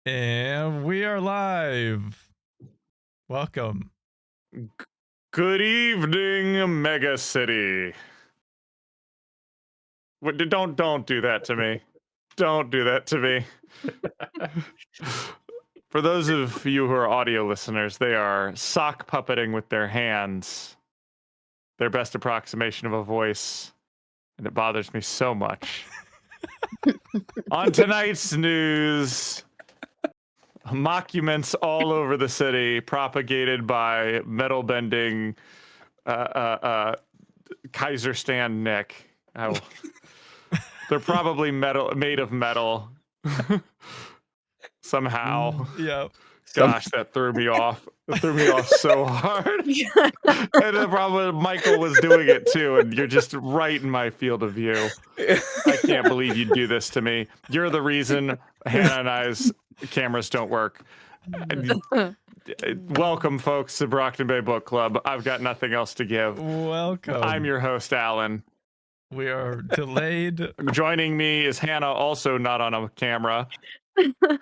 And we are live. Welcome. Good evening, Mega City. Don't do that to me. Don't do that to me. For those of you who are audio listeners, they are sock puppeting with their hands. Their best approximation of a voice, and it bothers me so much. On tonight's news, mockuments all over the city propagated by metal bending Kaiser Stan Nick. They're probably made of metal somehow. Yeah. Gosh, that threw me off. It threw me off so hard. And then probably Michael was doing it too, and you're just right in my field of view. I can't believe you'd do this to me. You're the reason Hannah and I's cameras don't work. Welcome, folks, to Brockton Bay Book Club. I've got nothing else to give. Welcome. I'm your host, Alan. We are delayed. Joining me is Hannah, also not on a camera.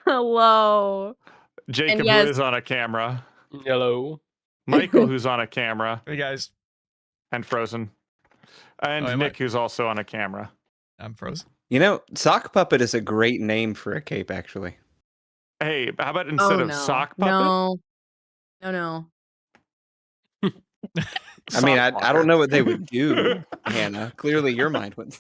Hello. Jacob, yes. who is on a camera. Hello. Michael, who's on a camera. Hey, guys. And Frozen. And Nick, who's also on a camera. I'm Frozen. You know, sock puppet is a great name for a cape, actually. Hey, how about instead of sock puppet? No. I mean, I don't know what they would do, Hannah. Clearly your mind went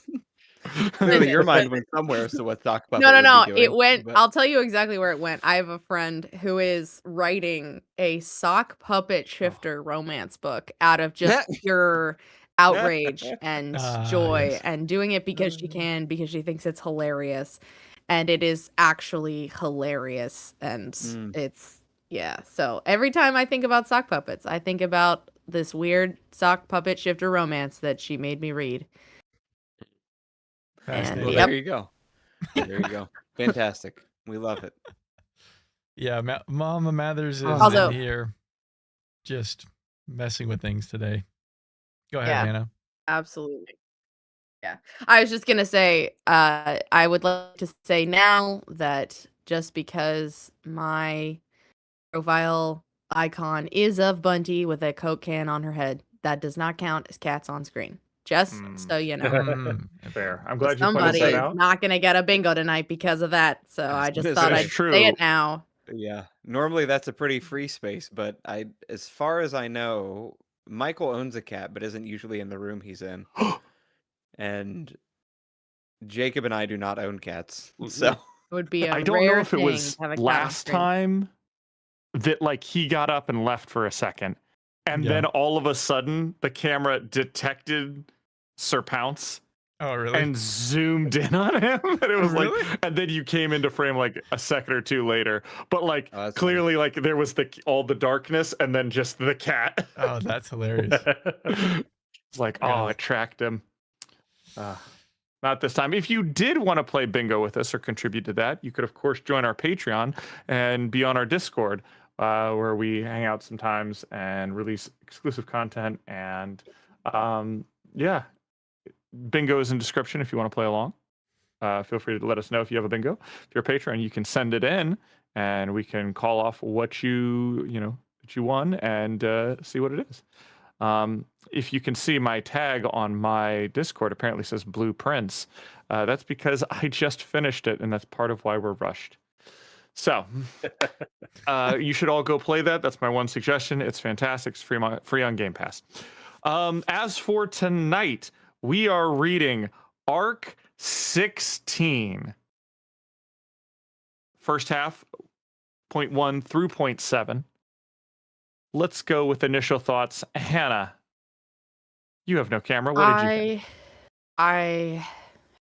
somewhere as to what sock puppet would be doing, it went, but I'll tell you exactly where it went. I have a friend who is writing a sock puppet shifter romance book out of just pure outrage and joy, and doing it because she can, because she thinks it's hilarious. And it is actually hilarious. And it's, yeah. So every time I think about sock puppets, I think about this weird sock puppet shifter romance that she made me read. And there you go. There you go. Fantastic. We love it. Yeah, Mama Mathers is in here just messing with things today. Go ahead, Hannah. Absolutely. Yeah. I was just going to say, I would like to say now that just because my profile icon is of Bunty with a Coke can on her head, that does not count as cats on screen. Just so you know. Fair. I'm glad you pointed that out. Somebody's not going to get a bingo tonight because of that. So I just thought I'd say it now. Yeah. Normally that's a pretty free space, but as far as I know, Michael owns a cat, but isn't usually in the room he's in. And Jacob and I do not own cats. So it would be I don't know if it was last time that like he got up and left for a second. And then all of a sudden the camera detected Sir Pounce. Oh, really? And zoomed in on him. And it was like, and then you came into frame like a second or two later. But like clearly like there was all the darkness and then just the cat. Oh, that's hilarious. It's like, oh, it tracked him. Not this time. If you did want to play bingo with us or contribute to that, you could of course join our Patreon and be on our Discord, where we hang out sometimes and release exclusive content. And yeah, bingo is in description if you want to play along. Feel free to let us know if you have a bingo. If you're a patron, you can send it in and we can call off what you won and see what it is. If you can see my tag on my Discord apparently says Blue Prince. That's because I just finished it and that's part of why we're rushed. So you should all go play that. That's my one suggestion. It's fantastic. It's free on Game Pass. As for tonight, we are reading Arc 16. First half, 0.1 through 0.7. Let's go with initial thoughts. Hannah, you have no camera. What did you think? I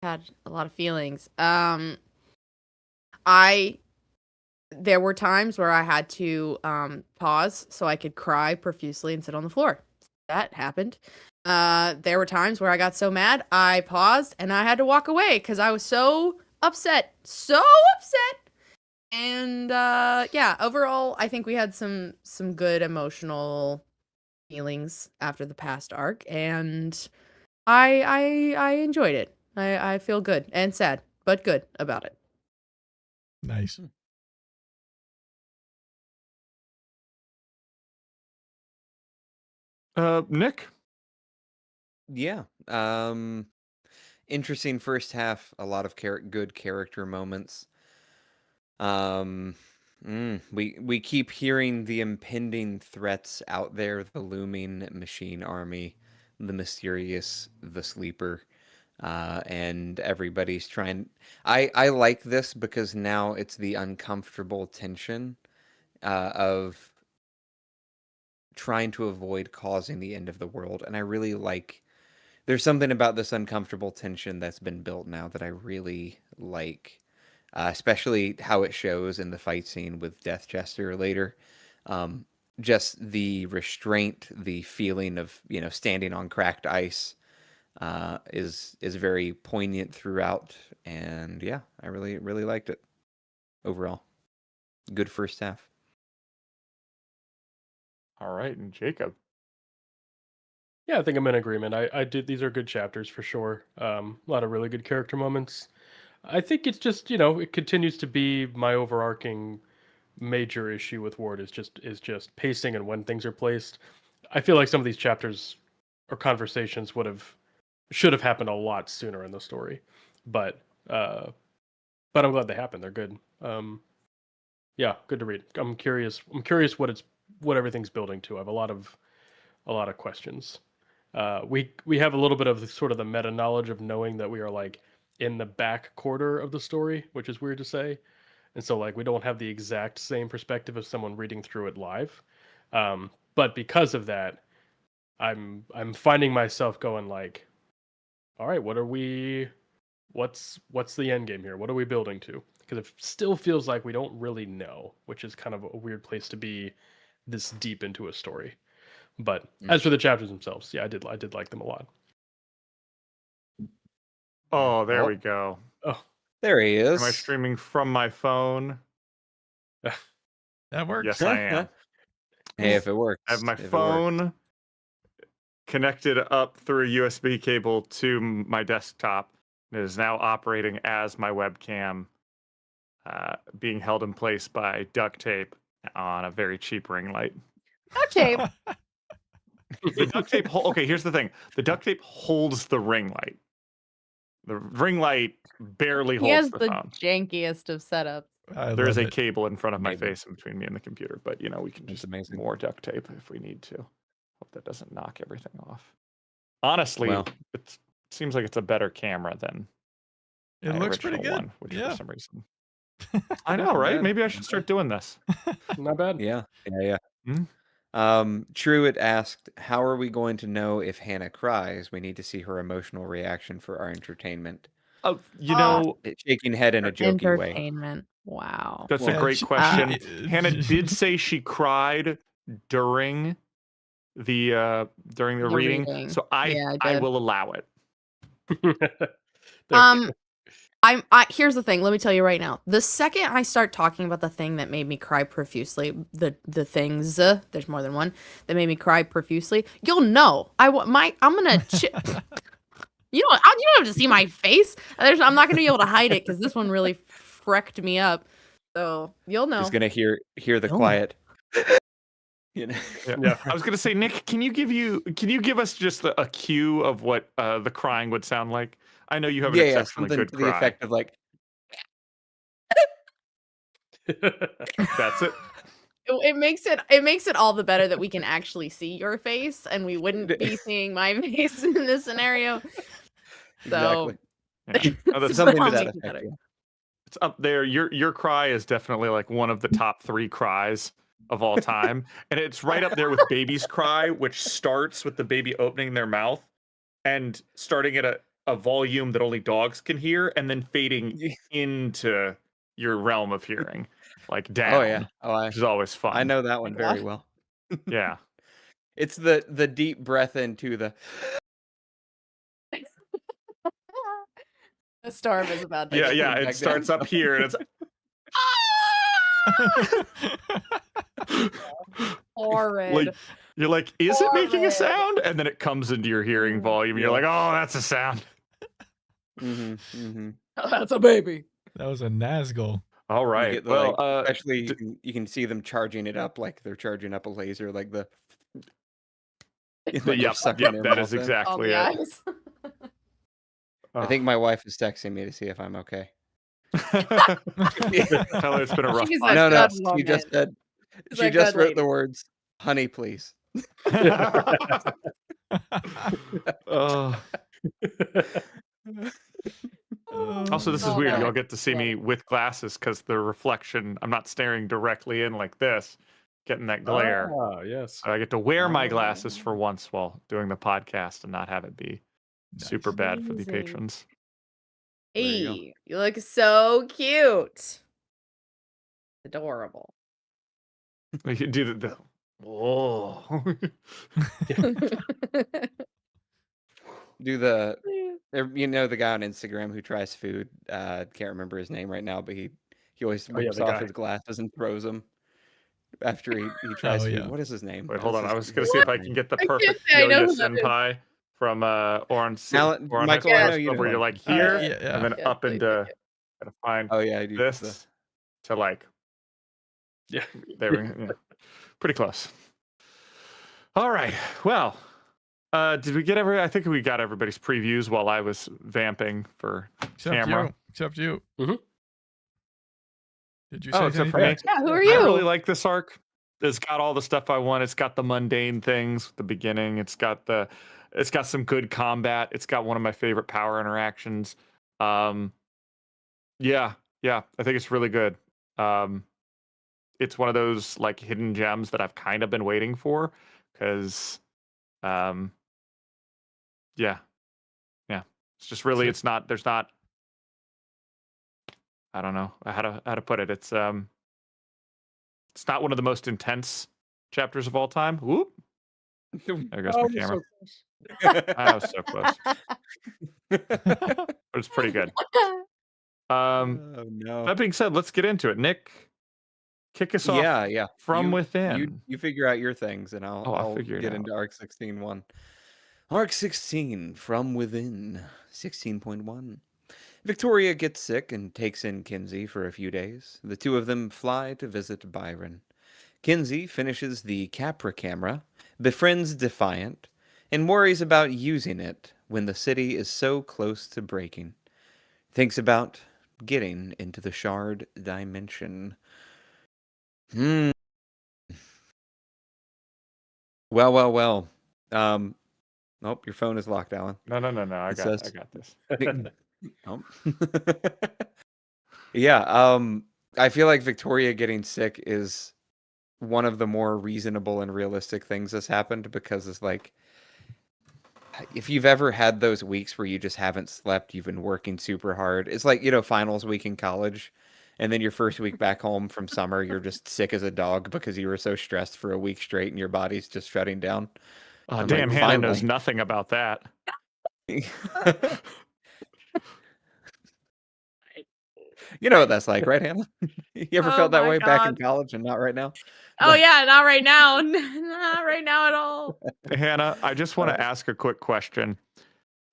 had a lot of feelings. There were times where I had to pause so I could cry profusely and sit on the floor. That happened. There were times where I got so mad, I paused and I had to walk away because I was so upset. And yeah, overall, I think we had some good emotional feelings after the past arc, and I enjoyed it. I feel good and sad, but good about it. Nice. Nick? Yeah. Interesting first half. A lot of good character moments. We keep hearing the impending threats out there, the looming machine army, the mysterious, the sleeper, and everybody's trying. I like this because now it's the uncomfortable tension of trying to avoid causing the end of the world, and I really like. There's something about this uncomfortable tension that's been built now that I really like. Especially how it shows in the fight scene with Death Jester later. Just the restraint, the feeling of standing on cracked ice, is very poignant throughout, and yeah, I really liked it overall. Good first half. All right, and Jacob. Yeah, I think I'm in agreement. I did. These are good chapters for sure. A lot of really good character moments. I think it's just it continues to be my overarching major issue with Ward is just pacing and when things are placed. I feel like some of these chapters or conversations should have happened a lot sooner in the story, but I'm glad they happened. They're good. Yeah, good to read. I'm curious what everything's building to. I have a lot of questions. We have a little bit of sort of the meta knowledge of knowing that we are like in the back quarter of the story, which is weird to say. And so like we don't have the exact same perspective as someone reading through it live. But because of that, I'm finding myself going like, all right, what's the end game here? What are we building to? Because it still feels like we don't really know, which is kind of a weird place to be this deep into a story. But as for the chapters themselves, yeah, I did like them a lot. Oh, there we go. Oh, there he is. Am I streaming from my phone? That works. Yes, I am. Hey, if it works. I have my phone connected up through a USB cable to my desktop. It is now operating as my webcam, being held in place by duct tape on a very cheap ring light. Duct tape. The duct tape. Okay, here's the thing: the duct tape holds the ring light. The ring light barely He holds has the the phone. jankiest of setups. There's a cable in front of my face and between me and the computer, but we can just more duct tape if we need to. Hope that doesn't knock everything off. Honestly, it seems like it's a better camera than it looks pretty good. One, which for some reason I know, right? Maybe I should start doing this. Not bad. Yeah. Truitt asked, how are we going to know if Hannah cries? We need to see her emotional reaction for our entertainment. Oh, shaking head in a jokey way. Entertainment. Wow. That's a great question. Hannah did say she cried during the reading, so I will allow it. Here's the thing. Let me tell you right now. The second I start talking about the thing that made me cry profusely, the things, there's more than one that made me cry profusely. You'll know. I'm gonna. You don't have to see my face. I'm not gonna be able to hide it because this one really freaked me up. So you'll know. He's gonna hear the quiet. Yeah. I was gonna say, Nick, can you give us just a cue of what the crying would sound like? I know you have an exceptionally good cry. The effect of like. That's it. It makes it all the better that we can actually see your face, and we wouldn't be seeing my face in this scenario. So exactly. That's something to that effect. Yeah. It's up there. Your cry is definitely like one of the top 3 cries of all time, and it's right up there with baby's cry, which starts with the baby opening their mouth and starting at a volume that only dogs can hear, and then fading into your realm of hearing, like down. Oh yeah, which is always fun. I know that one very well. Yeah, it's the deep breath into the. The storm is about to. Yeah. It starts up here, and it's. Horrid. Like, you're like, is it making a sound? And then it comes into your hearing volume. You're like, oh, that's a sound. Oh, that's a baby. That was a Nazgul. All right. Especially you can see them charging it up like they're charging up a laser, like the. When they're sucking their that is mouth in. All exactly the it. eyes. I think my wife is texting me to see if I'm okay. Tell her it's been a rough She's month. a No, good she just woman. said She's she a just good wrote the lady. words, "Honey, please." Oh. Also, this is Oh, weird. no. Y'all get to see Love me it. with glasses because the reflection, I'm not staring directly in like this, getting that glare. Ah, yes. So I get to wear my glasses Oh. for once while doing the podcast and not have it be super Nice. bad for the Amazing. patrons. There you go. Hey, you look so cute. Adorable. We can do the oh. Do the you know the guy on Instagram who tries food? Can't remember his name right now, but he always Oh, yeah, rips the off guy. his glasses and throws them after he tries Oh, food. yeah. What is his name? Wait, What hold is on. his- I was gonna his see if I name? can get the I can't perfect say I know Yo-Yo who that is. Senpai from Orange Alan, High Michael, School I know House you Club, know where you're him. like here Yeah. and then Yeah, up thank into you. gotta find Oh yeah, I do. this to like Yeah. there we go. Yeah. Pretty close. All right. Well, did we get I think we got everybody's previews while I was vamping for camera. Except you. Mhm. Did you Oh, say except for anything? me. Yeah, who are I you? really like this arc. It's got all the stuff I want. It's got the mundane things at the beginning. It's got some good combat. It's got one of my favorite power interactions. Yeah, I think it's really good. It's one of those like hidden gems that I've kind of been waiting for because yeah. It's just really Sick. there's not I don't know how to put it. It's not one of the most intense chapters of all time. Whoop. There goes my Oh, camera. so close. I was so close. But it's pretty good. Oh no. That being said, let's get into it. Nick, kick us off Yeah. from You within. you figure out your things, and I'll I'll figure it get out. into Arc 16.1. Arc 16 from within 16.1. Victoria gets sick and takes in Kinsey for a few days. The two of them fly to visit Byron. Kinsey finishes the Capra camera, befriends Defiant, and worries about using it when the city is so close to breaking. Thinks about getting into the shard dimension. Well. Nope, your phone is locked, Alan. No. I It got says- this. Nope. Yeah, I feel like Victoria getting sick is one of the more reasonable and realistic things that's happened, because it's like, if you've ever had those weeks where you just haven't slept, you've been working super hard. It's like, finals week in college, and then your first week back home from summer, you're just sick as a dog because you were so stressed for a week straight and your body's just shutting down. Oh, I'm damn, like, Hannah knows finally. nothing about that. You know what that's like, right, Hannah? You ever Oh felt that my way back in God. college and not right now? Oh yeah, not right now. Not right now at all. Hannah, I just want to ask a quick question.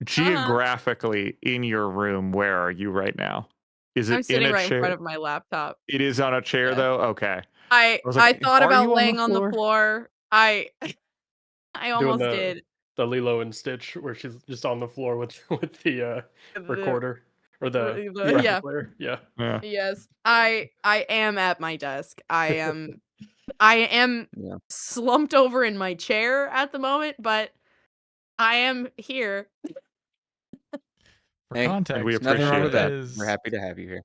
Geographically, in your room, where are you right now? Is it I'm sitting in a right in chair? front of my laptop. It is on a chair, Yeah. though? Okay. I was like, thought are about you laying on the floor. I Doing almost did. the Lilo and Stitch where she's just on the floor with the recorder or the record yeah. player. Yeah. Yeah. Yes. I am at my desk. I am Yeah. slumped over in my chair at the moment, but I am here. For Hey, context, we Nothing wrong with appreciate that. is We're happy to have you here.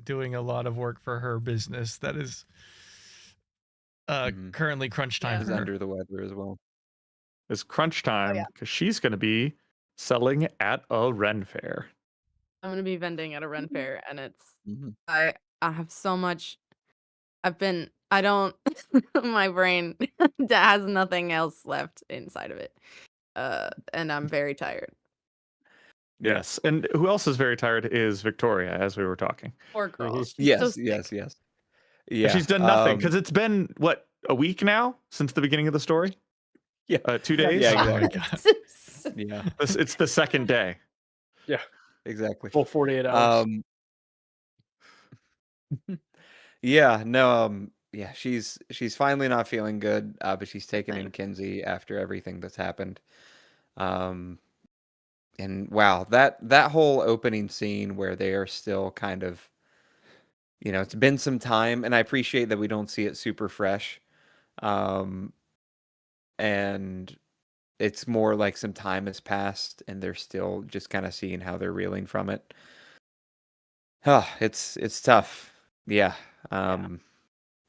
doing a lot of work for her business. That is currently crunch time He's for her. under the weather as well. It's crunch time yeah. because she's going to be selling at a Ren fair. I'm gonna be vending at a Ren fair, and it's Mhm. I have so much. I don't. My brain has nothing else left inside of it, and I'm very tired. Yes. And who else is very tired is Victoria, as we were talking. Poor girl. She's Yes, so sick. yes. Yeah. She's done nothing because it's been, what, a week now since the beginning of the story? Yeah. 2 days? Yeah, Oh my exactly. God. Yeah, It's the second day. Yeah. exactly. Full 48 hours. Yeah, no, yeah, she's finally not feeling good, but she's taken in Same. Kinsey after everything that's happened. And wow, that whole opening scene where they are still kind of, it's been some time, and I appreciate that we don't see it super fresh. And it's more like some time has passed and they're still just kind of seeing how they're reeling from it. It's tough. Yeah.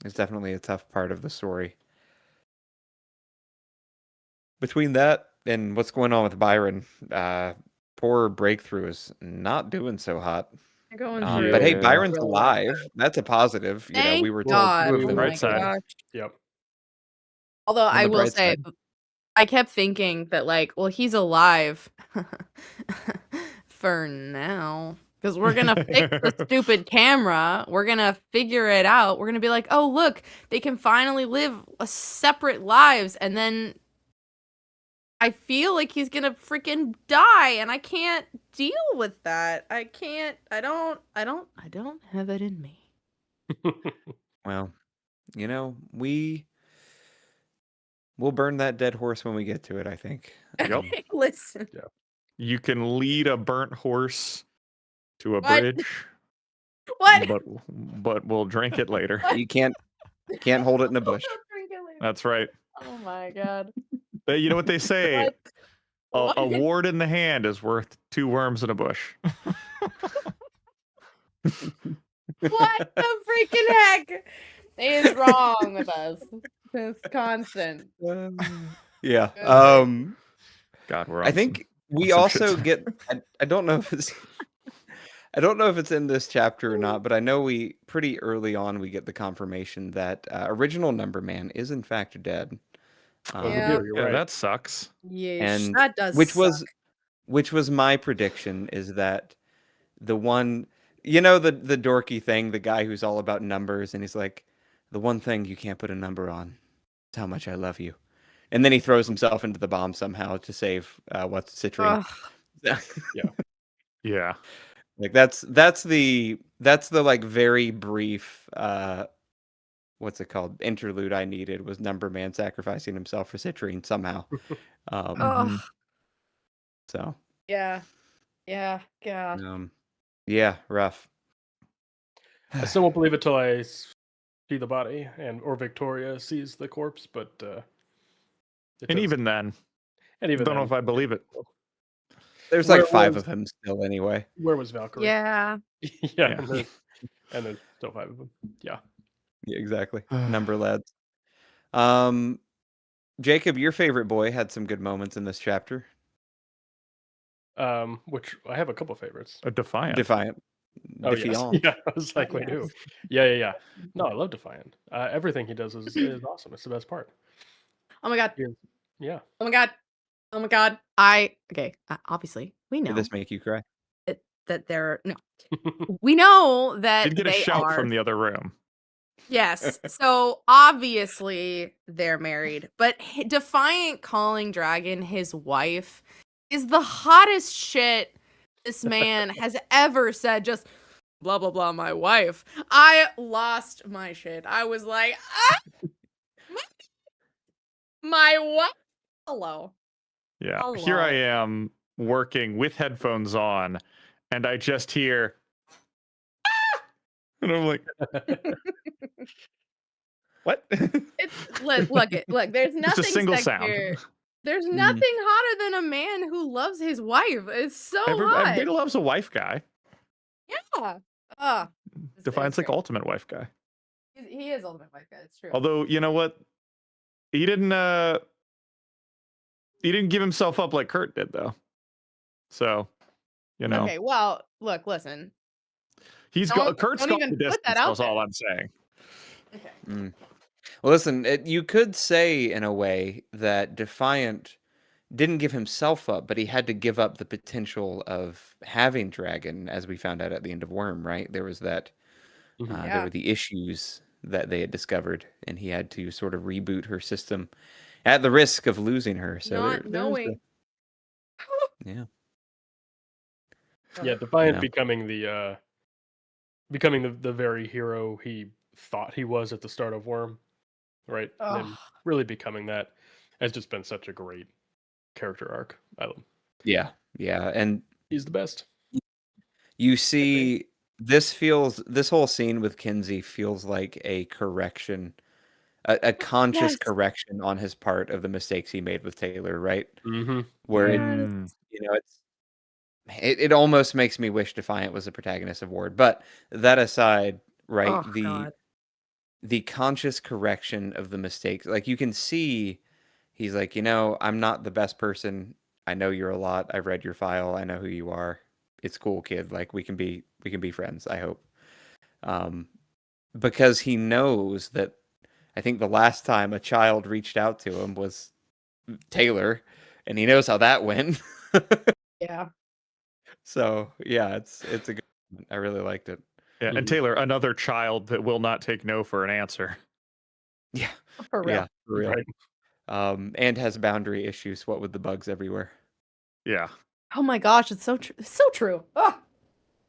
It's definitely a tough part of the story. Between that and what's going on with Byron, poor Breakthrough is not doing so hot. Going But hey, Yeah. Byron's real alive. rough. That's a positive. Thank we were God. told two of Oh them my Right side. gosh. Yep. Although On I the will bright say, side. I kept thinking that, like, well, he's alive for now. Because we're going to fix the stupid camera. We're going to figure it out. We're going to be like, oh, look, they can finally live separate lives. And then I feel like he's going to freaking die. And I can't deal with that. I don't have it in me. Well, we'll burn that dead horse when we get to it, I think. Yep. Listen. You can lead a burnt horse to a What? bridge, What? but we'll drink it later. You can't hold it in a bush. That's right. Oh my God. You know what they say? What? A ward in the hand is worth 2 worms in a bush. What the freaking heck is wrong with us? It's constant. Yeah. God, we're on I think we some also shit. get. I don't know if it's. I don't know if it's in this chapter or not, but I know we pretty early on we get the confirmation that original Number Man is in fact dead. Oh, Yeah. you're Yeah, right. that sucks. Yeah, And that does which suck. was my prediction, is that the one, the dorky thing, the guy who's all about numbers, and he's like, the one thing you can't put a number on is how much I love you. And then he throws himself into the bomb somehow to save Citrine. Yeah. Like that's the like very brief what's it called, interlude I needed, was Number Man sacrificing himself for Citrine somehow. Ugh. So Yeah. Yeah. God. yeah, rough. I still won't believe it till I see the body or Victoria sees the corpse, but And even then, and even don't know then, if I believe it. There's like 5 of him still anyway. Where was Valkyrie? Yeah. Yeah. And there's still 5 of them. Yeah. Yeah, exactly. Number lads. Jacob, your favorite boy had some good moments in this chapter. Which I have a couple favorites. A Defiant. Oh, yes. Defiant. Yeah, I was like, wait, who? Yeah. No, I love Defiant. Everything he does is awesome. It's the best part. Oh my God. Yeah. Oh my God. Oh my God. Obviously, we know Did this make you cry? that they're no. We know that Did get a they shout are from the other room. Yes. So obviously they're married, but Defiant calling Dragon his wife is the hottest shit this man has ever said. Just blah, blah, blah, my wife. I lost my shit. I was like, my wife. Hello. Yeah. Hello. Here I am working with headphones on, and I just hear, ah! And I'm like, what? It's look. There's nothing. Just a single sexier. sound. There's nothing hotter than a man who loves his wife. It's so hot. Everybody loves a wife guy. Yeah. Defiant's like ultimate wife guy. He is ultimate wife guy. It's true. Although, you know what? He didn't give himself up like Kurt did, though. So, Okay, well, look, listen. Kurt's don't gone even the put distance. that out That's all I'm saying. Okay. Well, listen, you could say in a way that Defiant didn't give himself up, but he had to give up the potential of having Dragon, as we found out at the end of Worm, right? There was that, there were the issues that they had discovered, and he had to sort of reboot her system at the risk of losing her. So Not knowing. Yeah. Yeah, Defiant becoming the very hero he thought he was at the start of Worm, right? And then really becoming that has just been such a great character arc. Yeah, and he's the best. You see, this whole scene with Kinsey feels like a correction, a conscious correction on his part of the mistakes he made with Taylor, right? Mm-hmm. Where it almost makes me wish Defiant was the protagonist of Ward. But that aside, right, the conscious correction of the mistakes, like you can see, he's like, I'm not the best person. I know you're a lot. I've read your file. I know who you are. It's cool, kid. Like we can be friends, I hope. Because he knows that I think the last time a child reached out to him was Taylor, and he knows how that went. Yeah. So yeah, it's a good one. I really liked it. Yeah, and Taylor, another child that will not take no for an answer. Yeah. For real. Yeah, for real. Right. And has boundary issues, what with the bugs everywhere. Yeah. Oh my gosh, it's so true. So true. Oh.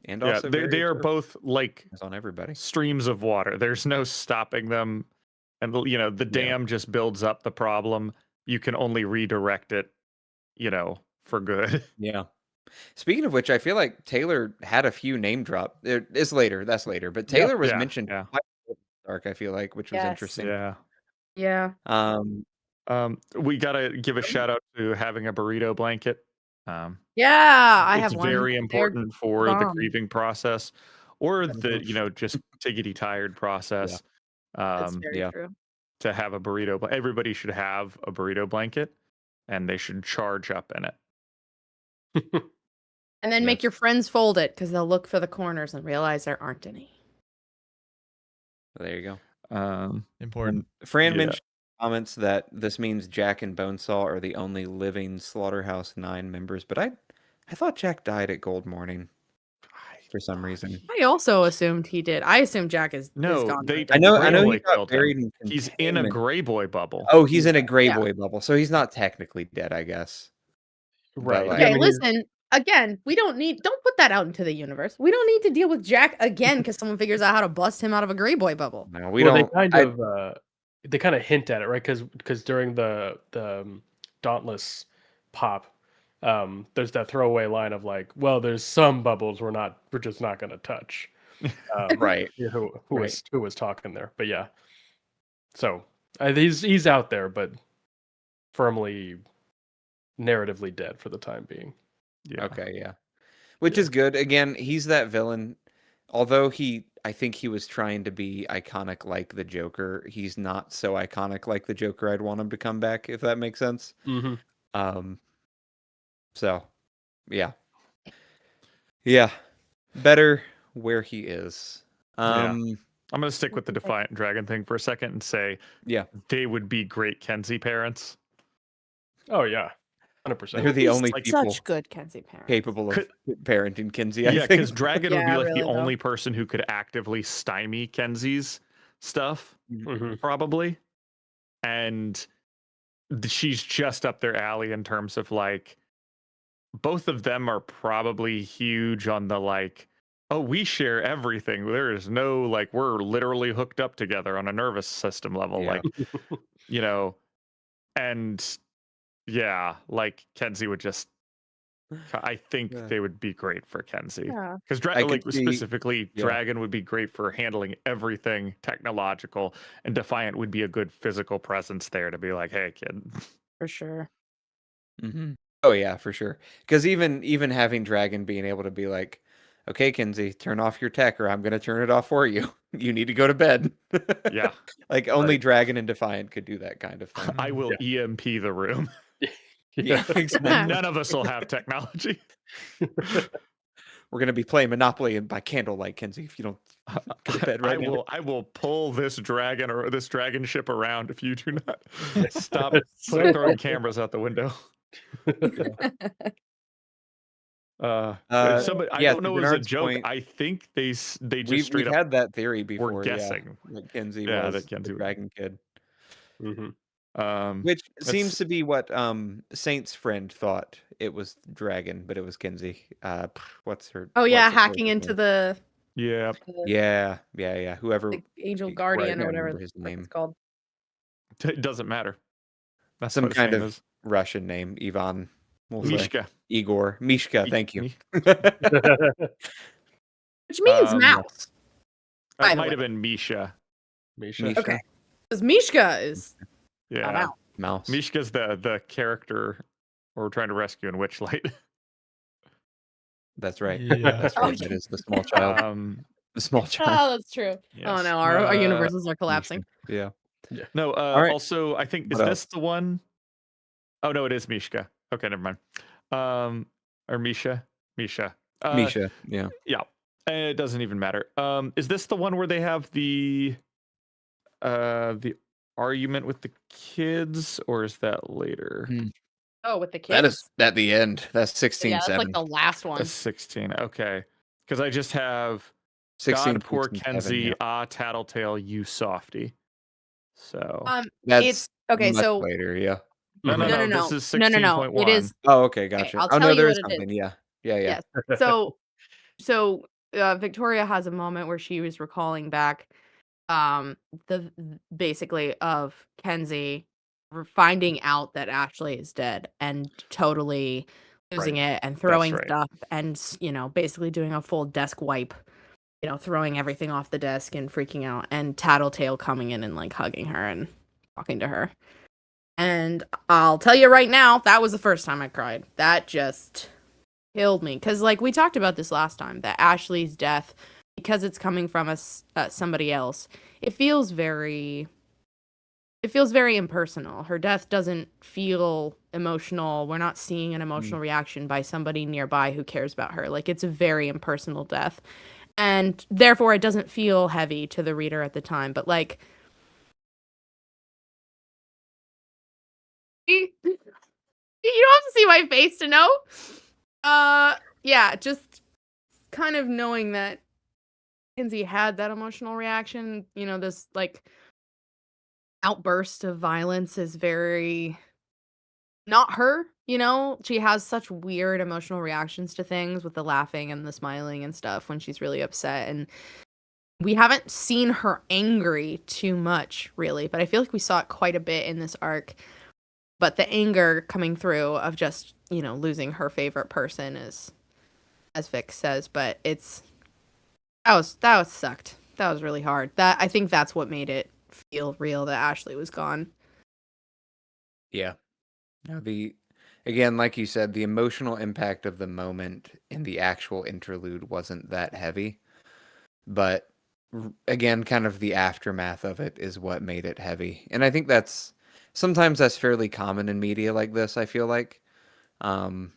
And also they are both like on everybody. Streams of water. There's no stopping them. And the dam just builds up the problem. You can only redirect it, for good. Yeah. Speaking of which, I feel like Taylor had a few name drop. That's later, but Taylor was mentioned quite dark, I feel like, which was interesting. Yeah. We gotta give a shout out to having a burrito blanket. I have it's one. very important for the grieving process, or the just tiggity tired process. That's very true. To have a burrito, everybody should have a burrito blanket, and they should charge up in it. And then make your friends fold it, because they'll look for the corners and realize there aren't any. There you go. Important. Fran mentioned comments that this means Jack and Bonesaw are the only living Slaughterhouse 9 members, but I thought Jack died at Gold Morning for some reason. I also assumed he did. I assumed Jack is gone. I know he got buried in He's in a Gray Boy bubble. Oh, he's in a Gray Boy bubble, so he's not technically dead, I guess. Right. Okay, listen. Again, don't put that out into the universe. We don't need to deal with Jack again because someone figures out how to bust him out of a Gray Boy bubble. No, we don't. They kind of hint at it, right? Because during the Dauntless pop, there's that throwaway line of like, well, there's some bubbles we're just not going to touch. Right. Who was talking there? But yeah. So he's out there, but firmly narratively dead for the time being. Yeah. Okay, yeah. Which is good. Again, he's that villain. Although I think he was trying to be iconic like the Joker. He's not so iconic like the Joker I'd want him to come back, if that makes sense. Mm-hmm. So, yeah. Yeah. Better where he is. I'm going to stick with the Defiant Dragon thing for a second and say they would be great Kenzie parents. Oh, yeah. 100%. They're the only people such good Kenzie parents capable of parenting Kenzie. Yeah, because Dragon would be like the only person who could actively stymie Kenzie's stuff, probably. And she's just up their alley in terms of like, both of them are probably huge on the like, oh, we share everything. There is no like, we're literally hooked up together on a nervous system level, like, and. Yeah, like Kenzie would just. I think they would be great for Kenzie because specifically Dragon would be great for handling everything technological, and Defiant would be a good physical presence there to be like, "Hey, kid." For sure. Mm-hmm. Oh yeah, for sure. Because even having Dragon being able to be like, "Okay, Kenzie, turn off your tech, or I'm going to turn it off for you. You need to go to bed." Yeah, like only Dragon and Defiant could do that kind of thing. I will EMP the room. Yeah, exactly. None of us will have technology. We're gonna be playing Monopoly by candlelight, Kenzie. If you don't go to bed right now, I will pull this dragon or this dragon ship around if you do not stop throwing cameras out the window. Somebody, I don't know if it's a joke. Point, I think they just straight up had that theory before. We're guessing that Kenzie was that Kenzie the dragon kid. Mm-hmm. Which seems to be what Saint's friend thought it was Dragon, but it was Kenzie. What's her? Oh yeah, hacking into the Yeah. Yeah. Whoever The Angel I Guardian can't or whatever remember the his fuck name. it's called. It doesn't matter. That's Some what his kind name of is. Russian name. Ivan. We'll say. Mishka. Igor. Mishka. Thank you. Which means Yeah. mouse. By That the might way. have been Misha. Misha. Okay. Because Mishka is a Yeah. mouse. Mouse. Mishka's the character we're trying to rescue in Witchlight. That's right. Yeah. That's Oh, right. yeah. That is the small child. The small child. Oh, that's true. Yes. Oh no, our universes are collapsing. Yeah. No, All right. also I think What is this else? the one? Oh no, it is Mishka. Okay, never mind. Or Misha. Misha. Yeah. Yeah. It doesn't even matter. Is this the one where they have the argument with the kids, or is that later? Oh, with the kids? That is at the end. That's 16-7. Yeah, that's like the last one. That's 16. Okay. Because I just have 16, God, poor 16, Kenzie, 7, yeah. Tattletale, you softy. So That's it's okay. much So later. Yeah. no. no. This is No. 16.1. It is. Oh, okay. Gotcha. I'll Oh, tell no, you there what is it something. is. Yeah. Yes. So Victoria has a moment where she was recalling back the basically of Kenzie finding out that Ashley is dead and totally losing it and throwing right. stuff and basically doing a full desk wipe, throwing everything off the desk and freaking out, and Tattletale coming in and like hugging her and talking to her. And I'll tell you right now, that was the first time I cried. That just killed me, because like we talked about this last time, that Ashley's death, because it's coming from somebody else, it feels very impersonal. Her death doesn't feel emotional. We're not seeing an emotional reaction by somebody nearby who cares about her. Like, it's a very impersonal death, and therefore it doesn't feel heavy to the reader at the time. But like, you don't have to see my face to know. Yeah, just kind of knowing that Kinsey had that emotional reaction, this like outburst of violence is very not her, she has such weird emotional reactions to things with the laughing and the smiling and stuff when she's really upset, and we haven't seen her angry too much really, but I feel like we saw it quite a bit in this arc. But the anger coming through of just, losing her favorite person is, as Vic says, but that was sucked. That was really hard. I think that's what made it feel real that Ashley was gone. Yeah. No, again, like you said, the emotional impact of the moment in the actual interlude wasn't that heavy. But again, kind of the aftermath of it is what made it heavy. And I think sometimes that's fairly common in media like this, I feel like. I'm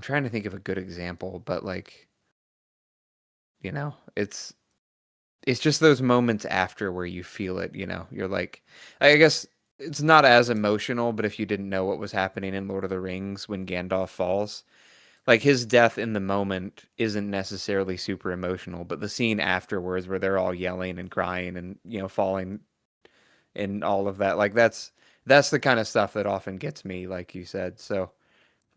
trying to think of a good example, but like, it's just those moments after where you feel it, you're like, I guess it's not as emotional, but if you didn't know what was happening in Lord of the Rings when Gandalf falls, like his death in the moment isn't necessarily super emotional, but the scene afterwards where they're all yelling and crying and, falling and all of that, like that's the kind of stuff that often gets me, like you said. So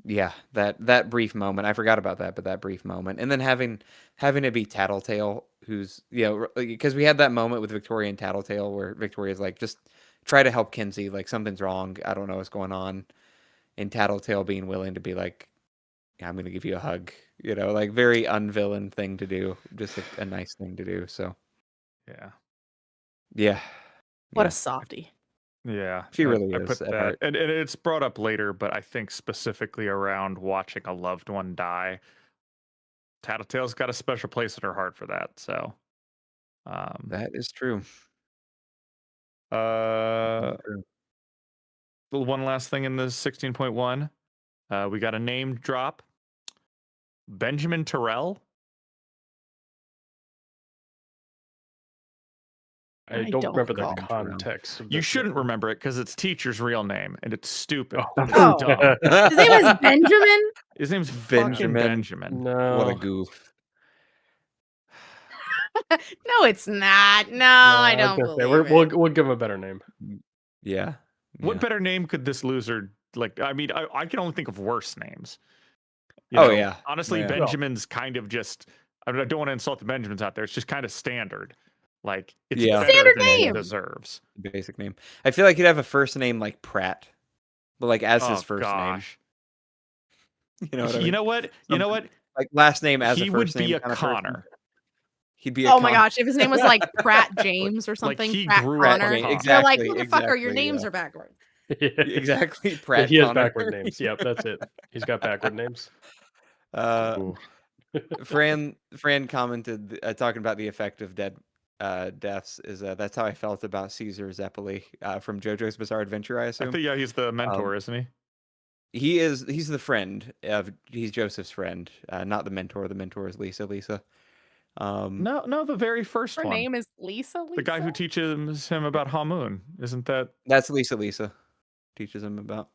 yeah, that brief moment, I forgot about that, but that brief moment, and then having it be Tattletale, who's, because we had that moment with Victoria and Tattletale where Victoria's like, just try to help Kinsey, like something's wrong, I don't know what's going on, and Tattletale being willing to be like, yeah, I'm gonna give you a hug, like very unvillain thing to do, just a nice thing to do. So yeah, What a softie. Yeah, she really I is put at that, heart. and it's brought up later, but I think specifically around watching a loved one die, Tattletale's got a special place in her heart for that. So, That is true. One last thing in the 16.1, we got a name drop. Benjamin Terrell. I don't remember the recall. context. You shouldn't remember it because it's teacher's real name and it's stupid. Oh. It's dumb. His name is Benjamin? His name's Benjamin. Benjamin. No. What a goof. No, it's not. No, I don't believe it. We'll give him a better name. Yeah. What better name could this loser like? I mean, I can only think of worse names. Yeah. Honestly, Yeah. Benjamin's kind of just I don't want to insult the Benjamins out there. It's just kind of standard. Like it's Yeah. better Standard than name. it deserves. Basic name. I feel like he'd have a first name like Pratt, but like as his Oh first gosh. name. You know what I mean? You know what? You know what? Like last name as He a would first be name a kind of person. Connor. He'd be a Oh my Connor. gosh, if his name was like Pratt James or something, he Pratt grew up Connor, a Connor. they're like, Exactly, motherfucker, your exactly, names yeah. are backwards. Exactly, Yeah, Pratt he has Connor. backward names. Yep, that's it. He's got backward names. Ooh. Fran commented talking about the effect of deaths is that's how I felt about Caesar Zeppeli from JoJo's Bizarre Adventure. I I assume think he's the mentor, isn't he? he's the friend of he's Joseph's friend, not the mentor. The mentor is Lisa. No, the very first Her one. name is Lisa. The guy who teaches him about Hamun. Isn't that? That's Lisa teaches him about.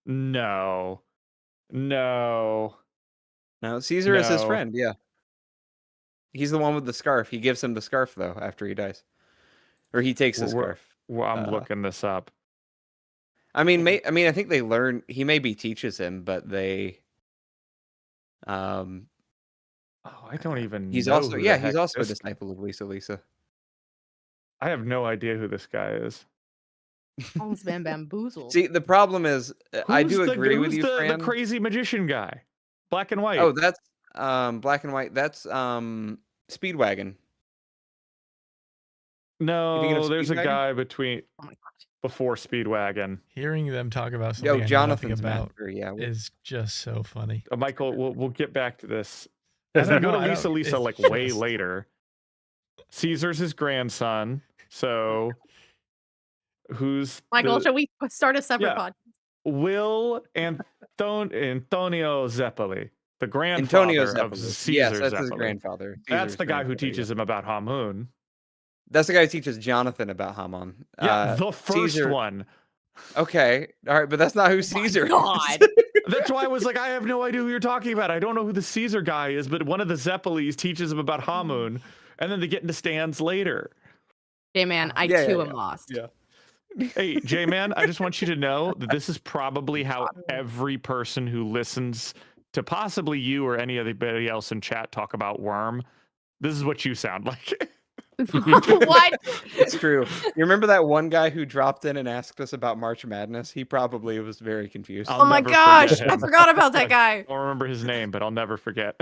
No. No, Caesar is his friend. Yeah, he's the one with the scarf. He gives him the scarf though after he dies, or he takes the scarf. Well, I'm looking this up. I mean, I think they learn. He maybe teaches him, but they. Oh, I don't even He's know. also who the he's heck also a this- disciple of Lisa. I have no idea who this guy is. Sounds been bamboozled. See, the problem is, I do agree with you, the Fran. crazy magician guy, black and white. Oh, that's black and white. That's Speedwagon. No, there's a Speedwagon? guy between Oh my god. before Speedwagon. Hearing them talk about something Yo, I know nothing Jonathan's about master. Yeah, is just so funny. Michael, we'll get back to this. I And then don't go to know, Lisa it's like way just- later. Caesar's his grandson. So who's Michael, the- shall we start a separate Yeah. podcast? Will Antonio Zeppeli, the grandfather Antonio of Zeppeli. Caesar Yes, that's his Zeppeli. grandfather. That's Caesar's the guy who grandfather, teaches him about Hamun. That's the guy who teaches Jonathan about Haman. Yeah, the first Caesar... one. Okay, all right, but that's not who Caesar God. is. That's why I was like, I have no idea who you're talking about. I don't know who the Caesar guy is, but one of the Zeppelis teaches him about Hamun, and then they get into stands later. J-Man, I Yeah, too yeah, am lost. Yeah. Hey, J-Man, I just want you to know that this is probably how every person who listens to possibly you or anybody else in chat talk about Worm, this is what you sound like. What? It's true. You remember that one guy who dropped in and asked us about March Madness? He probably was very confused. I'll Oh my never gosh, forget I him. forgot about that guy. I don't remember his name, but I'll never forget.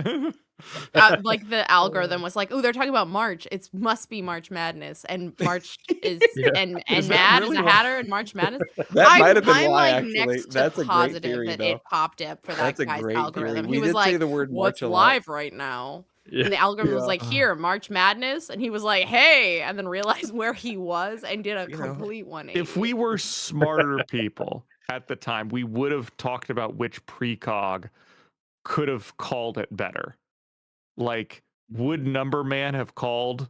Like the algorithm was like, oh, they're talking about March. It must be March Madness, and March is Yeah. and Is that Mad really is a why? Hatter and March Madness. That might have been I'm why, like actually. next to That's a great positive theory, that though. it popped up for that That's a guy's great algorithm. theory. He We was did like, say the word "What's March a lot. live right now?" Yeah. And the algorithm was Yeah. like, "Here, March Madness," and he was like, "Hey," and then realized where he was and did a You know, complete 180. If we were smarter people at the time, we would have talked about which precog could have called it better. Like, would Number Man have called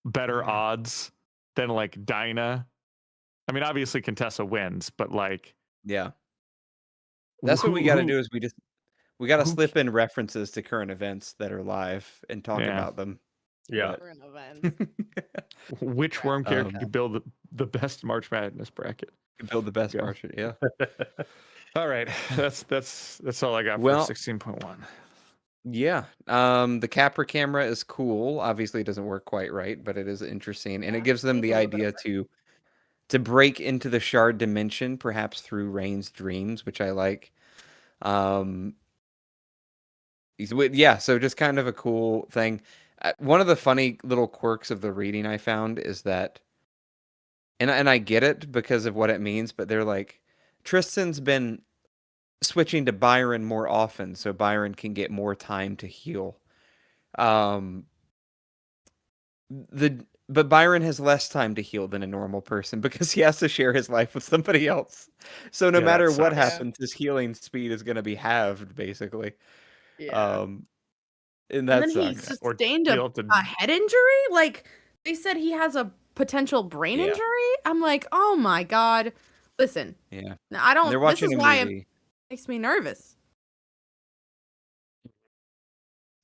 better odds than like Dinah? I mean, obviously Contessa wins, but like, Yeah. That's what we got to do is we got to who slip in references to current events that are live and talk Yeah. about them. Yeah. Current events. Which worm character Um, could build the best March Madness bracket? Build the best Yeah. March. Yeah. All right, that's all I got Well- for 16.1. Yeah. The Capra camera is cool. Obviously it doesn't work quite right, but it is interesting. And it gives them the idea to break into the shard dimension, perhaps through Rain's dreams, which I like. Yeah, so just kind of a cool thing. One of the funny little quirks of the reading I found is that, and I get it because of what it means, but they're like, Tristan's been switching to Byron more often, so Byron can get more time to heal. But Byron has less time to heal than a normal person because he has to share his life with somebody else. So no Yeah, matter that what sucks. happens, his healing speed is going to be halved, basically. Yeah. And And that then he sucks. Or sustained you'll a have to- head injury. Like they said, he has a potential brain Yeah. injury. I'm like, oh my god. Listen, Yeah. now, I don't. They're This watching is a why it movie. makes me nervous.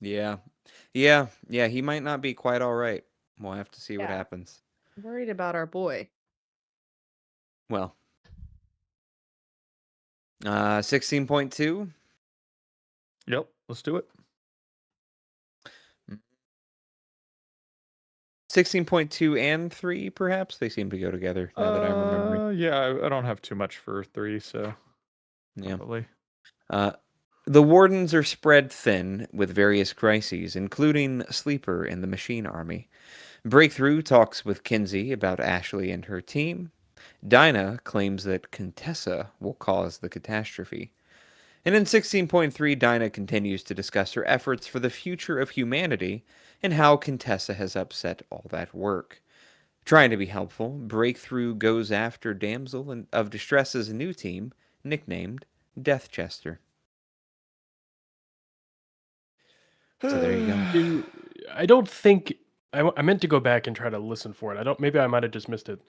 Yeah. Yeah. Yeah. He might not be quite all right. We'll have to see what Yeah. happens. I'm worried about our boy. Well. 16.2. Yep, let's do it. 16.2 and 3, perhaps? They seem to go together now that I'm remembering. Yeah, I don't have too much for 3, so Yeah. probably. The Wardens are spread thin with various crises, including Sleeper in the Machine Army. Breakthrough talks with Kinsey about Ashley and her team. Dinah claims that Contessa will cause the catastrophe. And in 16.3, Dinah continues to discuss her efforts for the future of humanity and how Contessa has upset all that work. Trying to be helpful, Breakthrough goes after Damsel of Distress's new team, nicknamed Deathchester. So there you go. I don't think I meant to go back and try to listen for it. Maybe I might have just missed it,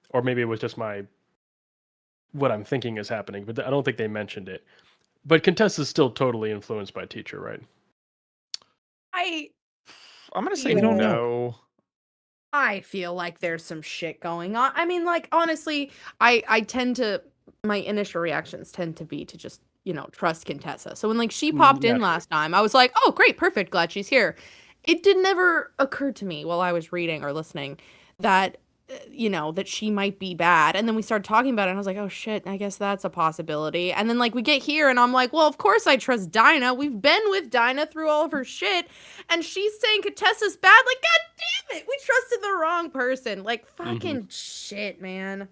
or maybe it was just what I'm thinking is happening. But I don't think they mentioned it. But Contessa's still totally influenced by Teacher, right? I'm gonna say don't no. I feel like there's some shit going on. I mean, like, honestly, I tend to, my initial reactions tend to be to just, trust Contessa. So when, like, she popped in last time, I was like, oh, great, perfect, glad she's here. It did never occur to me while I was reading or listening that, that she might be bad. And then we started talking about it, and I was like, oh, shit, I guess that's a possibility. And then, like, we get here, and I'm like, well, of course I trust Dinah. We've been with Dinah through all of her shit, and she's saying Contessa's bad. Like, god damn it, we trusted the wrong person. Like, fucking shit, man.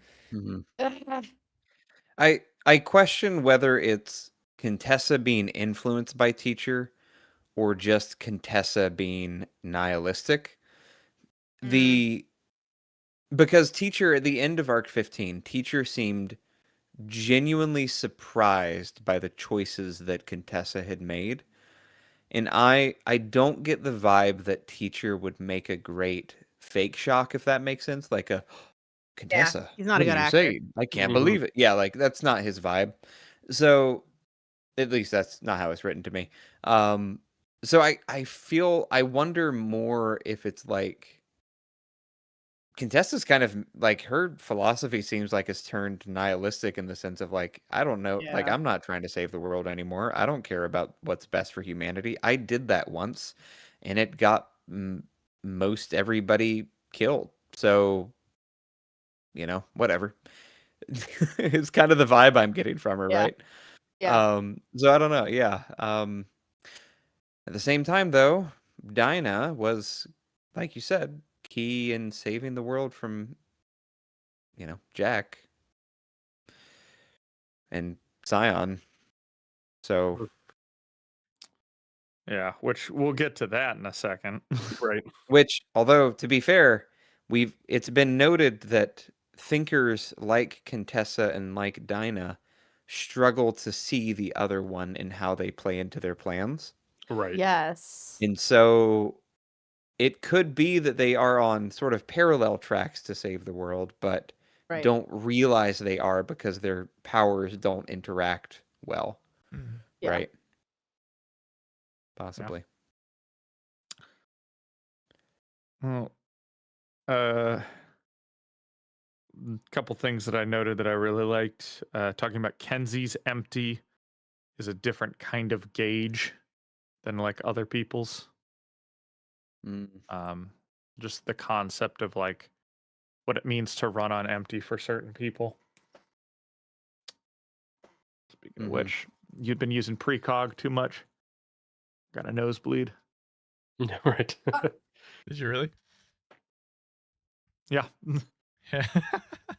I question whether it's Contessa being influenced by Teacher or just Contessa being nihilistic. Because Teacher, at the end of Arc 15, Teacher seemed genuinely surprised by the choices that Contessa had made. And I don't get the vibe that Teacher would make a great fake shock, if that makes sense. Like Contessa, he's not a good actor. I can't believe it. Yeah, like that's not his vibe. So at least that's not how it's written to me. So I wonder more if it's like Contessa's kind of like her philosophy seems like it's turned nihilistic in the sense of like, I don't know, like I'm not trying to save the world anymore. I don't care about what's best for humanity. I did that once and it got most everybody killed. So, whatever. It's kind of the vibe I'm getting from her, right? Yeah. So I don't know. Yeah. At the same time though, Dinah was, like you said, key in saving the world from, Jack and Scion. So yeah, which we'll get to that in a second. Right. Which, although to be fair, it's been noted that thinkers like Contessa and like Dinah struggle to see the other one and how they play into their plans. Right. Yes. And so it could be that they are on sort of parallel tracks to save the world, but don't realize they are because their powers don't interact well. Yeah. Right? Possibly. Well, a couple things that I noted that I really liked. Talking about Kenzie's empty is a different kind of gauge than like other people's. Just the concept of like what it means to run on empty for certain people. Speaking of which, you've been using precog too much. Got a nosebleed. Right. Did you really? Yeah.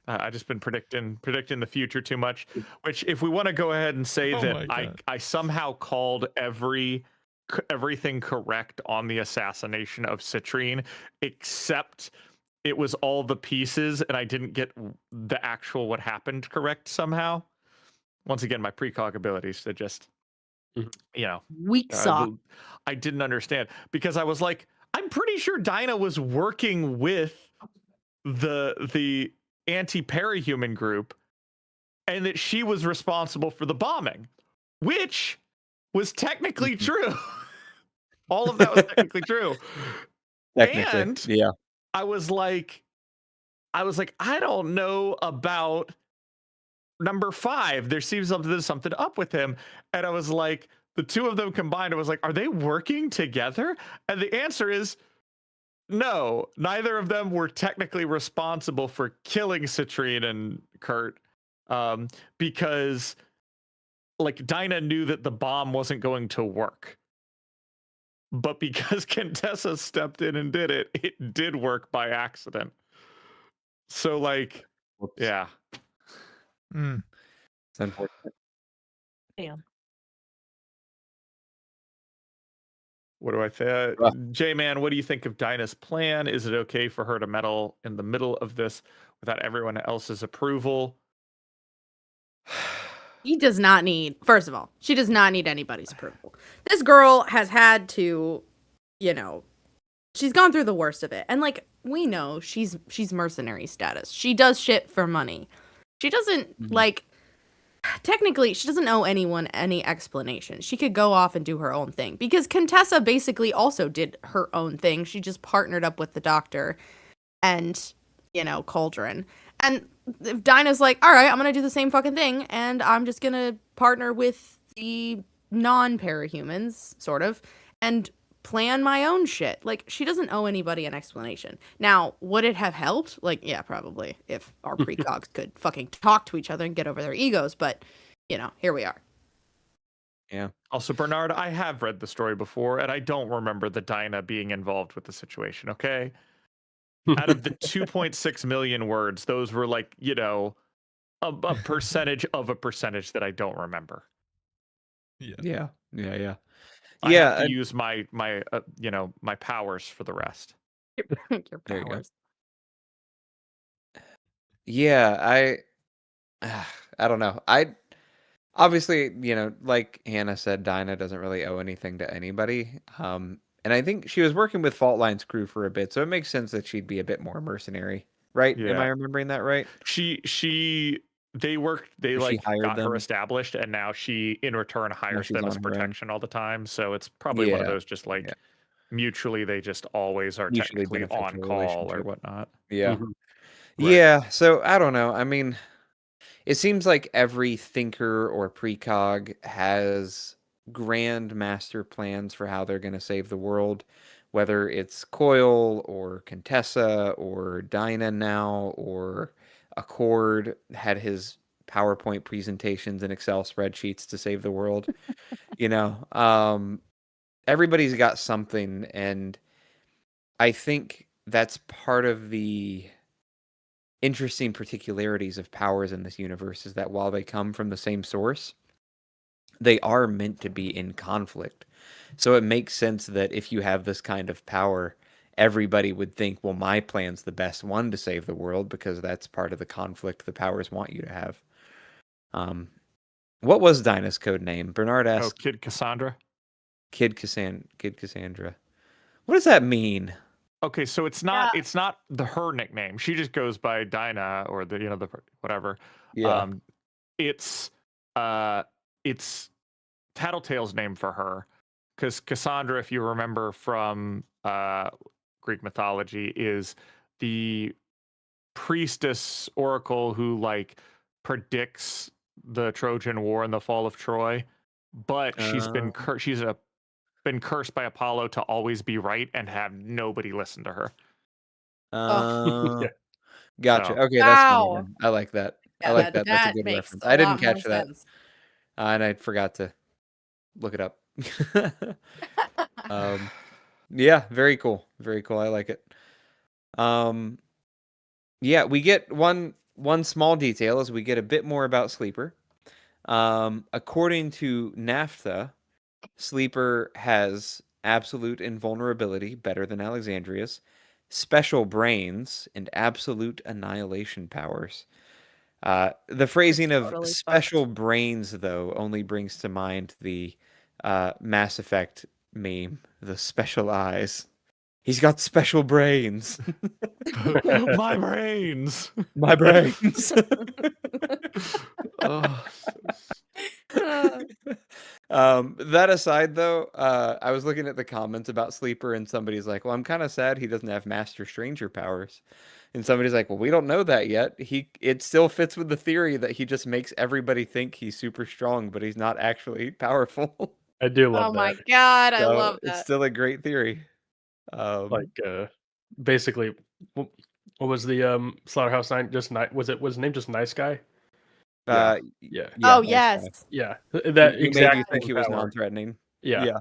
I just been predicting the future too much. Which, if we want to go ahead and say that I somehow called everything correct on the assassination of Citrine, except it was all the pieces, and I didn't get the actual what happened correct somehow. Once again, my precog abilities that just, weak sauce. I didn't understand because I was like, I'm pretty sure Dinah was working with the anti-parahuman group, and that she was responsible for the bombing, which was technically true. All of that was technically true. Technically, and yeah. I was like, I don't know about number 5. There seems there's something up with him. And I was like, the two of them combined, I was like, are they working together? And the answer is No, neither of them were technically responsible for killing Citrine and Kurt, because like Dinah knew that the bomb wasn't going to work. But because Contessa stepped in and did it, it did work by accident. So like, Whoops. yeah. Mm. It's unfortunate. Damn. What do I think? Rough. J-Man, what do you think of Dinah's plan? Is it okay for her to meddle in the middle of this without everyone else's approval? He does not need, first of all, she does not need anybody's approval. This girl has had to, you know, she's gone through the worst of it. And like, we know she's mercenary status. She does shit for money. She doesn't like, technically, she doesn't owe anyone any explanation. She could go off and do her own thing because Contessa basically also did her own thing. She just partnered up with the doctor and, you know, Cauldron. And if Dinah's like, all right, I'm going to do the same fucking thing and I'm just going to partner with the non-parahumans, sort of, and plan my own shit. Like, she doesn't owe anybody an explanation. Now, would it have helped? Like, yeah, probably, if our precogs could fucking talk to each other and get over their egos, but, you know, here we are. Yeah. Also, Bernard, I have read the story before, and I don't remember the Dinah being involved with the situation, okay? Out of the 2.6 million words, those were like, you know, a percentage of a percentage that I don't remember. Yeah. I have to use my you know, my powers for the rest. Your There you go. powers. Yeah, I don't know. I obviously, you know, like Hannah said, Dinah doesn't really owe anything to anybody. And I think she was working with Fault Line's crew for a bit, so it makes sense that she'd be a bit more mercenary, right? Am Yeah. I remembering that right? They Or like hired got her them? established, and now she in return hires she's them on as her own. protection all the time. So it's probably one of Yeah, those just like yeah. mutually they just always are Mutually technically on beneficial call or relationship. whatnot. Yeah. Mhm. Right. Yeah, so I don't know. I mean, it seems like every thinker or precog has grand master plans for how they're going to save the world, whether it's Coil or Contessa or Dinah now or Accord had his PowerPoint presentations and Excel spreadsheets to save the world. You know, everybody's got something, and I think that's part of the interesting particularities of powers in this universe is that while they come from the same source, they are meant to be in conflict. So it makes sense that if you have this kind of power, everybody would think, well, my plan's the best one to save the world because that's part of the conflict the powers want you to have. What was Dinah's code name? Bernard asked. Kid Cassandra. Kid Cassandra. What does that mean? Okay, so it's not her nickname. She just goes by Dinah or the the whatever. Yeah. It's Tattletale's name for her, because Cassandra, if you remember from Greek mythology, is the priestess oracle who like predicts the Trojan War and the fall of Troy, but she's been been cursed by Apollo to always be right and have nobody listen to her. Gotcha. So- Okay, that's Wow. funny. I like that. Yeah, I like that. That's a that good makes reference. a I didn't lot more catch that. sense. And I forgot to look it up. Yeah, very cool. Very cool. I like it. Yeah, we get one small detail as we get a bit more about Sleeper. According to NAFTA, Sleeper has absolute invulnerability, better than Alexandria's, special brains, and absolute annihilation powers. The phrasing of totally special brains, though, only brings to mind the Mass Effect meme, the special eyes. He's got special brains. My brains. My brains. That aside, though, I was looking at the comments about Sleeper, and somebody's like, "Well, I'm kind of sad he doesn't have Master Stranger powers." And somebody's like, "Well, we don't know that yet. It still fits with the theory that he just makes everybody think he's super strong, but he's not actually powerful." I do love Oh that. my god, I So love it's that. still a great theory. Like basically, what was the Slaughterhouse Nine? Was his name just Nice Guy? Yeah. Yeah. Oh, nice yes. guy. Yeah. That He exact made you think same he was power. non-threatening. Yeah. Yeah.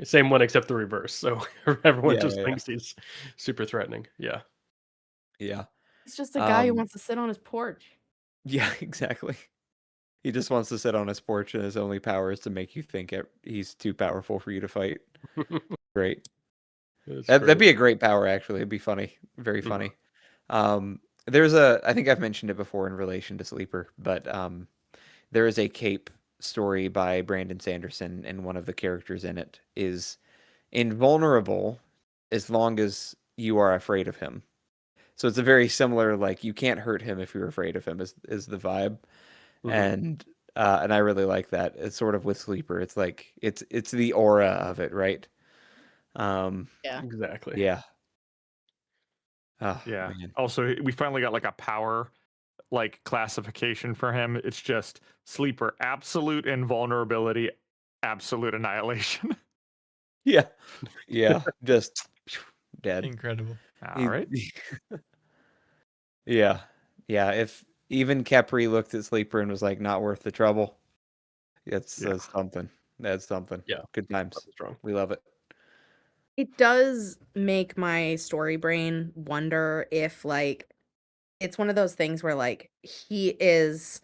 Same one except the reverse. So everyone Yeah, just yeah, thinks he's super threatening. Yeah. yeah. He's just a guy who Um, wants to sit on his porch. Yeah, exactly. He just wants to sit on his porch, and his only power is to make you think he's too powerful for you to fight. Great. That'd be a great power, actually. It'd be funny. Very funny. There's I think I've mentioned it before in relation to Sleeper, but there is a cape story by Brandon Sanderson, and one of the characters in it is invulnerable as long as you are afraid of him. So it's a very similar, like, you can't hurt him if you're afraid of him is the vibe. And I really like that. It's sort of with Sleeper. It's like it's the aura of it, right? Yeah. Exactly. Yeah. Oh, Yeah. man. Also, we finally got like a power like classification for him. It's just Sleeper, absolute invulnerability, absolute annihilation. Yeah. Yeah. Just dead. Incredible. All right. Yeah. Yeah. If even Capri looked at Sleeper and was like, not worth the trouble. That's something. That's something. Yeah. Good times. Strong. We love it. It does make my story brain wonder if, like, it's one of those things where, like, it's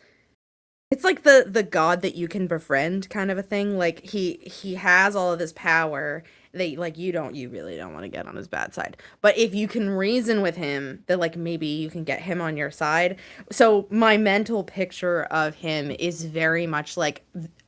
like the god that you can befriend kind of a thing. Like, he has all of this power that, like, you really don't want to get on his bad side. But if you can reason with him, that, like, maybe you can get him on your side. So my mental picture of him is very much like,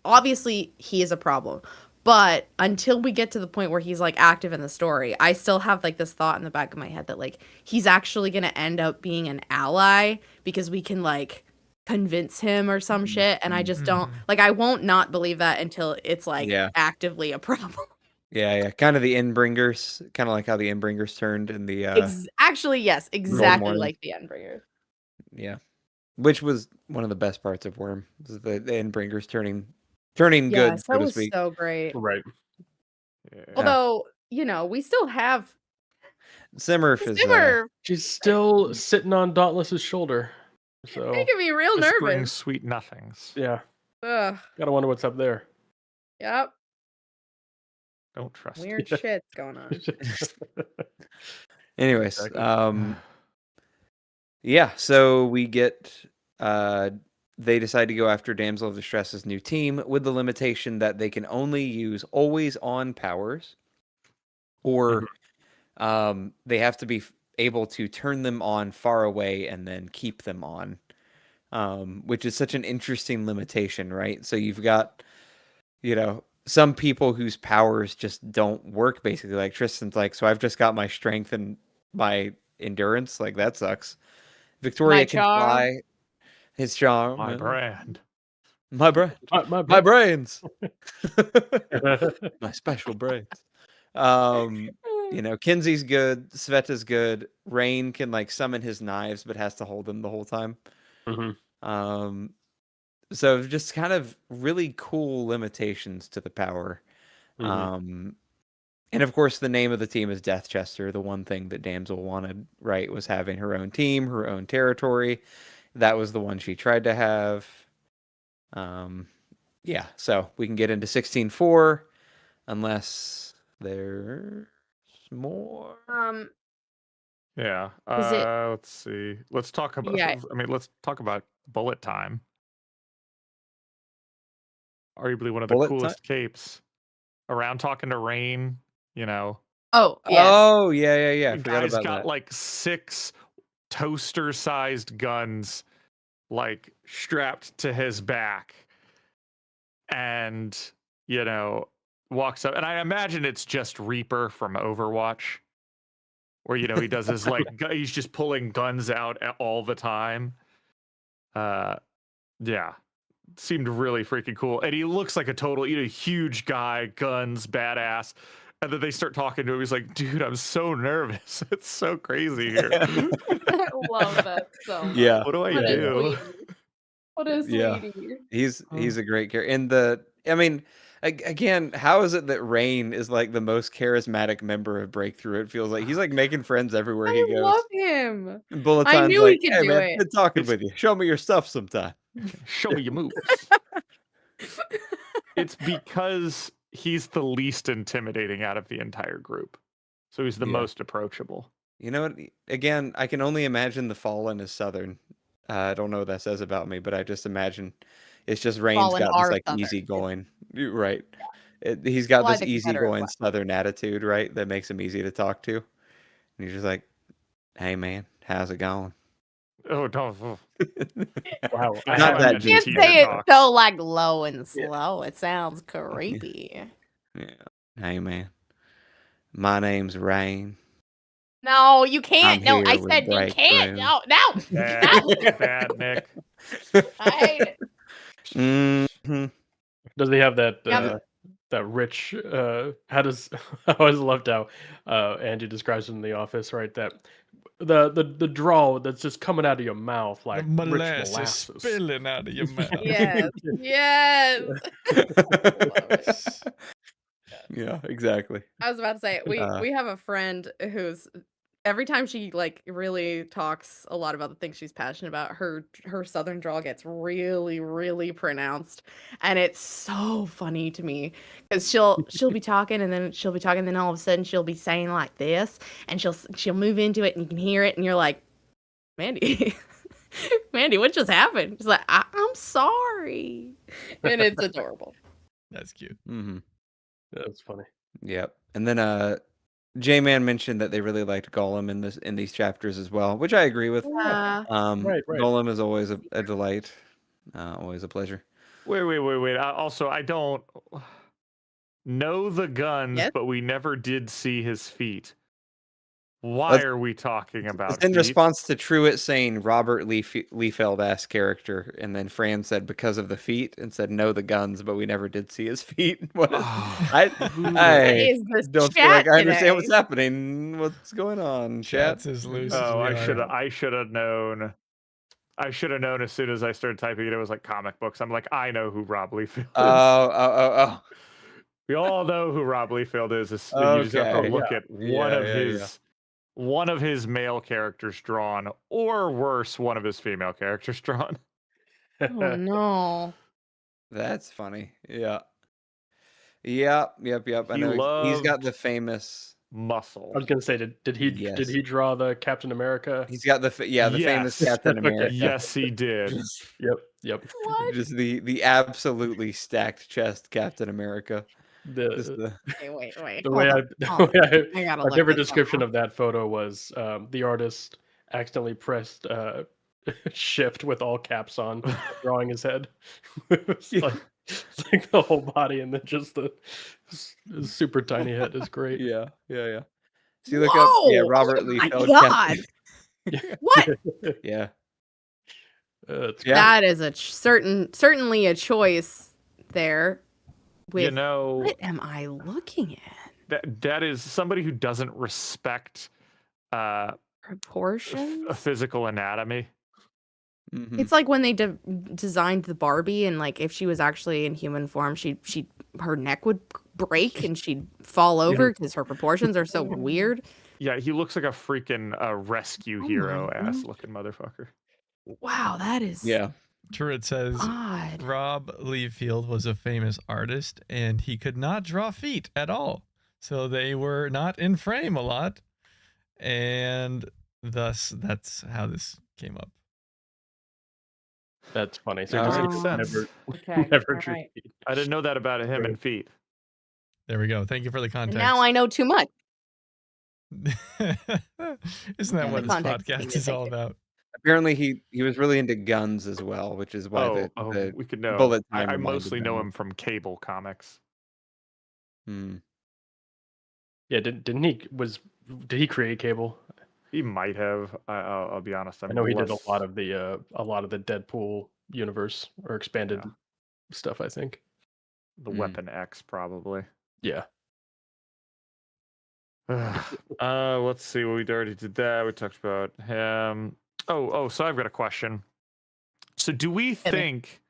obviously he is a problem. But until we get to the point where he's, like, active in the story, I still have, like, this thought in the back of my head that, like, he's actually going to end up being an ally because we can, like, convince him or some shit. And I just don't, like, I won't not believe that until it's, like, actively a problem. Yeah, yeah. Kind of the Endbringers, kind of like how the Endbringers turned in the Actually, yes, exactly like the Endbringer. Yeah. Which was one of the best parts of Worm, was the Endbringers turning good, so to speak. So great. Right. Yeah. Although, you know, we still have Simurf is she's still sitting on Dauntless's shoulder. So making me real Whispering nervous. sweet nothings. Yeah. Ugh. Gotta wonder what's up there. Yep. Don't trust. Weird shit's going on. Anyways, yeah, so we get they decide to go after Damsel of Distress's new team with the limitation that they can only use always on powers, or they have to be able to turn them on far away and then keep them on, which is such an interesting limitation, right? So you've got, you know, some people whose powers just don't work, basically. Like Tristan's like, so I've just got my strength and my endurance. Like, that sucks. Victoria can fly. His charm. My brand. My brand. My brains. My special brains. You know, Kinsey's good. Sveta's good. Rain can, like, summon his knives, but has to hold them the whole time. So just kind of really cool limitations to the power. And of course, the name of the team is Deathchester. The one thing that Damsel wanted, right, was having her own team, her own territory. That was the one she tried to have. Yeah, so we can get into 16.4 unless there's more. Yeah. Let's see. Let's talk about. Yeah. I mean, let's talk about Bullet Time. Arguably one of the coolest capes around, talking to Rain. You know. Oh, yes. Oh, yeah. The guy's got like 6 toaster-sized guns, like, strapped to his back, and, you know, walks up. And I imagine it's just Reaper from Overwatch, where, you know, he does his, like, he's just pulling guns out all the time. Yeah. Seemed really freaking cool. And he looks like a total, you know, huge guy, guns, badass. And then they start talking to him. He's like, dude, I'm so nervous. It's so crazy here. I love that so much. Yeah. What do I do? What is sweetie? He's a great character. And I mean, Again, how is it that Rain is like the most charismatic member of Breakthrough? It feels like he's like making friends everywhere he I goes. love him. And I Bulletin's knew like, he could "Hey do man, it. good talking with you. Show me your stuff sometime." Show me your moves. It's because he's the least intimidating out of the entire group. So he's the Yeah. most approachable. You know what? Again, I can only imagine the Fallen is Southern. I don't know what that says about me, but I just imagine it's just Rain's Fallen got this are like Southern. easygoing, right? He's got Well, I this think better as easygoing well. Southern attitude, right? That makes him easy to talk to. And he's just like, "Hey man, how's it going?" Oh, don't. Wow. That's Not how I that imagine You can't Teeter say it talks. so like low and Yeah. slow. It sounds creepy. Yeah. Hey man, my name's Rain. No, you can't. I'm No, I here with said you can't. Breakthrough. No, no. Bad, bad, Nick. I hate it. Mm-hmm. Does he have that Yep. that rich how does I always loved how Andy describes it in the office, right? That the drawl that's just coming out of your mouth like The rich molasses molasses. spilling out of your mouth. Yes. Yes. Love it. Yeah, exactly. I was about to say we have a friend who's every time she like really talks a lot about the things she's passionate about, her southern drawl gets really pronounced, and it's so funny to me because she'll be talking and then all of a sudden she'll be saying like this, and she'll move into it and you can hear it and you're like, Mandy, Mandy, what just happened? She's like, I'm sorry, and it's adorable. That's cute. Mm-hmm. That's funny. Yep. And then J-Man mentioned that they really liked Gollum in these chapters as well, which I agree with. Yeah. Right. Gollum is always a delight. Always a pleasure. Wait. Also, I don't know the guns, Yes? but we never did see his feet. Why are we talking about It's in feet? response to Truitt saying Robert Liefeld-esque character, and then Fran said because of the feet, and said no the guns, but we never did see his feet. What is, I is this don't feel chat like I understand today? what's happening. What's going on, chat? Chat's as loose Oh, as we are. I should have known. I should have known as soon as I started typing it. It was like comic books. I'm like, I know who Rob Liefeld is. Oh. We all know who Rob Liefeld is. You just have to Okay. look at Yeah. one of his male characters drawn, or worse, one of his female characters drawn. Oh no. That's funny. Yeah. Yep. I He know he's got loved the famous muscle. I was gonna say, did he Yes. draw the Captain America? He's got the famous Yes. Captain Okay. America. Yes, he did. Yep. What? Just the absolutely stacked chest Captain America. Just The the Wait. the way Hold I, on. the way I gotta my look favorite this up. description of that photo was the artist accidentally pressed shift with all caps on, drawing his head. It's like the whole body and then just the super tiny head is great. yeah. So you look up Robert Oh my Liefeld. God. What? Yeah. It's Yeah. That is a certainly a choice there. With what am I looking at? that is somebody who doesn't respect Proportions? physical anatomy. Mhm. It's like when they designed the Barbie, and like if she was actually in human form, her neck would break and she'd fall over because her proportions are so weird. Yeah, he looks like a freaking rescue hero my ass gosh. looking motherfucker. Wow, that is Truitt says odd. Rob Liefeld was a famous artist and he could not draw feet at all. So they were not in frame a lot. And thus, that's how this came up. That's funny. So That just makes sense. never all drew right. feet. I didn't know that about him and feet. There we go. Thank you for the And context. now I know too much. Isn't that And what the this context podcast being is all addictive. about? Apparently he was really into guns as well, which is why the We could know. bullet time I reminded mostly know them. him from Cable Comics. Yeah, did he create Cable? He might have. I'll be honest. I know he did a lot of the Deadpool universe or expanded stuff, I think. The Weapon X, probably. Yeah. Let's see. We already did that. We talked about him. So I've got a question. So do we think?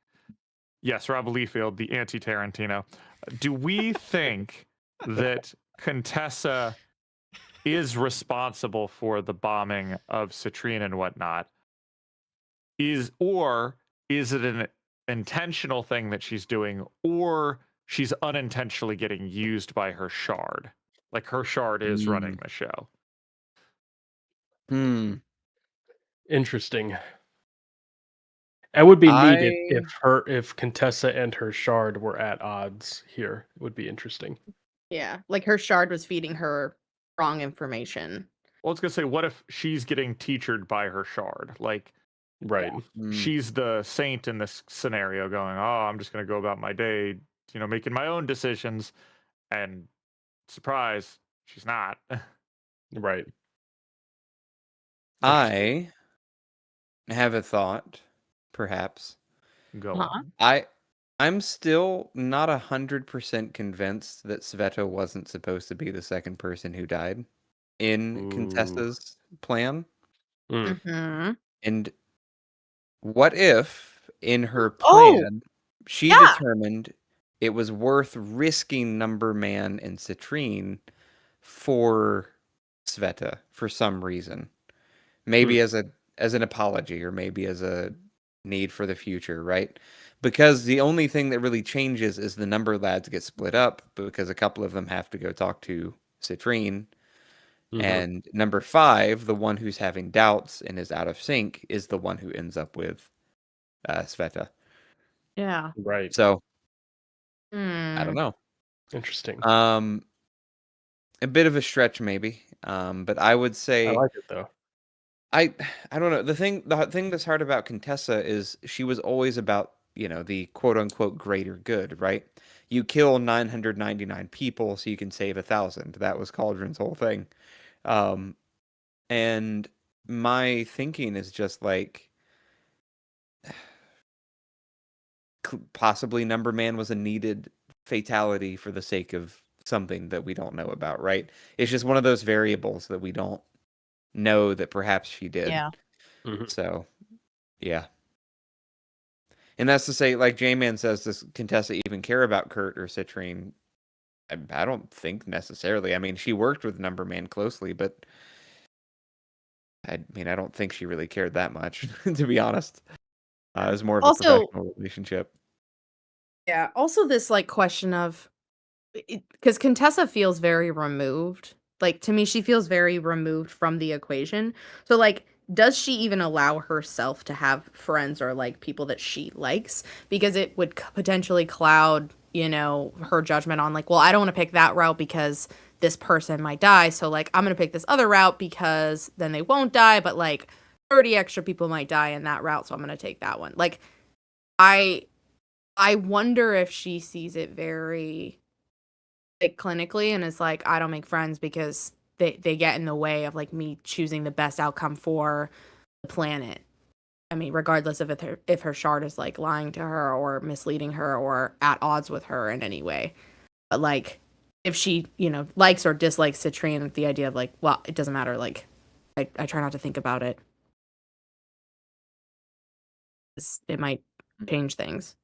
Yes, Rob Liefeld, the anti-Tarantino. Do we think that Contessa is responsible for the bombing of Citrine and whatnot? Or is it an intentional thing that she's doing, or she's unintentionally getting used by her shard? Like her shard is running the show. Interesting. It would be neat if Contessa and her shard were at odds here. It would be interesting. Yeah, like her shard was feeding her wrong information. Well, I was gonna say, what if she's getting teachered by her shard? Like, right, she's the saint in this scenario, going, "Oh, I'm just gonna go about my day, making my own decisions," and surprise, she's not. Right. I have a thought, perhaps. Go on. I'm still not 100% convinced that Sveta wasn't supposed to be the second person who died in Contessa's plan. Mm-hmm. And what if, in her plan, she determined it was worth risking Number Man and Citrine for Sveta for some reason? Maybe as an apology, or maybe as a need for the future, right? Because the only thing that really changes is the Number Lads get split up, because a couple of them have to go talk to Citrine. And number 5, the one who's having doubts and is out of sync, is the one who ends up with Sveta. Yeah. Right. So, I don't know. Interesting. A bit of a stretch, maybe. But I would say I like it though. I don't know. The thing that's hard about Contessa is she was always about, the quote unquote greater good, right? You kill 999 people so you can save 1,000. That was Cauldron's whole thing. And my thinking is just like, possibly Number Man was a needed fatality for the sake of something that we don't know about, right? It's just one of those variables that we don't know that perhaps she did. Yeah. So, yeah. And that's to say, like J-Man says, does Contessa even care about Kurt or Citrine? I don't think necessarily. I mean, she worked with Number Man closely, but I don't think she really cared that much, to be honest. It was more of a professional relationship. Yeah. Also, this question of, because Contessa feels very removed. Like, to me, she feels very removed from the equation. So, does she even allow herself to have friends or people that she likes? Because it would potentially cloud, her judgment on well, I don't want to pick that route because this person might die. So I'm going to pick this other route because then they won't die. But 30 extra people might die in that route. So I'm going to take that one. I wonder if she sees it very clinically and is I don't make friends because they get in the way of me choosing the best outcome for the planet. I mean, regardless of if her shard is lying to her or misleading her or at odds with her in any way. But if she, likes or dislikes Citrine, the idea of well, it doesn't matter. I try not to think about it. It might change things.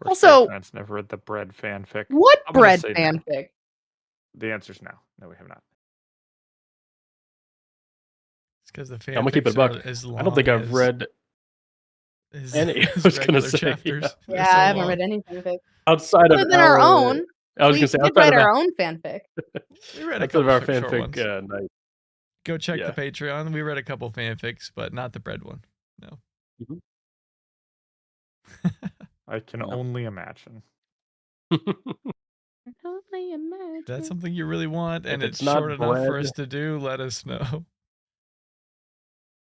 Also, I've never read the bread fanfic. What bread fanfic? No. The answer's no. No, we have not. It's because the fanfics I'm gonna keep it a buck. I don't think I've read any. I was gonna say chapters. Yeah, I haven't read any fanfic outside other than our own. I was gonna say we write our own fanfic. We read a couple of our fanfic night. Go check the Patreon. We read a couple fanfics, but not the bread one. No. I can only imagine. If that's something you really want and it's not short enough for us to do, let us know.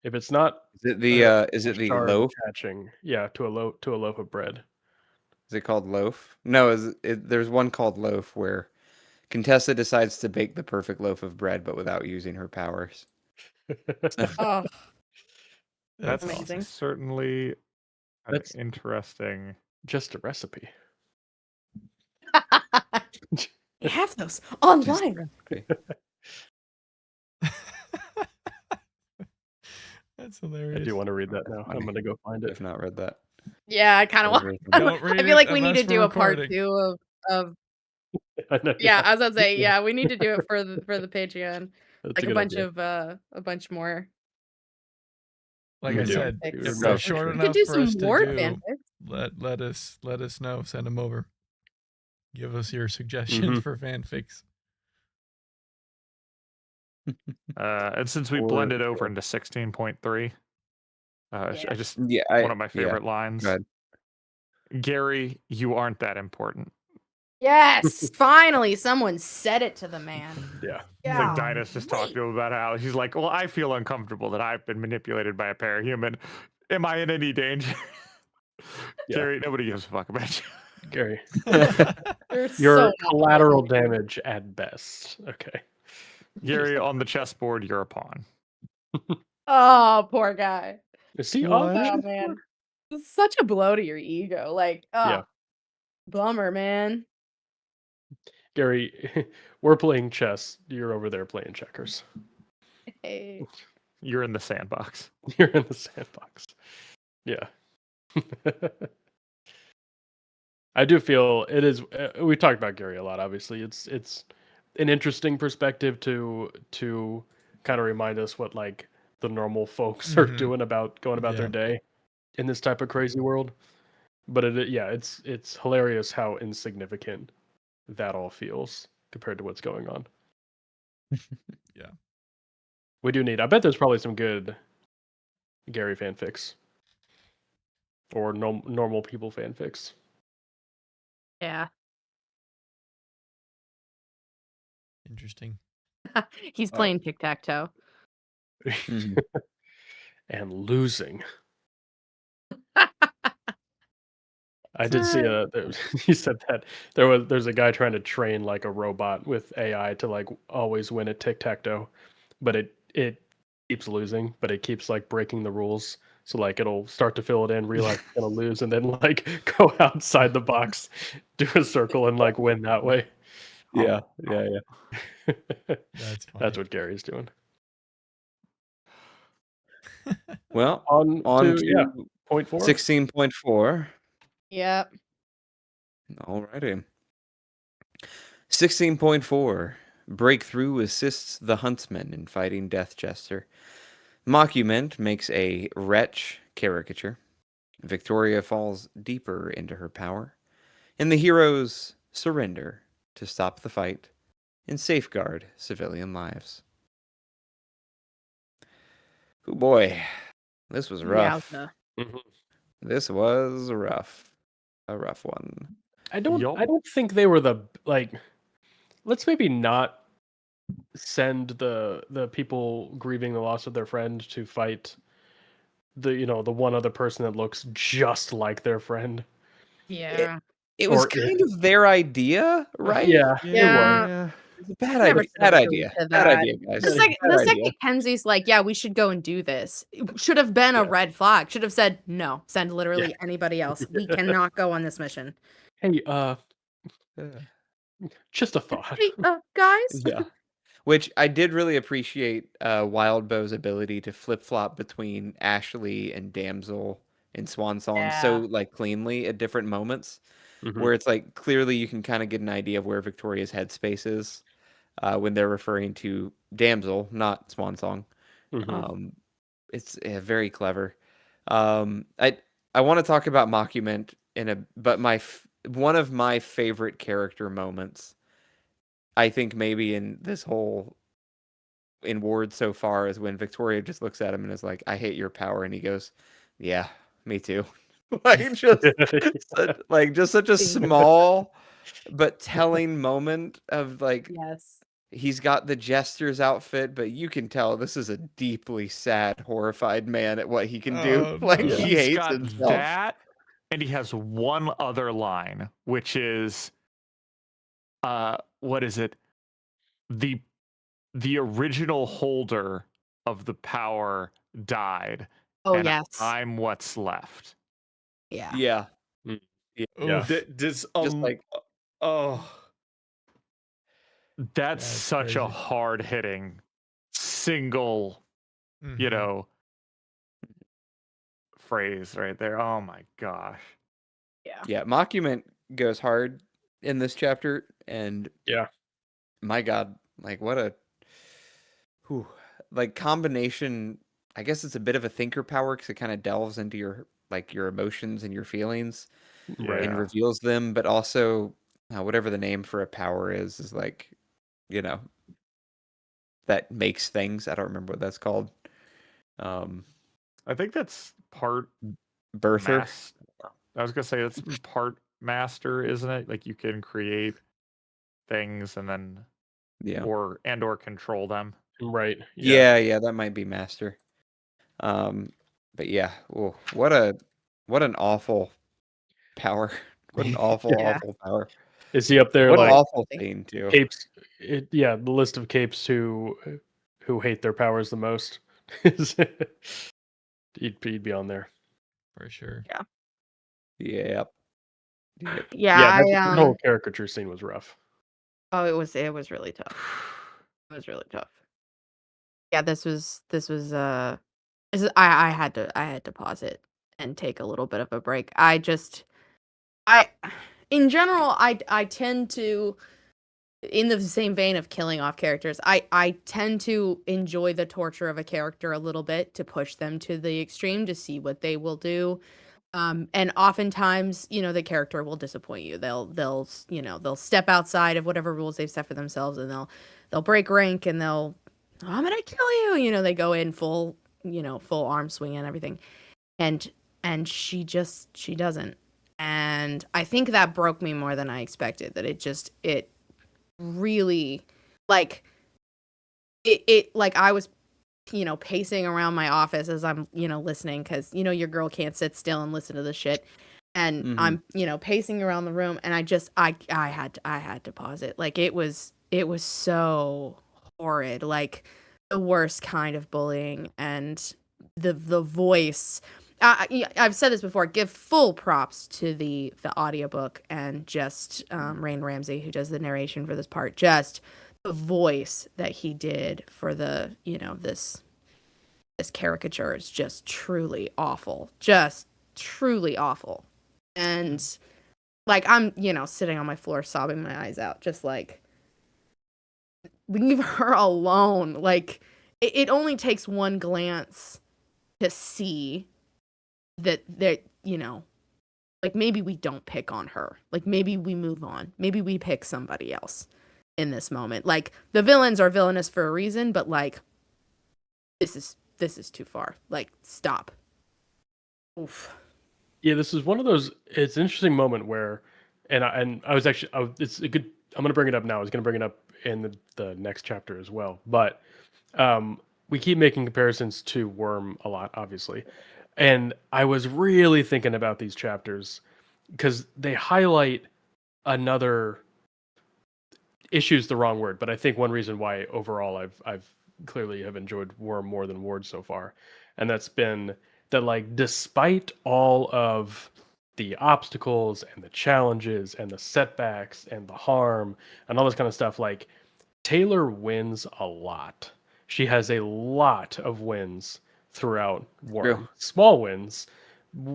If it's not, is it the loaf attaching? Yeah, to a loaf of bread. Is it called loaf? No, there's one called loaf where Contessa decides to bake the perfect loaf of bread, but without using her powers. Oh, that's amazing. Certainly that's interesting. Just a recipe. You have those online. That's I hilarious. do want to read that now. funny. I'm gonna go find it. I've not read that. Yeah, I kind of want. Don't read I feel like it we need unless to do we're a part recording. 2 of. I know, Yeah, I was gonna say, yeah, we need to do it for the Patreon, That's like a good idea. a bunch more. Like We I do. said, fanfics. if No, they're for short sure. We could enough do for some us to more do, fanfics. let us know. Send them over. Give us your suggestions for fanfics. And since we Or- blended over into 16.3, I just Yeah, one of my favorite lines. Go ahead. Gary, you aren't that important. Yes, finally, someone said it to the man. Yeah. It's like Dinah's just talking to him about how he's like, well, I feel uncomfortable that I've been manipulated by a parahuman. Am I in any danger? Yeah. Gary, nobody gives a fuck about you. Gary, They're you're so collateral damage at best. Okay. Gary, on the chessboard, you're a pawn. Oh, poor guy. Is he What? on? Oh man, it's such a blow to your ego. Like, oh, Yeah. bummer, man. Gary, we're playing chess. You're over there playing checkers. Hey. You're in the sandbox. You're in the sandbox. Yeah. I do feel it is. We talked about Gary a lot. Obviously, it's an interesting perspective to kind of remind us what like the normal folks are doing about going about their day in this type of crazy world. But it's hilarious how insignificant that all feels compared to what's going on. Yeah. We do need. I bet there's probably some good Gary fanfics or normal people fanfics. Yeah. Interesting. He's playing tic-tac-toe. Mhm. And losing. I did see he said that there's a guy trying to train like a robot with AI to like always win at tic-tac-toe, but it keeps losing, but it keeps like breaking the rules. So like it'll start to fill it in, realize it's gonna lose, and then like go outside the box, do a circle, and like win that way. Yeah. That's funny. That's what Gary's doing. Well, On to point 4. 16.4. Yep. Alrighty. 16.4. Breakthrough assists the huntsman in fighting Death Jester. Mockument makes a wretch caricature. Victoria falls deeper into her power. And the heroes surrender to stop the fight and safeguard civilian lives. Oh boy, this was rough. Yowza. This was a rough one. I don't think they were the like. Let's maybe not send the people grieving the loss of their friend to fight the one other person that looks just like their friend. Yeah. It was Or- kind of their idea, right? Yeah, Yeah. It's a bad Never idea. should have Bad agreed idea. to Bad that. idea, guys. The Bad idea. second Kenzie's like, yeah, we should go and do this. It should have been a red flag. Should have said, no, send literally anybody else. We cannot go on this mission. Hey, Yeah. just a thought. Hey, guys. Yeah. Which I did really appreciate Wildbow's ability to flip-flop between Ashley and Damsel in Swan Song so like cleanly at different moments, where it's like clearly you can kind of get an idea of where Victoria's headspace is when they're referring to Damsel, not Swan Song. It's very clever. I want to talk about Mockument but one of my favorite character moments, I think maybe in this whole in Ward so far, is when Victoria just looks at him and is like, "I hate your power," and he goes, "Yeah, me too." Like just such a small but telling moment of like, Yes. he's got the jester's outfit, but you can tell this is a deeply sad, horrified man at what he can do. Like no. he He's hates got himself. that, and he has one other line, which is, what is it? The original holder of the power died. Oh, and yes. I'm what's left. Yeah. Yeah. Yeah. Just like, oh, that's That's such a crazy. hard hitting single, you know, phrase right there. Oh my gosh. Yeah, Mockument goes hard in this chapter, and Yeah. my God, like what a like combination. I guess it's a bit of a thinker power because it kind of delves into your emotions and your feelings Right. and Yeah. reveals them, but also whatever the name for a power is like, that makes things. I don't remember what that's called. I think that's part Birther. I was gonna say that's part master, isn't it? Like you can create things and then Yeah. or control them. Right. Yeah, that might be master. But yeah, what an awful power. What an awful, Yeah. awful power. Is he up there What an like awful scene too. capes? The list of capes who hate their powers the most. he'd be on there. For sure. Yep. Yeah, That whole caricature scene was rough. Oh, it was really tough. It was really tough. Yeah, I had to pause it and take a little bit of a break. In general, I tend to, in the same vein of killing off characters, I tend to enjoy the torture of a character a little bit to push them to the extreme to see what they will do. And oftentimes, the character will disappoint you. They'll step outside of whatever rules they've set for themselves, and they'll break rank, and I'm gonna kill you. They go in full arm swing and everything, and she doesn't. And I think that broke me more than I expected. That it really, like, like I was pacing around my office as I'm listening, because your girl can't sit still and listen to this shit, and I'm pacing around the room, and I had to pause it. Like, it was so horrid, like the worst kind of bullying. And the voice, I've said this before, give full props to the audiobook and just Rain Ramsey, who does the narration for this part. Just the voice that he did for the this caricature is just truly awful, and like I'm sitting on my floor sobbing my eyes out, just like, leave her alone. Like, it only takes one glance to see that like, maybe we don't pick on her, like maybe we move on, maybe we pick somebody else in this moment. Like, the villains are villainous for a reason, but like, this is too far. Like, stop. Oof. Yeah, this is one of those. It's an interesting moment where, and I was actually, it's a good. I'm going to bring it up now. I was going to bring it up in the next chapter as well. But we keep making comparisons to Worm a lot, obviously, and I was really thinking about these chapters because they highlight another issue's the wrong word, but I think one reason why overall I've clearly have enjoyed Worm more than Ward so far, and that's been that, like, despite all of the obstacles and the challenges and the setbacks and the harm and all this kind of stuff, like, Taylor wins a lot. She has a lot of wins throughout Worm. True. Small wins,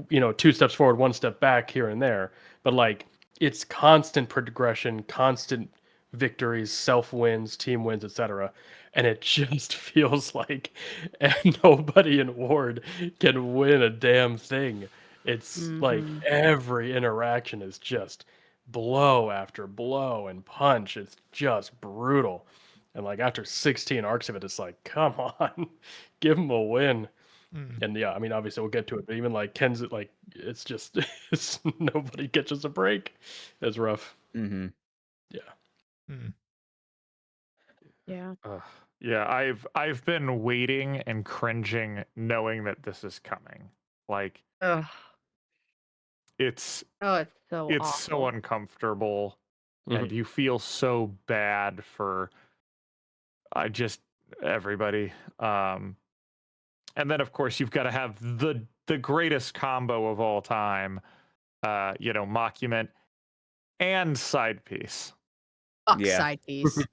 2 steps forward, 1 step back here and there, but like, it's constant progression, constant victories, self wins, team wins, etc. And it just feels like nobody in Ward can win a damn thing. It's like every interaction is just blow after blow and punch. It's just brutal. And like, after 16 arcs of it, it's like, come on, give him a win. And yeah, I mean, obviously we'll get to it, but even like Ken's, like, it's just nobody catches a break. It's rough. Mm-hmm. Yeah. Yeah. Yeah, I've been waiting and cringing knowing that this is coming. Like, Ugh. it's so so awful. uncomfortable, and you feel so bad for everybody. And then of course you've got to have the greatest combo of all time, mockument and side piece. Fuck Yeah. side piece.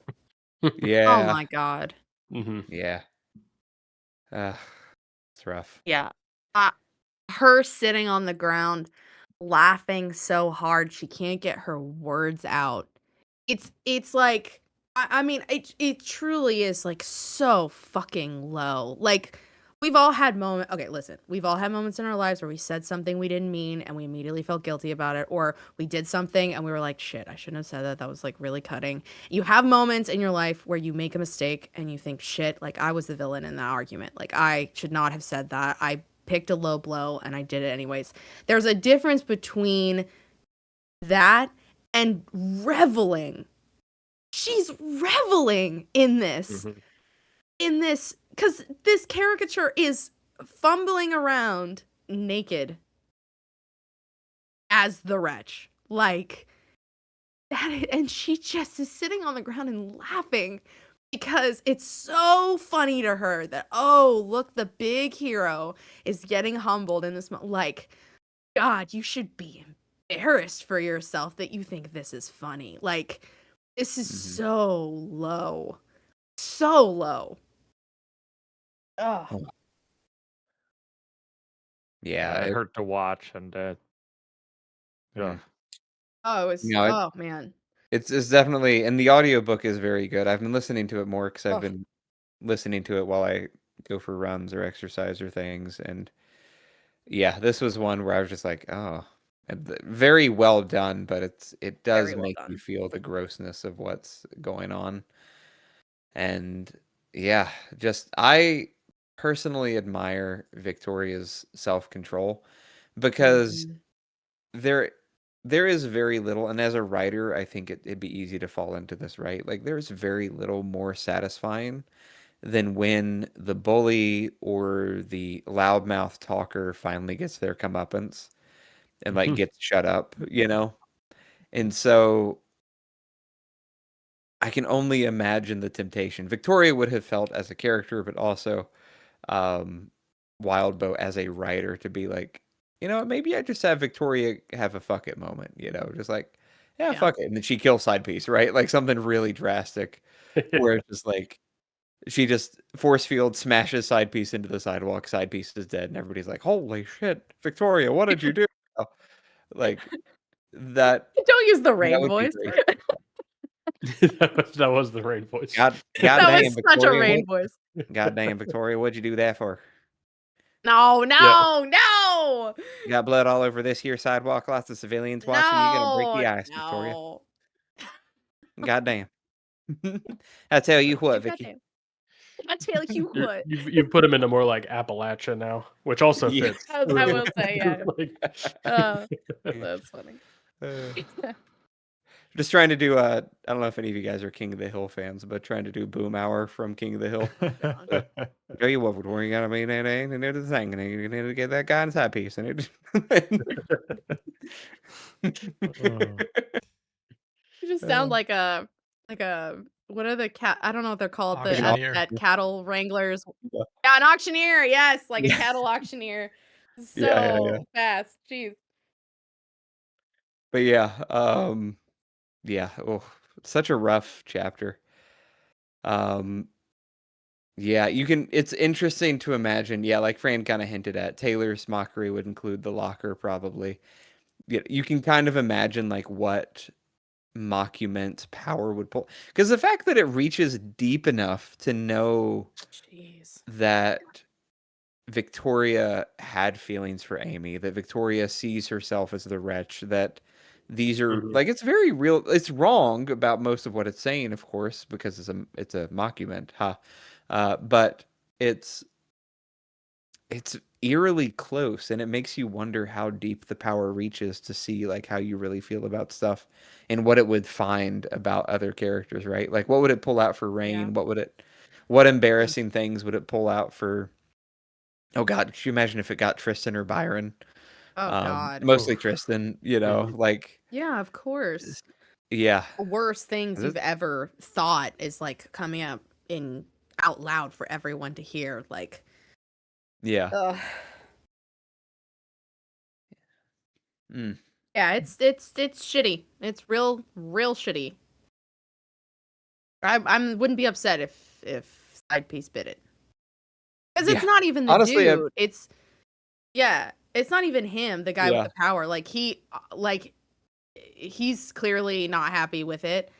Yeah. Oh my god. Yeah. It's rough. Yeah. her sitting on the ground laughing so hard she can't get her words out. It's like I mean it truly is like so fucking low. Like we've all had moments. Okay, listen. We've all had moments in our lives where we said something we didn't mean and we immediately felt guilty about it, or we did something and we were like, "Shit, I shouldn't have said that. That was like really cutting." You have moments in your life where you make a mistake and you think, "Shit, like I was the villain in that argument. Like I should not have said that. I picked a low blow and I did it anyways." There's a difference between that and reveling. She's reveling in this. Mhm. In this, because this caricature is fumbling around naked as the wretch. Like that, and she just is sitting on the ground and laughing because it's so funny to her that, oh, look, the big hero is getting humbled in this like, God, you should be embarrassed for yourself that you think this is funny. Like, this is so low. So low. Oh. Yeah, it hurt to watch, and yeah. Oh, it was, No, oh man. it's definitely, and the audiobook is very good. I've been listening to it more because I've Oh. been listening to it while I go for runs or exercise or things. And yeah, this was one where I was just like, oh, very well done, but it does Very well make you done. feel the grossness of what's going on. And yeah, just I personally admire Victoria's self-control because Mhm. there is very little, and as a writer, I think it'd be easy to fall into this, right? Like there's very little more satisfying than when the bully or the loudmouth talker finally gets their comeuppance and like gets shut up, you know? And so I can only imagine the temptation Victoria would have felt as a character, but also um, Wildbow as a writer to be like, you know, maybe I just have Victoria have a fuck it moment, you know, just like, yeah, Yeah. fuck it. And then she kills Side Piece, right? Like something really drastic where it's just like, she just force field smashes Side Piece into the sidewalk. Side Piece is dead, and everybody's like, "Holy shit, Victoria, what did you do?" Like that. Don't use the That rain would be voice. great. That was the rain voice. God That damn, was such a Victoria, rain voice. God damn, Victoria, what'd you do that for? No, Yeah. no, no, You got blood all over this here sidewalk. Lots of civilians watching. You're gonna break no, the ice, Victoria. no. God damn. I tell you what, Vicky. Goddamn. I tell you what. You've put him into more like Appalachia now, which also Yeah. fits. I will say, yeah. Like, That's funny. Just trying to do I don't know if any of you guys are King of the Hill fans, but trying to do Boom Hour from King of the Hill. Tell you what, Victoria, you gotta be and do the thing, and you need to get that guy in Side Piece, and it. You just sound like a what are the cat? I don't know what they're called. The Auctioneer. at cattle wranglers. Yeah. Yeah, an auctioneer. Yes, like a Yeah. cattle auctioneer. Yeah. So fast. Jeez. But yeah, yeah, oh, such a rough chapter. Yeah, you can. It's interesting to imagine. Yeah, like Fran kind of hinted at, Taylor's mockery would include the locker, probably. Yeah, you can kind of imagine like what Mockument's power would pull, because the fact that it reaches deep enough to know Jeez. that Victoria had feelings for Amy, that Victoria sees herself as the wretch, that these are like, it's very real. It's wrong about most of what it's saying, of course, because it's a mockument, but it's eerily close, and it makes you wonder how deep the power reaches to see like how you really feel about stuff and what it would find about other characters, right? Like what would it pull out for Rain? Yeah. What embarrassing things would it pull out for, oh God, could you imagine if it got Tristan or Byron? Oh God. Mostly Tristan, you know, like Yeah, of course. yeah. Worst things This- you've ever thought is like coming up in out loud for everyone to hear. Like, Yeah. ugh. Mm. Yeah, it's shitty. It's real shitty. I wouldn't be upset if Side Piece bit it, because it's Yeah. not even the Honestly, dude. It's yeah, it's not even him, the guy with Yeah. the power. Like he's clearly not happy with it.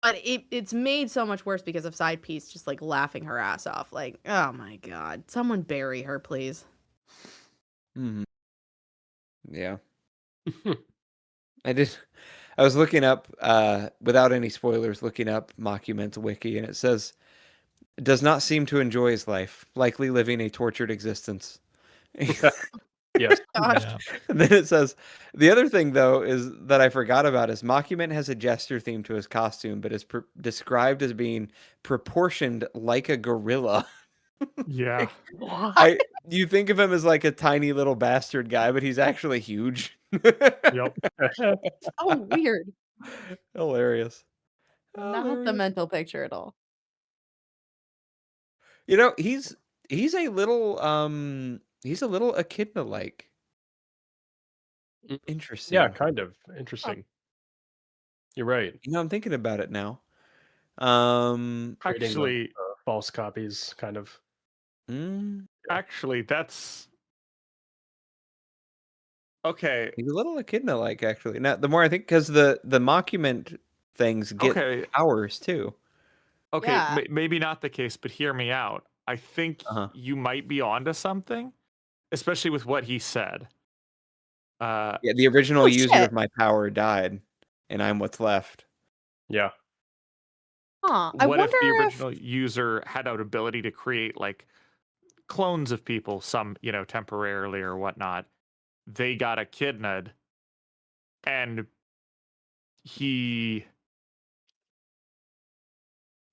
But it's made so much worse because of Side Piece just like laughing her ass off. Like, oh my god, someone bury her, please. Mhm. Yeah. I was looking up, without any spoilers, looking up Mockument's wiki, and it says, does not seem to enjoy his life, likely living a tortured existence. Yes. Gosh. Yeah. And then it says, the other thing, though, is that I forgot about is Mockument has a jester theme to his costume, but is described as being proportioned like a gorilla. Yeah. You think of him as like a tiny little bastard guy, but he's actually huge. Yep. Oh, weird. Hilarious. Not the mental picture at all. You know, he's a little echidna-like. Interesting. Yeah, kind of interesting. You're right. You know, I'm thinking about it now. Creating those, Actually, false copies, kind of. actually, that's okay. He's a little echidna-like, actually. Now, the more I think, because the Mockument things get Okay. powers too. Okay, Yeah. maybe not the case, but hear me out. I think you might be onto something, especially with what he said. Yeah, the original Oh, user shit. of my power died, and I'm what's left. Yeah. Huh. What if the original user had an ability to create like clones of people, some, temporarily or whatnot? They got echidna'd, and he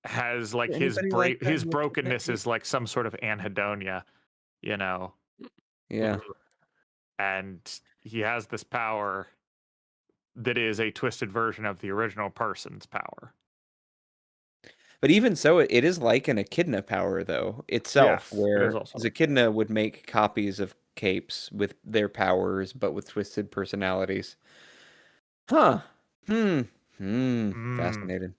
has like his Anybody like that his in the brokenness community? is like some sort of anhedonia, Yeah. and he has this power that is a twisted version of the original person's power. But even so, it is like an echidna power, though, itself, Yes, it where is also. the echidna would make copies of capes with their powers, but with twisted personalities. Huh. Fascinating.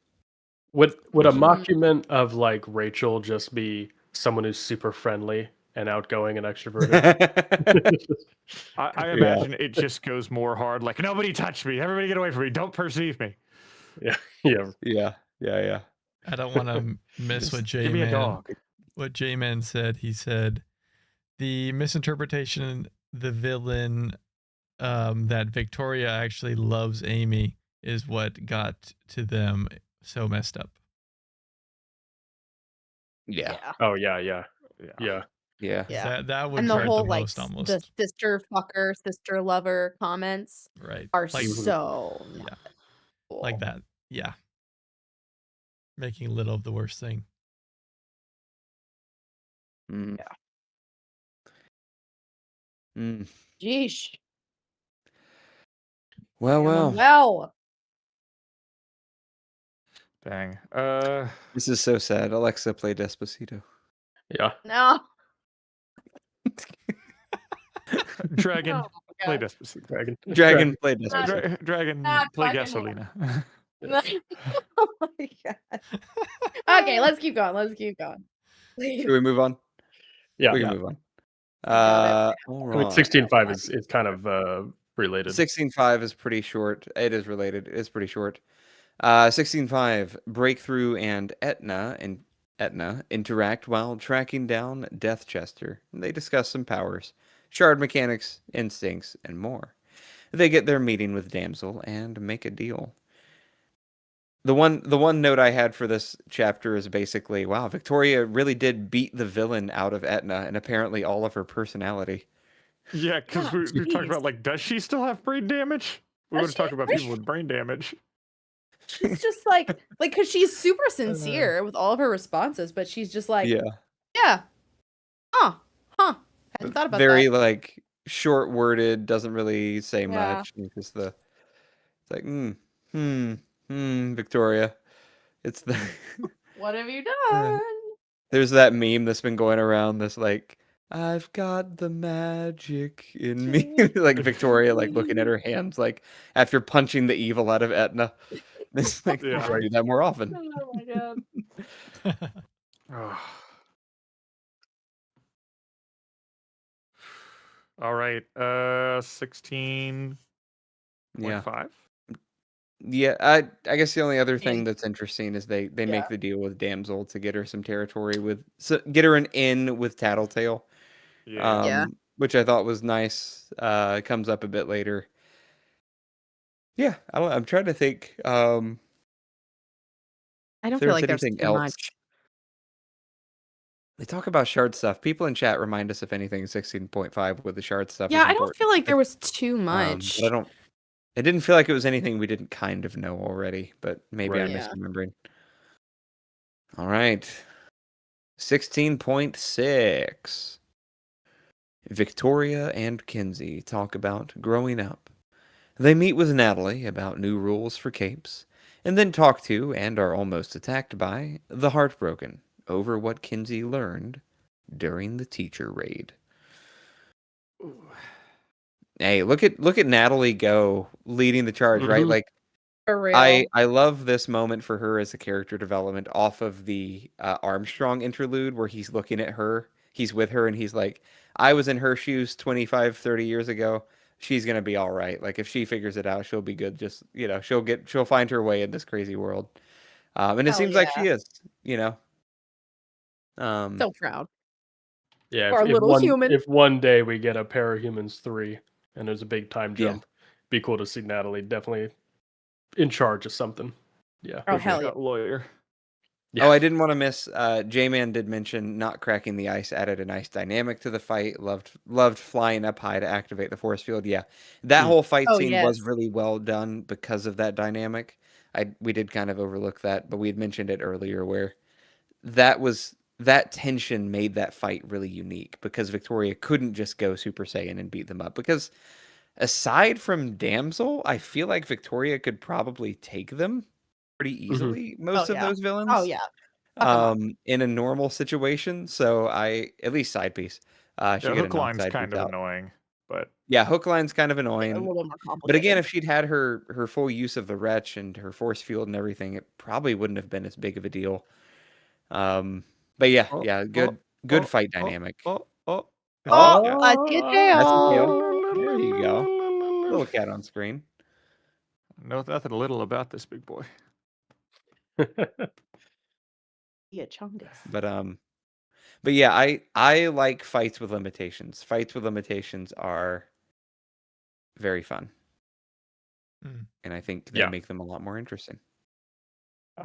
Would a Mhm. mockument of like Rachel just be someone who's super friendly and outgoing and extroverted? I imagine it just goes more hard, like, nobody touch me, everybody get away from me, don't perceive me. Yeah. Yeah. I don't want to miss what Give me a dog. J-Man said. He said the misinterpretation, the villain, that Victoria actually loves Amy is what got to them so messed up. Yeah. Oh yeah. That would and the hurt whole the like most almost. the sister fucker, sister lover comments Right. are Like, so yeah. not cool. Like that. Yeah. Making little of the worst thing. Jeesh. Well. Dang. This is so sad. Alexa, play Despacito. Yeah. No. Dragon, Oh my play God. Despacito. Dragon, play Despacito. Dragon, Not play fucking Gasolina. Oh my god. Okay, let's keep going. Should we move on? Yeah. We can move on. Got All I mean, right. 16.5 is kind of related. 16.5 is pretty short. It is related. It's pretty short. 16.5, Breakthrough and Etna interact while tracking down Deathchester. They discuss some powers, shard mechanics, instincts, and more. They get their meeting with Damsel and make a deal. The one note I had for this chapter is basically, wow, Victoria really did beat the villain out of Etna and apparently all of her personality. Yeah, because we talked about, like, does she still have brain damage? We want to talk about people with brain damage. She's just like, because she's super sincere with all of her responses, but she's just like, yeah, huh, hadn't thought about Very that. like short-worded, doesn't really say Yeah. much. It's just it's like, Victoria. It's the What have you done? There's that meme that's been going around. This like, I've got the magic in me. Like Victoria, like looking at her hands, like after punching the evil out of Etna. It's like, Yeah. I should do that more often. Oh my god. All right. 16.5. Yeah, I guess the only other thing that's interesting is they make the deal with Damsel to get her some territory get her an inn with Tattletale. Yeah. Which I thought was nice. It comes up a bit later. Yeah, I'm trying to think. I don't feel like there's anything too else. much. They talk about shard stuff. People in chat remind us if anything 16.5 with the shard stuff. Yeah, is I don't important. feel like there was too much. But it didn't feel like it was anything we didn't kind of know already, but maybe I'm Right. Yeah. misremembering. All right. 16.6. Victoria and Kinsey talk about growing up. They meet with Natalie about new rules for capes, and then talk to and are almost attacked by the Heartbroken over what Kinsey learned during the teacher raid. Hey, look at Natalie go leading the charge, right? Mhm. Like For real. I love this moment for her as a character development off of the Armstrong interlude where he's looking at her, he's with her, and he's like, I was in her shoes 25, 30 years ago. She's going to be all right. Like if she figures it out, she'll be good. Just, she'll find her way in this crazy world. And it Hell seems like yeah. she is, So proud. Yeah, Our little human. if one day we get a Parahumans 3 and there's a big time Yeah. jump, be cool to see Natalie definitely in charge of something. Yeah. Oh, for hell sure. yeah. Lawyer. Yeah. Oh, I didn't want to miss. J-Man did mention not cracking the ice added a nice dynamic to the fight. Loved flying up high to activate the force field. Yeah, that whole fight Oh, scene was yes. really well done because of that dynamic. We did kind of overlook that, but we had mentioned it earlier where that tension made that fight really unique because Victoria couldn't just go Super Saiyan and beat them up. Because aside from Damsel, I feel like Victoria could probably take them pretty easily. Most of yeah. those villains. Oh yeah. Fuck 'em up. In a normal situation. So at least side piece. She Yeah, get a hook line's non-side kind piece of out. annoying, but Yeah, hook line's kind of Yeah, a annoying. little more complicated. But again, if she'd had her full use of the wretch and her force field and everything, it probably wouldn't have been as big of a deal. But yeah, good fight dynamic. Oh, I see it That's a there. kill. There you go. Little cat on screen. Know nothing little about this big boy. Yeah, Chungus. But yeah, I like fights with limitations. Fights with limitations are very fun. And I think they make them a lot more interesting.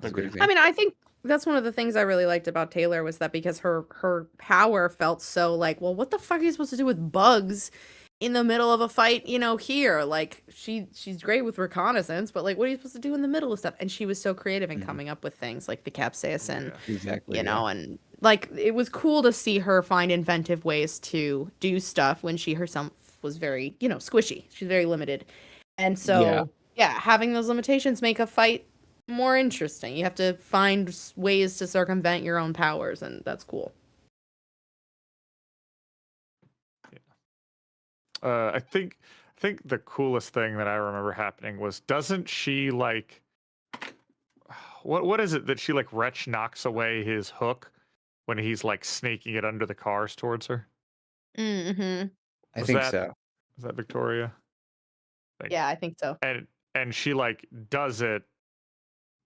Agreed. I mean, I think that's one of the things I really liked about Taylor was that because her power felt so like, well, what the fuck are you supposed to do with bugs in the middle of a fight, here? Like she's great with reconnaissance, but like what are you supposed to do in the middle of stuff? And she was so creative in coming up with things like the capsaicin, Exactly. and like it was cool to see her find inventive ways to do stuff when she herself was very, squishy. She's very limited. And so having those limitations make a fight more interesting. You have to find ways to circumvent your own powers, and that's cool. I think the coolest thing that I remember happening was, doesn't she like what is it that she like Wretch knocks away his hook when he's like snaking it under the cars towards her? Mm-hmm. I think so. Is that Victoria? Yeah, I think so. And she like does it,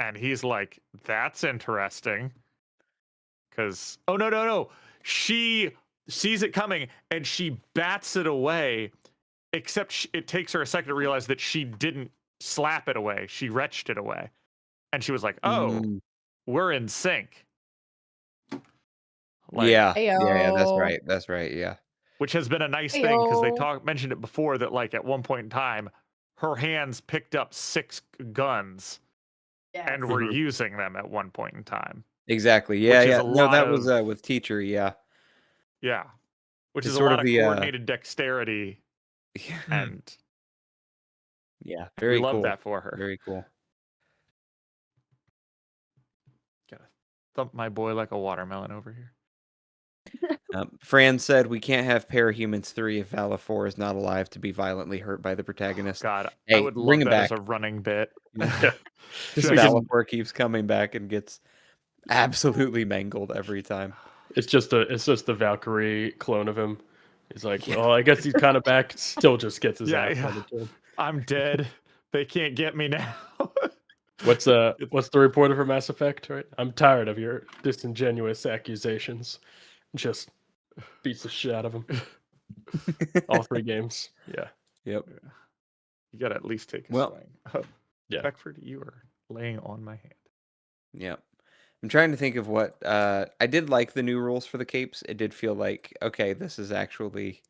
and he's like, that's interesting. Because no. She sees it coming and she bats it away, except it takes her a second to realize that she didn't slap it away. She retched it away. And she was like, oh, we're in sync. Like, yeah, that's right, yeah. Which has been a nice thing because they mentioned it before that like at one point in time, her hands picked up 6 guns and were using them at one point in time. Exactly. Yeah. No, that was with teacher. Yeah. Yeah. Which It's is a sort lot of of the, coordinated dexterity. Yeah. And yeah, very we cool. love that for her. Very cool. Gotta thump my boy like a watermelon over here. Fran said we can't have Parahumans 3 if Vala 4 is not alive to be violently hurt by the protagonist. God, hey, I would bring love him that back as a running bit. This Vala 4 keeps coming back and gets absolutely mangled every time. It's just the Valkyrie clone of him. He's like, well, I guess he's kind of back. Still just gets his ass handed to him. I'm dead. They can't get me now. What's the reporter for Mass Effect? Right, I'm tired of your disingenuous accusations. Just beats the shit out of him. All 3 games. Yeah. Yep. You got to at least take a swing. Oh, yeah. Beckford, you are laying on my hand. Yep. I'm trying to think of what I did like the new rules for the capes. It did feel like, okay, this is actually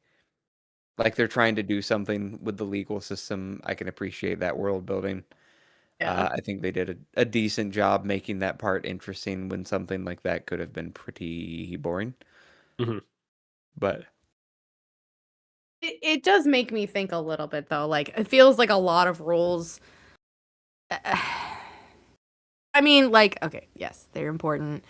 like they're trying to do something with the legal system. I can appreciate that world building. Yeah. I think they did a decent job making that part interesting when something like that could have been pretty boring. Mhm. But It does make me think a little bit though. Like it feels like a lot of rules. I mean, like, okay, yes, they're important.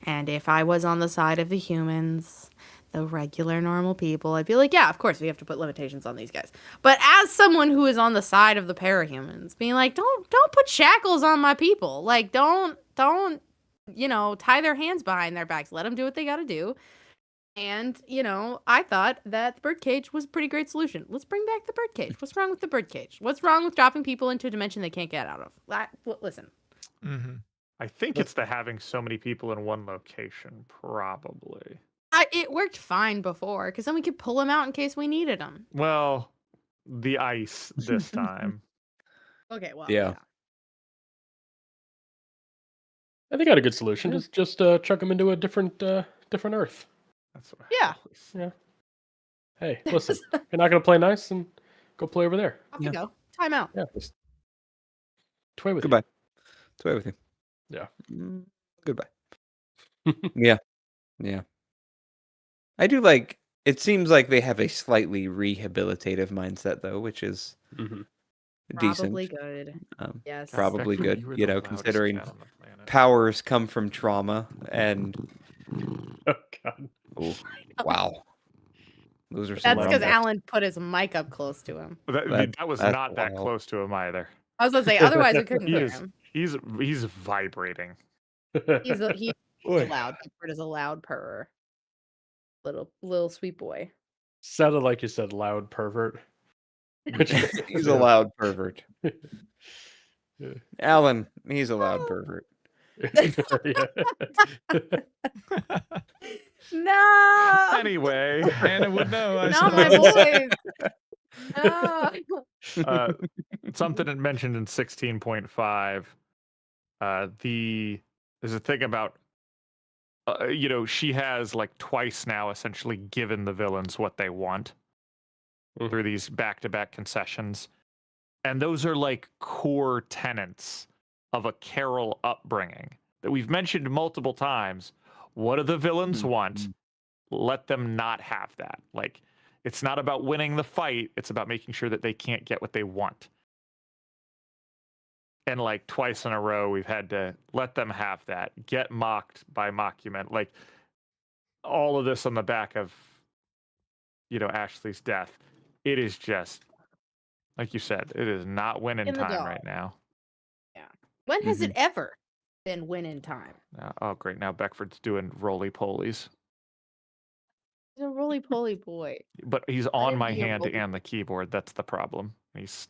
And if I was on the side of the humans, the regular normal people, I'd be like, yeah, of course we have to put limitations on these guys. But as someone who is on the side of the parahumans, being like, don't put shackles on my people. Like, don't, tie their hands behind their backs. Let them do what they got to do. And, I thought that the birdcage was a pretty great solution. Let's bring back the birdcage. What's wrong with the birdcage? What's wrong with dropping people into a dimension they can't get out of? Listen. Mm-hmm. I think it's the having so many people in one location, probably. It worked fine before, because then we could pull them out in case we needed them. Well, the ice this time. Okay, well, Yeah. I think I got a good solution. Just chuck them into a different Earth. That's what Yeah. Yeah. Hey, listen, you're not gonna play nice, and go play over there. Off you go. Time out. Yeah. Toy with goodbye. Toy with you. Yeah. Goodbye. Yeah. Yeah. I do like. It seems like they have a slightly rehabilitative mindset, though, which is decent. Probably good. Yes. Probably Beckford, good. were You the know, loudest considering cat on the planet. powers come from trauma, and Oh God. oh, wow, those are some. That's loud because bits. Alan put his mic up close to him. That was that's not that wild. close to him either. I was gonna say, otherwise we couldn't hear him. He's vibrating. He's Boy. loud. Beckford is a loud purrer. Little sweet boy. Sounded like you said loud pervert. He's a loud pervert. Yeah. Alan, he's a loud pervert. No. Anyway, Hannah would know. I Not my suppose. voice. No. something it mentioned in 16.5. There's a thing about she has like twice now essentially given the villains what they want through these back-to-back concessions, and those are like core tenets of a Carol upbringing that we've mentioned multiple times. What do the villains want? Let them not have that. Like, it's not about winning the fight, it's about making sure that they can't get what they want. And like twice in a row, we've had to let them have that, get mocked by Mockument. Like, all of this on the back of, Ashley's death. It is just, like you said, it is not winning In the time dog. right now. Yeah. When has it ever been winning time? Oh, great. Now Beckford's doing roly-polies. He's a roly-poly boy. But he's on didn't my hear hand roly- and the keyboard. That's the problem. He's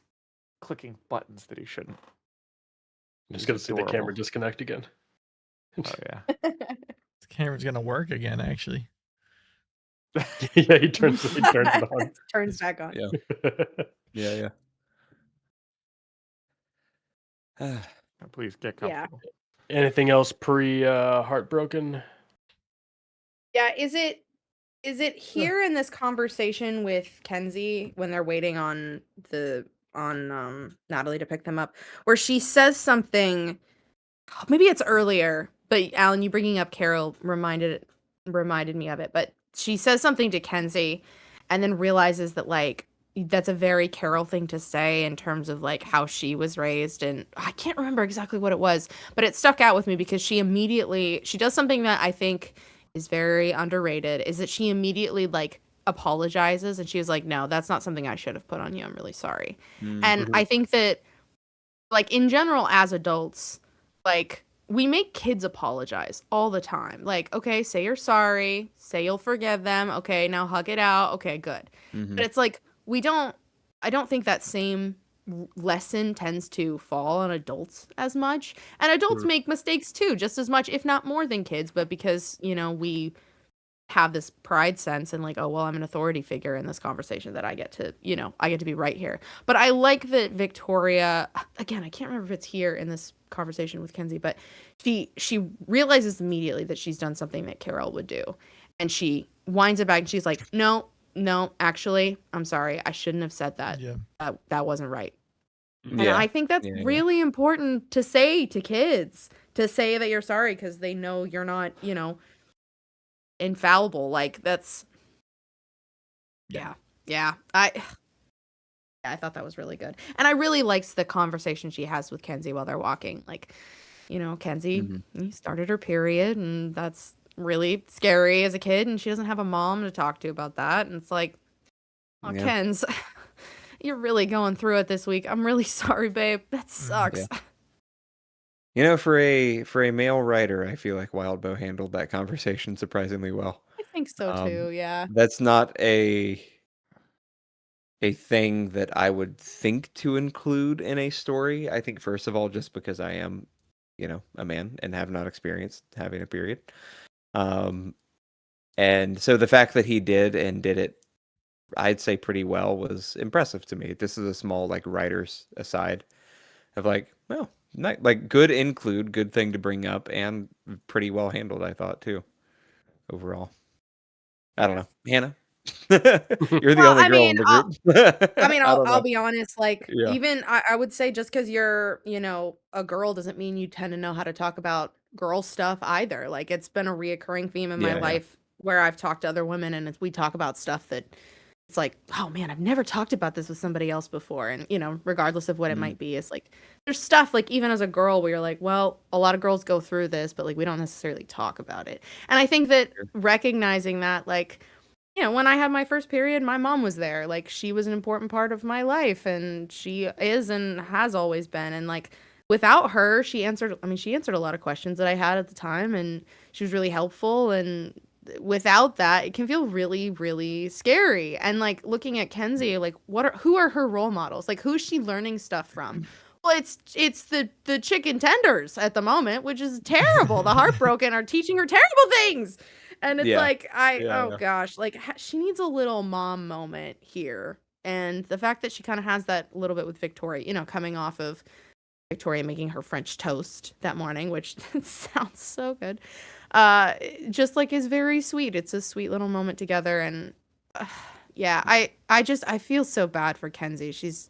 clicking buttons that he shouldn't. I'm just He's gonna see the camera adorable. disconnect again. Oh, yeah. The camera's gonna work again, actually. Yeah, he turns it on. Turns back on. Yeah. Please get Yeah. comfortable. Anything else pre Heartbroken? Yeah, is it here in this conversation with Kenzie when they're waiting on Natalie to pick them up, where she says something? Maybe it's earlier, but Alan, you bringing up Carol reminded me of it. But she says something to Kenzie, and then realizes that like that's a very Carol thing to say in terms of like how she was raised, and I can't remember exactly what it was, but it stuck out with me because she does something that I think is very underrated, is that she immediately like apologizes, and she was like, no, that's not something I should have put on you, I'm really sorry. And I think that like in general as adults, like we make kids apologize all the time. Like, okay, say you're sorry, say you'll forgive them. Okay, now hug it out. Okay, good. But it's like I don't think that same lesson tends to fall on adults as much. And adults make mistakes too, just as much, if not more than kids, but because, we have this pride sense and like, oh, well, I'm an authority figure in this conversation that I get to be right here. But I like that Victoria, again, I can't remember if it's here in this conversation with Kenzie, but she realizes immediately that she's done something that Carol would do. And she winds it back and she's like, no, actually, I'm sorry. I shouldn't have said that. Yeah. That wasn't right. And I think that's really important to say to kids, to say that you're sorry because they know you're not, infallible. Like that's yeah. I thought that was really good. And I really liked the conversation she has with Kenzie while they're walking. Like, Kenzie started her period and that's really scary as a kid and she doesn't have a mom to talk to about that. And it's like, oh, Kenz, you're really going through it this week. I'm really sorry, babe. That sucks. For a male writer, I feel like Wildbow handled that conversation surprisingly well. I think so too, yeah. That's not a thing that I would think to include in a story. I think first of all, just because I am, a man and have not experienced having a period. And so the fact that he did it, I'd say pretty well, was impressive to me. This is a small like writer's aside of like, well, like good include, good thing to bring up, and pretty well handled, I thought too. Overall, I don't know, Hannah. You're the only girl in the group. I'll be honest. Like, even I would say just because you're, a girl doesn't mean you tend to know how to talk about girl stuff either. Like, it's been a reoccurring theme in my life where I've talked to other women and we talk about stuff that it's like, oh man, I've never talked about this with somebody else before. And, regardless of what it might be, it's like, there's stuff like even as a girl where you're like, well, a lot of girls go through this, but like, we don't necessarily talk about it. And I think that recognizing that, like, when I had my first period, my mom was there. Like, she was an important part of my life and she is and has always been. And like, without her, she answered a lot of questions that I had at the time and she was really helpful. And without that, it can feel really, really scary. And like looking at Kenzie, like who are her role models? Like, who's she learning stuff from? Well, it's the chicken tenders at the moment, which is terrible. The heartbroken are teaching her terrible things. And it's like, gosh, like she needs a little mom moment here. And the fact that she kind of has that little bit with Victoria, coming off of Victoria making her French toast that morning, which sounds so good. Just like is very sweet. It's a sweet little moment together. And I feel so bad for Kenzie. She's,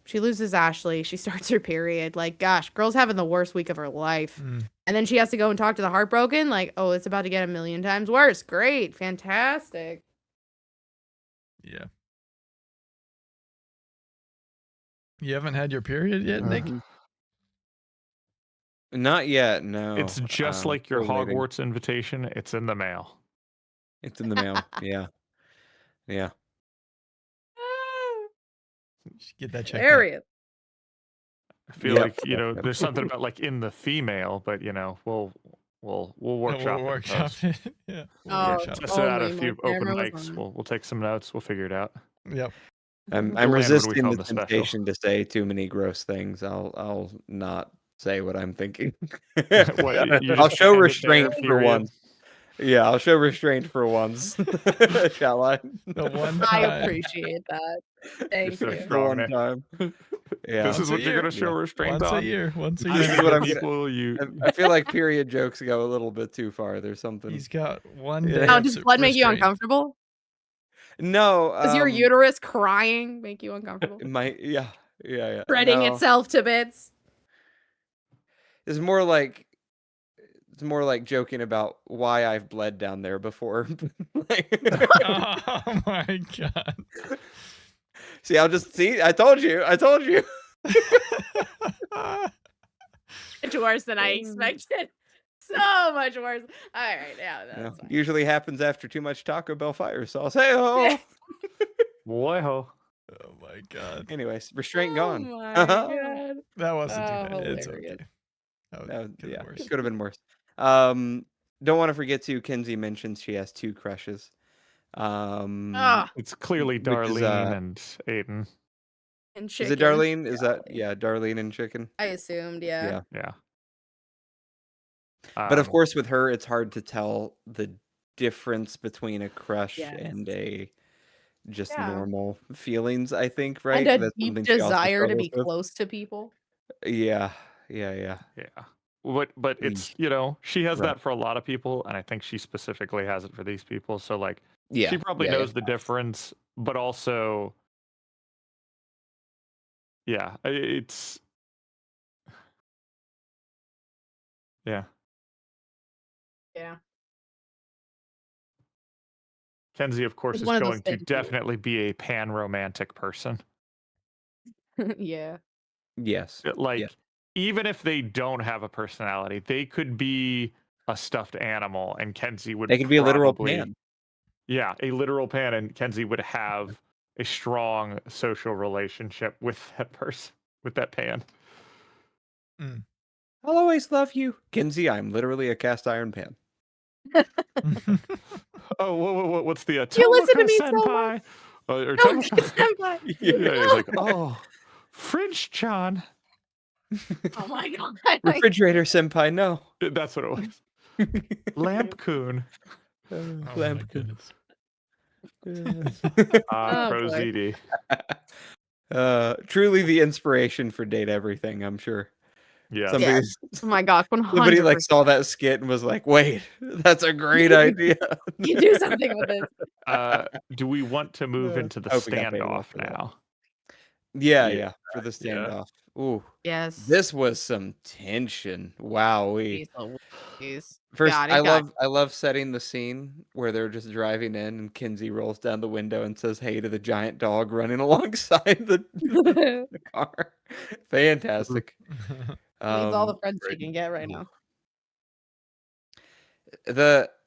she loses Ashley. She starts her period. Like, gosh, girl's having the worst week of her life. And then she has to go and talk to the heartbroken. Like, oh, it's about to get a million times worse. Great. Fantastic. Yeah. You haven't had your period yet, Nick? Not yet, no. It's just like your Hogwarts invitation. It's in the mail. It's in the mail. Yeah. Get that checked Hilarious. I feel like there's something about like in the female, but we'll workshop. We'll workshop it. Yeah. Test it out at a few open mics. We'll take some notes. We'll figure it out. Yep. I'm resisting the temptation to say too many gross things. I'll not say what I'm thinking. I'll show restraint for once. Yeah, I'll show restraint for once. Shall I? The one time. I appreciate that. Thank you. The one time. Yeah. This is what you're gonna show restraint once on. a year. Once a This year. is what I feel like period jokes go a little bit too far. There's something. He's got one day. Oh, does blood make you uncomfortable? No. Does your uterus crying make you uncomfortable? It might. Yeah. Spreading itself to bits. It's more like joking about why I've bled down there before. Oh my god. I told you. Much worse than I expected. So much worse. All right, that's fine. Usually happens after too much Taco Bell fire sauce. Hey ho. Boy ho. Oh my god. Anyways, restraint gone. Oh my god. That wasn't too bad. It's hilarious. okay. That Yeah, could have been worse. could have been worse. Don't want to forget to. Kinsey mentions she has 2 crushes. It's clearly which is, Darlene and Aiden. And is it chicken. Darlene? Is that Darlene and chicken? I assumed, yeah. Yeah. But of course, with her, it's hard to tell the difference between a crush Yes. and a just Yeah. normal feelings, I think, right? And a That's deep something she also desire to be struggles with. close to people. Yeah. But I mean, it's, she has right. that for a lot of people, and I think she specifically has it for these people. So like, Yeah. she probably knows the difference, but also, it's Yeah. Kenzie, of course, It's is one of those going to things. definitely be a pan-romantic person. Yeah. Yes. Like, even if they don't have a personality, they could be a stuffed animal, and Kenzie would They could be a literal probably- pan. Yeah, a literal pan, and Kenzie would have a strong social relationship with that person, with that pan. I'll always love you. Kinsey, I'm literally a cast iron pan. Oh, what's the You listen to me so senpai? much. Or Oh, Tomoko senpai. Yeah, he's like, oh, Fridge John. Oh my god. Refrigerator senpai, no. That's what it was. Lamp Coon. Oh my Lamp goodness. Oh, Pro boy. ZD. Truly the inspiration for Date Everything, I'm sure. Yeah. Somebody's, Oh my gosh, 100%. somebody like saw that skit and was like, wait, that's a great idea. You do something with this. Do we want to move into the hope we got paid well standoff for that. now? Yeah, for the standoff. Ooh, Yes. this was some tension. Wowee. Jeez. First, God, I love setting the scene where they're just driving in and Kinsey rolls down the window and says hey to the giant dog running alongside the car. Fantastic. Needs all the friends she can get right now.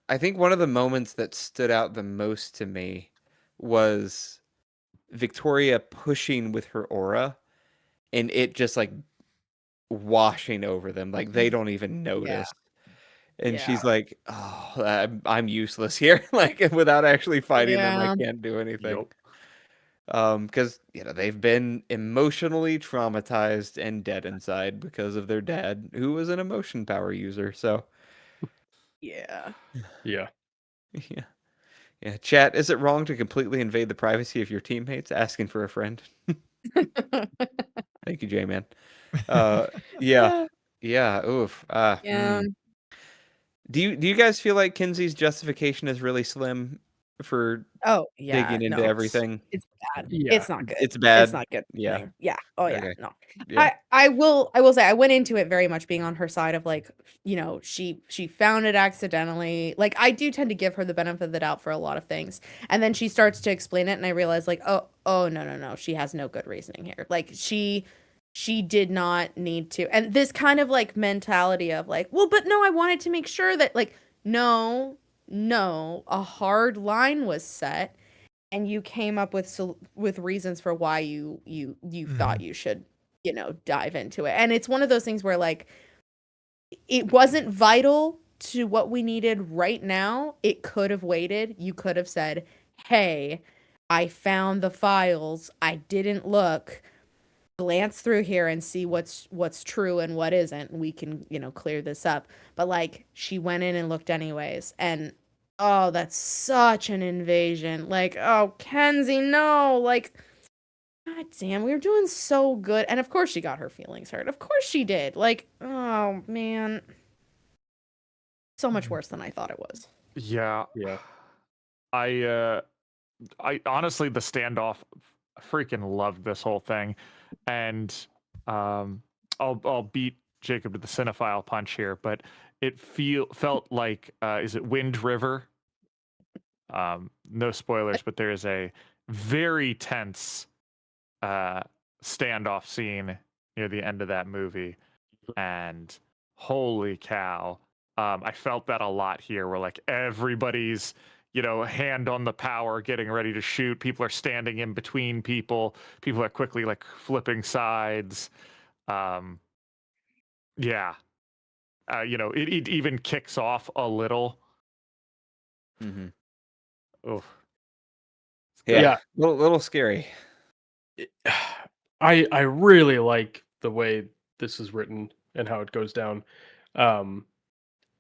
I think one of the moments that stood out the most to me was Victoria pushing with her aura and it just like washing over them, like they don't even notice. And she's like, oh, I'm useless here. Like without actually fighting them, I can't do anything. Because they've been emotionally traumatized and dead inside because of their dad, who was an emotion power user. So Yeah. Chat, is it wrong to completely invade the privacy of your teammates asking for a friend? Thank you, J-Man. Oof. Do you guys feel like Kinsey's justification is really slim for digging into everything? It's bad. Yeah. It's not good. It's bad. It's not good. Yeah. Yeah. Oh yeah. Okay. No. Yeah. I will say I went into it very much being on her side of like, she found it accidentally. Like I do tend to give her the benefit of the doubt for a lot of things. And then she starts to explain it and I realize like, oh no. She has no good reasoning here. Like she did not need to. And this kind of like mentality of like, well, but no, I wanted to make sure that like, no, a hard line was set and you came up with reasons for why you thought you should, dive into it. And it's one of those things where like, it wasn't vital to what we needed right now. It could have waited. You could have said, hey, I found the files. I didn't look. Glance through here and see what's true and what isn't. We can, clear this up. But like she went in and looked anyways. And oh, that's such an invasion. Like, oh, Kenzie, no. Like, god damn, we were doing so good. And of course she got her feelings hurt. Of course she did. Like, oh man. So much worse than I thought it was. Yeah. I honestly, the standoff, I freaking loved this whole thing. And I'll beat Jacob to the cinephile punch here, but it felt like is it Wind River? No spoilers, but there is a very tense standoff scene near the end of that movie, and holy cow, I felt that a lot here, where like everybody's hand on the power, getting ready to shoot. People are standing in between people. People are quickly like flipping sides. Yeah, it even kicks off a little. Mm-hmm. Oh, Yeah. Little scary. I really like the way this is written and how it goes down.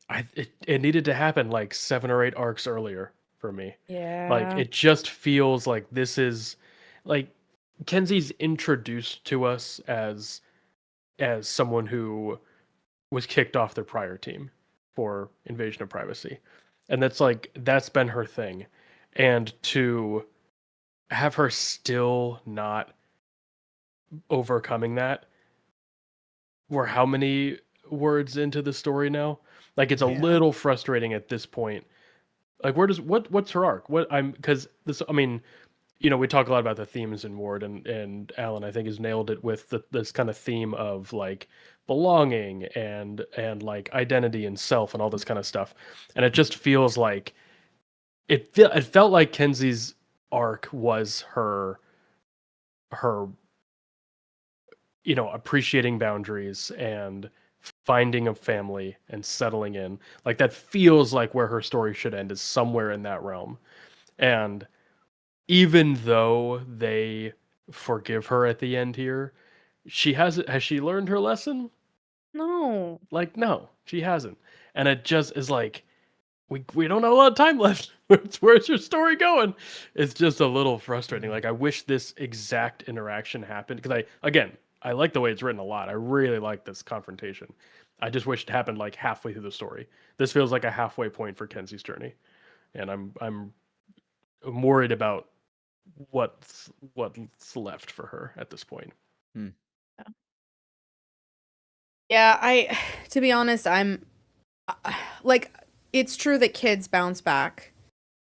It needed to happen like 7 or 8 arcs earlier for me. Like Yeah. it just feels like this is like Kenzie's introduced to us as someone who was kicked off their prior team for invasion of privacy. And that's been her thing. And to have her still not overcoming that, we're how many words into the story now? Like it's a little frustrating at this point. Like what's her arc? Because this, I mean, we talk a lot about the themes in Ward, and Alan I think has nailed it with this kind of theme of like belonging and like identity and self and all this kind of stuff. And it just feels like it felt like Kenzie's arc was her appreciating boundaries and finding a family and settling in. Like that feels like where her story should end, is somewhere in that realm. And even though they forgive her at the end here, has she learned her lesson? No. Like no, she hasn't. And it just is like we don't have a lot of time left. Where's your story going? It's just a little frustrating. Like I wish this exact interaction happened, because I like the way it's written a lot. I really like this confrontation. I just wish it happened like halfway through the story. This feels like a halfway point for Kenzie's journey, and I'm worried about what's left for her at this point. Yeah, to be honest, I'm like, it's true that kids bounce back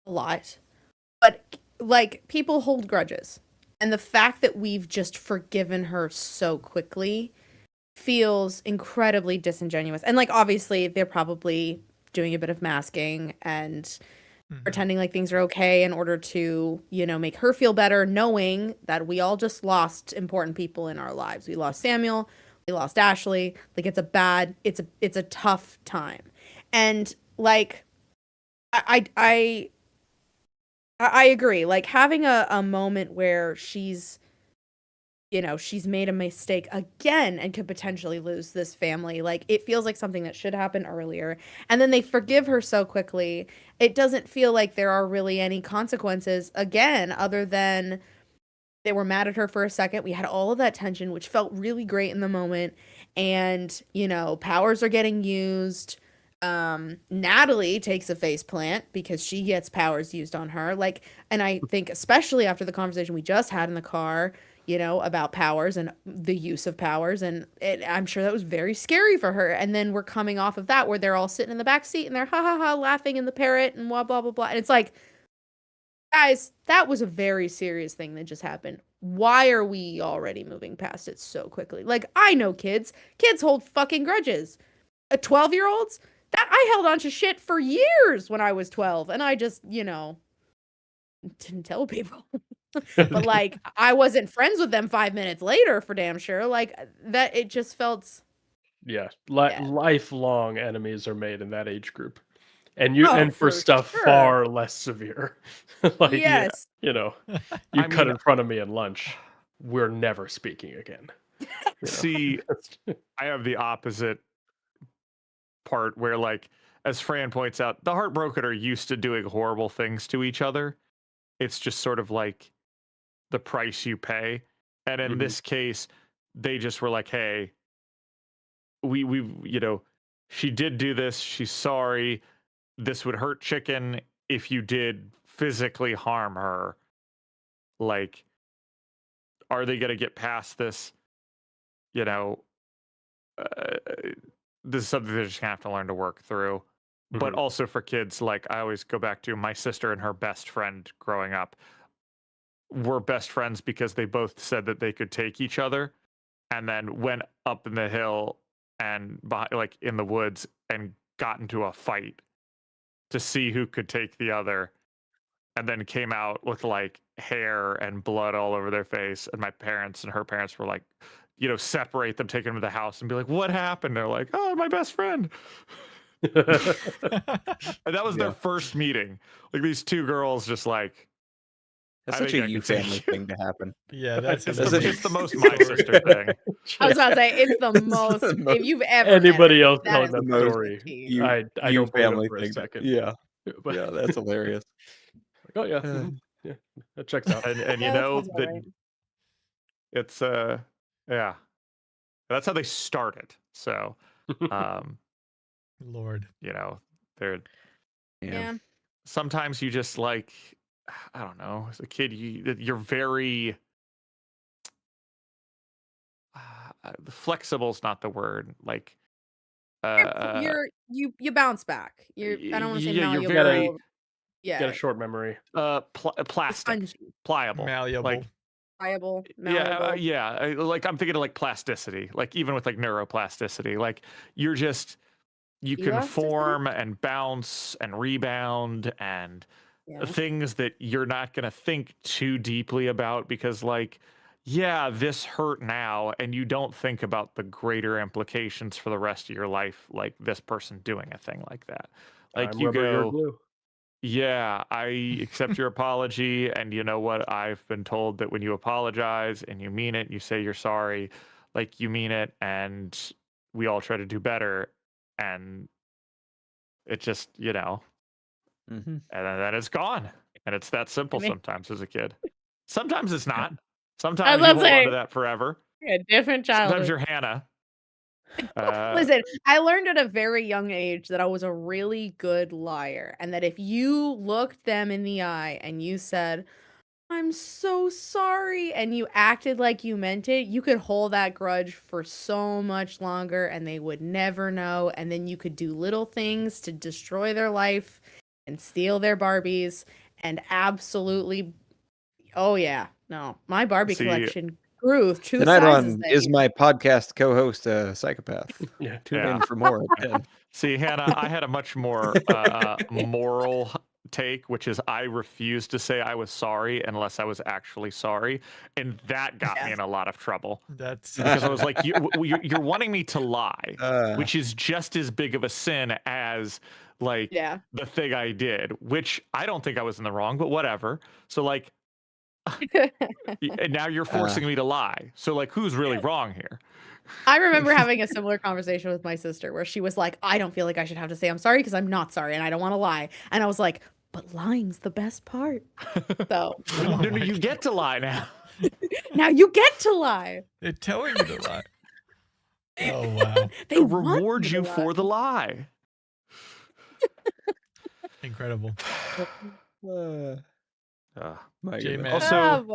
a lot, but like people hold grudges. And the fact that we've just forgiven her so quickly feels incredibly disingenuous. And like obviously they're probably doing a bit of masking and pretending like things are okay in order to, make her feel better, knowing that we all just lost important people in our lives. We lost Samuel, we lost Ashley. Like it's a tough time. And like I agree. Like having a moment where she's made a mistake again and could potentially lose this family. Like it feels like something that should happen earlier. And then they forgive her so quickly. It doesn't feel like there are really any consequences again, other than they were mad at her for a second. We had all of that tension, which felt really great in the moment. And, powers are getting used. Natalie takes a face plant because she gets powers used on her. Like, and I think especially after the conversation we just had in the car, about powers and the use of powers, and I'm sure that was very scary for her. And then we're coming off of that where they're all sitting in the back seat and they're ha ha ha laughing in the parrot and blah blah blah blah. And it's like, guys, that was a very serious thing that just happened. Why are we already moving past it so quickly? Like, I know kids hold fucking grudges. A 12-year-olds, that I held on to shit for years when I was 12, and I just, didn't tell people. But like I wasn't friends with them 5 minutes later for damn sure. Like that, it just felt Lifelong enemies are made in that age group. And for stuff sure. far less severe. Like yes. you cut in front of me at lunch, we're never speaking again. See, I have the opposite part where, like, as Fran points out, the Heartbroken are used to doing horrible things to each other. It's just sort of like the price you pay. And in this case, they just were like, hey, we she did do this. She's sorry. This would hurt Chicken if you did physically harm her. Like, are they going to get past this? This is something they're just going to have to learn to work through. But also for kids, like I always go back to my sister and her best friend growing up were best friends because they both said that they could take each other, and then went up in the hill and like in the woods and got into a fight to see who could take the other, and then came out with like hair and blood all over their face. And my parents and her parents were like, separate them, take them to the house, and be like, "What happened?" They're like, "Oh, my best friend." And that was their first meeting. Like these two girls, just like. That's such a you family thing to happen. Yeah, that's It's the most my sister thing. I was about to say it's the most. If you've ever anybody met else her, telling that that is the story, tea. I you don't believe family it for a thing. second. Yeah, But, yeah, that's hilarious. oh yeah, yeah, that checks out. And Yeah, that sounds about that right. it's yeah, that's how they started. So Lord. they're Yeah. sometimes you just like, I don't know, as a kid you're very flexible is not the word, like You bounce back. I don't want to say yeah, you're malleable. very Yeah. Got a short memory. plastic, Spongy, pliable, Malleable. like pliable, yeah, malleable. yeah. Like I'm thinking of like plasticity, like even with like neuroplasticity, like you can Elasticity? form and bounce and rebound and Yeah. things that you're not going to think too deeply about because like, yeah, this hurt now. And you don't think about the greater implications for the rest of your life, like this person doing a thing like that. Like I'm you rubber, you're go, glue. yeah, I accept your apology. And you know what? I've been told that when you apologize and you mean it, you say you're sorry, like you mean it. And we all try to do better. And it just, and then it's gone. And it's that simple sometimes as a kid. Sometimes it's not. Sometimes you hold on to that forever. A different childhood. Sometimes you're Hannah. Listen, I learned at a very young age that I was a really good liar, and that if you looked them in the eye and you said, "I'm so sorry," and you acted like you meant it, you could hold that grudge for so much longer and they would never know, and then you could do little things to destroy their life and steal their Barbies and absolutely oh yeah. No. My Barbie collection grew 2 Tonight sizes on that Is year. My Podcast co-host a psychopath? Yeah. Tune in for more at 10. See, Hannah, I had a much more moral take, which is I refused to say I was sorry unless I was actually sorry, and that got me in a lot of trouble. That's Because I was like, you're wanting me to lie, which is just as big of a sin as like the thing I did, which I don't think I was in the wrong, but whatever. So like, and now you're forcing me to lie. So like, who's really wrong here? I remember having a similar conversation with my sister where she was like, "I don't feel like I should have to say I'm sorry because I'm not sorry and I don't want to lie." And I was like, "But lying's the best part." So no, you get to lie now. now you get to lie. They're telling you to lie. Oh wow! They reward you for the lie. Incredible. J-Man. Also,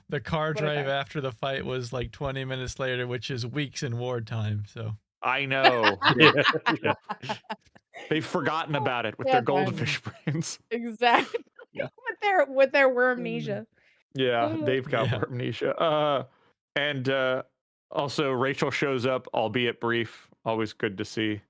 the car drive after the fight was like 20 minutes later, which is weeks in wartime. So I know. They've forgotten about it with their goldfish brains. Exactly. With their wormnesia. Yeah, they've got wormnesia. And also Rachel shows up, albeit brief. Always good to see.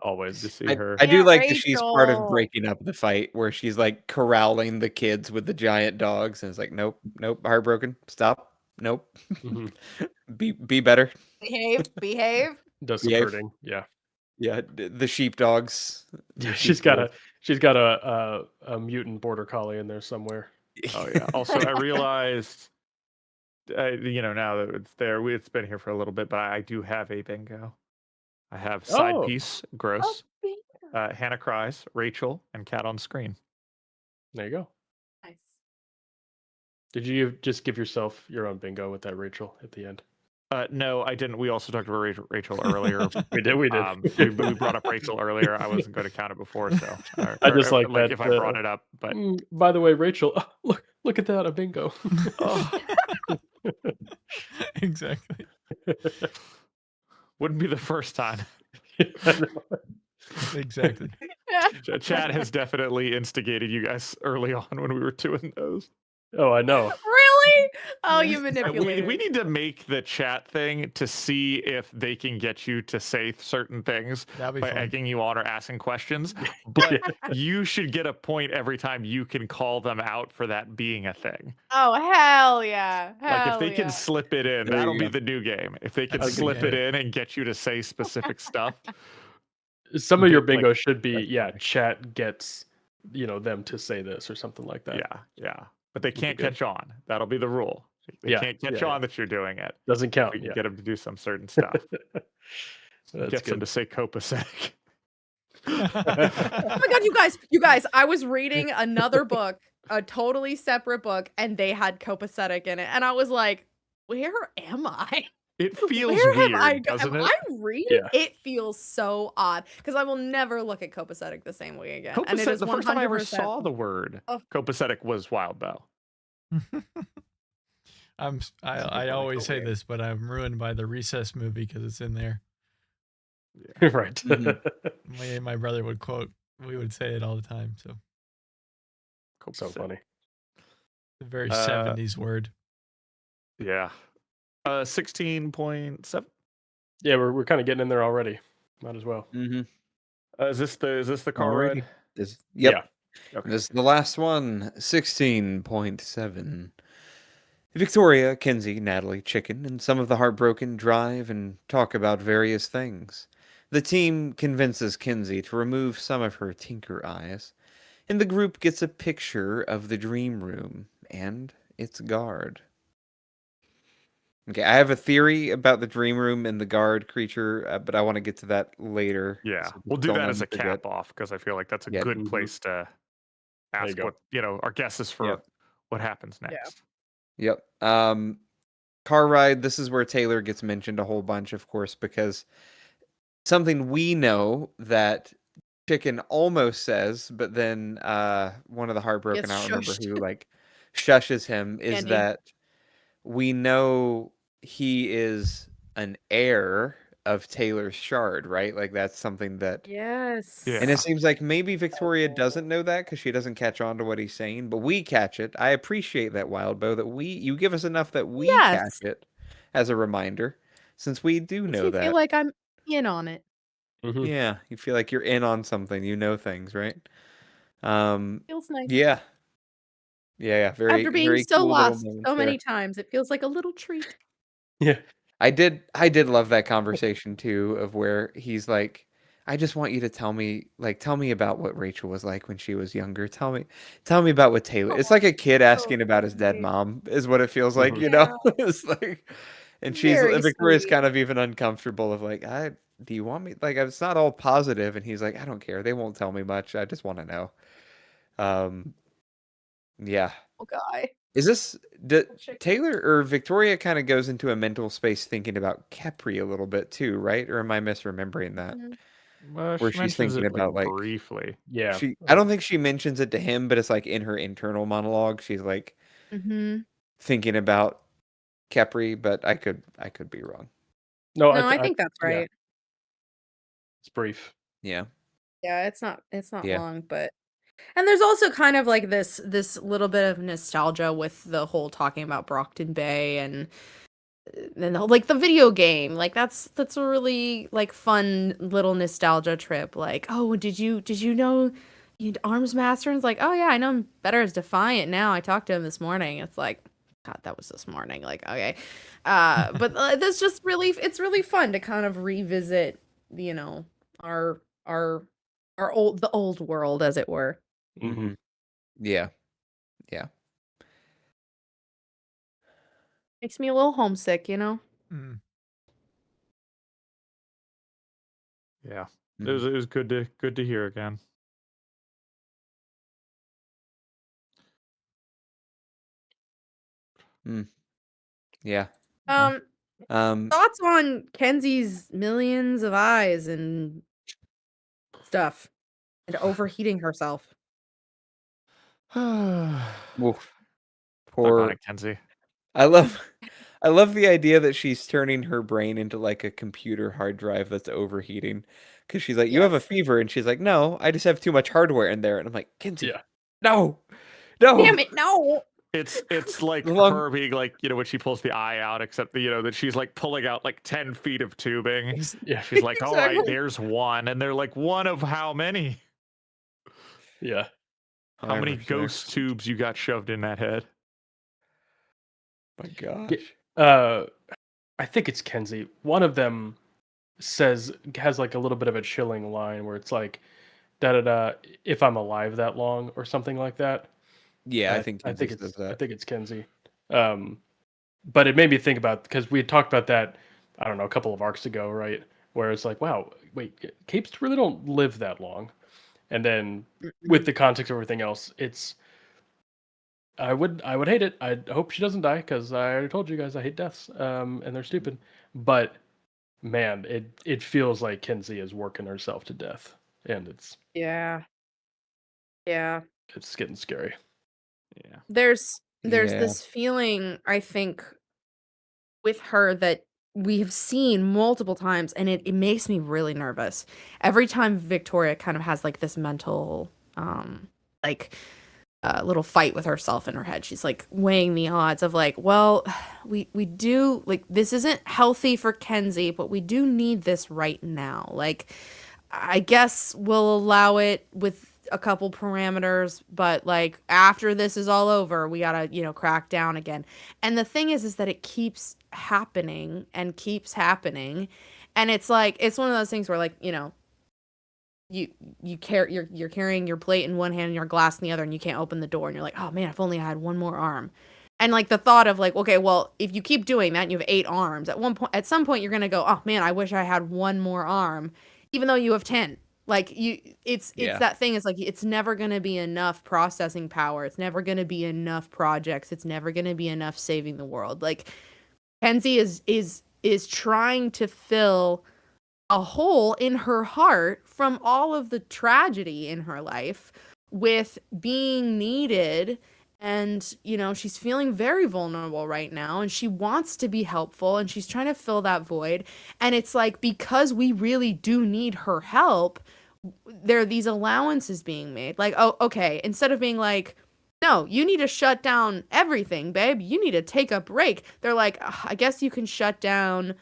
Always to see her. I do like that she's part of breaking up the fight where she's like corralling the kids with the giant dogs and it's like, nope, heartbroken, stop, nope. be better. Behave. Does some hurting, yeah. Yeah, the sheepdogs. Yeah, she's got a mutant border collie in there somewhere. Oh yeah. Also, I realized, now that it's there, it's been here for a little bit, but I do have a bingo. I have side piece, gross, Hannah cries, Rachel, and cat on screen. There you go. Nice. Did you just give yourself your own bingo with that Rachel at the end? No, I didn't. We also talked about Rachel earlier. We did. We brought up Rachel earlier. I wasn't going to count it before, so I just like that. If I brought it up, but by the way, Rachel, look at that, a bingo. Exactly. Wouldn't be the first time. Exactly. Chad has definitely instigated you guys early on when we were doing those. Oh, I know. Really? Oh, you We manipulated. need to make the chat thing to see if they can get you to say certain things That'd be by fun. egging you on or asking questions. But you should get a point every time you can call them out for that being a thing. Oh, hell yeah. Like if they Hell can yeah. slip it in, There you that'll be go. the new game. If they can That's a good slip it game. in and get you to say specific stuff. Some of your Like, bingo should be, that's yeah, funny. chat gets, them to say this or something like that. Yeah. But they be can't good. catch on. That'll be the rule. They Yeah, can't catch yeah, on that you're doing it. Doesn't count. We can Yeah. get them to do some certain stuff. That's Gets them good. to say copacetic. Oh my god, you guys, I was reading another book, a totally separate book, and they had copacetic in it. And I was like, where am I? It feels Where weird, have I doesn't am it? I reading? Yeah. It feels so odd because I will never look at copacetic the same way again. And it is The first time I ever 100% saw the word Oh. copacetic was Wild Bow. I always say this, but I'm ruined by the Recess movie because it's in there. Right. Mhm. Me and my brother would quote. We would say it all the time. So So Copacetic. funny. it's a very Uh, 70s word. Yeah. 16.7. Yeah, we're kind of getting in there already. Might as well. Mhm. Is this the car Alrighty. ride? Yep. Okay. This is the last one. 16.7. Victoria, Kenzie, Natalie, Chicken, and some of the heartbroken drive and talk about various things. The team convinces Kenzie to remove some of her tinker eyes, and the group gets a picture of the dream room and its guard. Okay, I have a theory about the dream room and the guard creature, but I want to get to that later. Yeah, so we'll do don't that let as me a forget. cap off because I feel like that's a Yep. good Mhm. place to you ask go. what our guesses for Yep. what happens next. Yep. Car ride. This is where Taylor gets mentioned a whole bunch, of course, because something we know that Chicken almost says, but then one of the heartbroken, Gets I don't remember shushed. who, like shushes him, is Andy. that we know he is an heir of Taylor's shard, right? Like that's something that Yes. Yeah. and it seems like maybe Victoria doesn't know that because she doesn't catch on to what he's saying, but we catch it. I appreciate that, Wildbow, that you give us enough that we Yes. catch it as a reminder, since we do Makes know me that. feel like I'm in on it. Mhm. Yeah, you feel like you're in on something. You know things, right? Feels nice. Yeah. Yeah. Very, After being very so cool little lost moments so there. many times, it feels like a little treat. Yeah. I did love that conversation too, of where he's like, I just want you to tell me about what Rachel was like when she was younger. Tell me about what Taylor. It's like a kid asking about his dead sweet. mom, is what it feels like, Mhm. you know? It's like, and Very Victoria's sweet. kind of even uncomfortable of like, do you want me? Like, it's not all positive, and he's like, I don't care. They won't tell me much. I just want to know. Yeah. Oh, guy. Is this Taylor or Victoria kind of goes into a mental space thinking about Capri a little bit too, right? Or am I misremembering that? Mhm. Well, Where she she's mentions thinking it about like briefly. Yeah. I don't think she mentions it to him, but it's like in her internal monologue, she's like Mhm. thinking about Capri, but I could be wrong. No, No, I think that's yeah, right. it's brief. Yeah. Yeah, it's not Yeah. long, but and there's also kind of like this little bit of nostalgia with the whole talking about Brockton Bay and then like the video game. Like that's a really like fun little nostalgia trip. Like, oh, did you know you Arms Master? And it's like, oh yeah, I know him better as Defiant now. I talked to him this morning. It's like, God, that was this morning. Like, okay. But that's just it's really fun to kind of revisit, our the old world, as it were. Mhm. Yeah. Yeah. Makes me a little homesick, you know? Mm. Yeah. Mhm. It was good to hear again. Yeah. Thoughts on Kenzie's millions of eyes and stuff and overheating herself. Oof. Talk on Poor. it, Kenzie. I love the idea that she's turning her brain into like a computer hard drive that's overheating. Because she's like, you have a Yes. fever, and she's like, no, I just have too much hardware in there. And I'm like, Kenzie, Yeah. no, no. Damn it, no. It's like The long- her being like, when she pulls the eye out, except that she's like pulling out like 10 feet of tubing. Yeah. She's like, all right, Exactly. there's one. And they're like, one of how many? Yeah. How many However, ghost tubes you got shoved in that head? My gosh. I think it's Kenzie. One of them has like a little bit of a chilling line where it's like, da da da, if I'm alive that long or something like that. Yeah, I I think think Kenzie it's says that. I think it's Kenzie. But it made me think about, because we had talked about that, I don't know, a couple of arcs ago, right? Where it's like, wow, wait, capes really don't live that long. And then with the context of everything else, I would hate it. I hope she doesn't die, because I already told you guys I hate deaths, and they're stupid. But man, it feels like Kenzie is working herself to death, and it's Yeah. getting scary. Yeah. There's Yeah. this feeling, I think, with her that we have seen multiple times, and it makes me really nervous. Every time Victoria kind of has like this mental like little fight with herself in her head. She's like weighing the odds of like, well, we do, like, this isn't healthy for Kenzie, but we do need this right now. Like, I guess we'll allow it with a couple parameters, but like after this is all over, we gotta, crack down again. And the thing is that it keeps happening and keeps happening. And it's like, it's one of those things where like, you're carrying your plate in one hand and your glass in the other, and you can't open the door, and you're like, oh man, if only I had one more arm. And like the thought of like, okay, well, if you keep doing that and you have 8 arms, at some point you're gonna go, oh man, I wish I had one more arm, even though you have 10. Like it's that thing. It's like, it's never gonna be enough processing power. It's never gonna be enough projects. It's never gonna be enough saving the world. Like Kenzie is trying to fill a hole in her heart from all of the tragedy in her life with being needed. And, she's feeling very vulnerable right now, and she wants to be helpful, and she's trying to fill that void. And it's like, because we really do need her help, there are these allowances being made. Like, oh, okay, instead of being like, no, you need to shut down everything, babe. You need to take a break. They're like, I guess you can shut down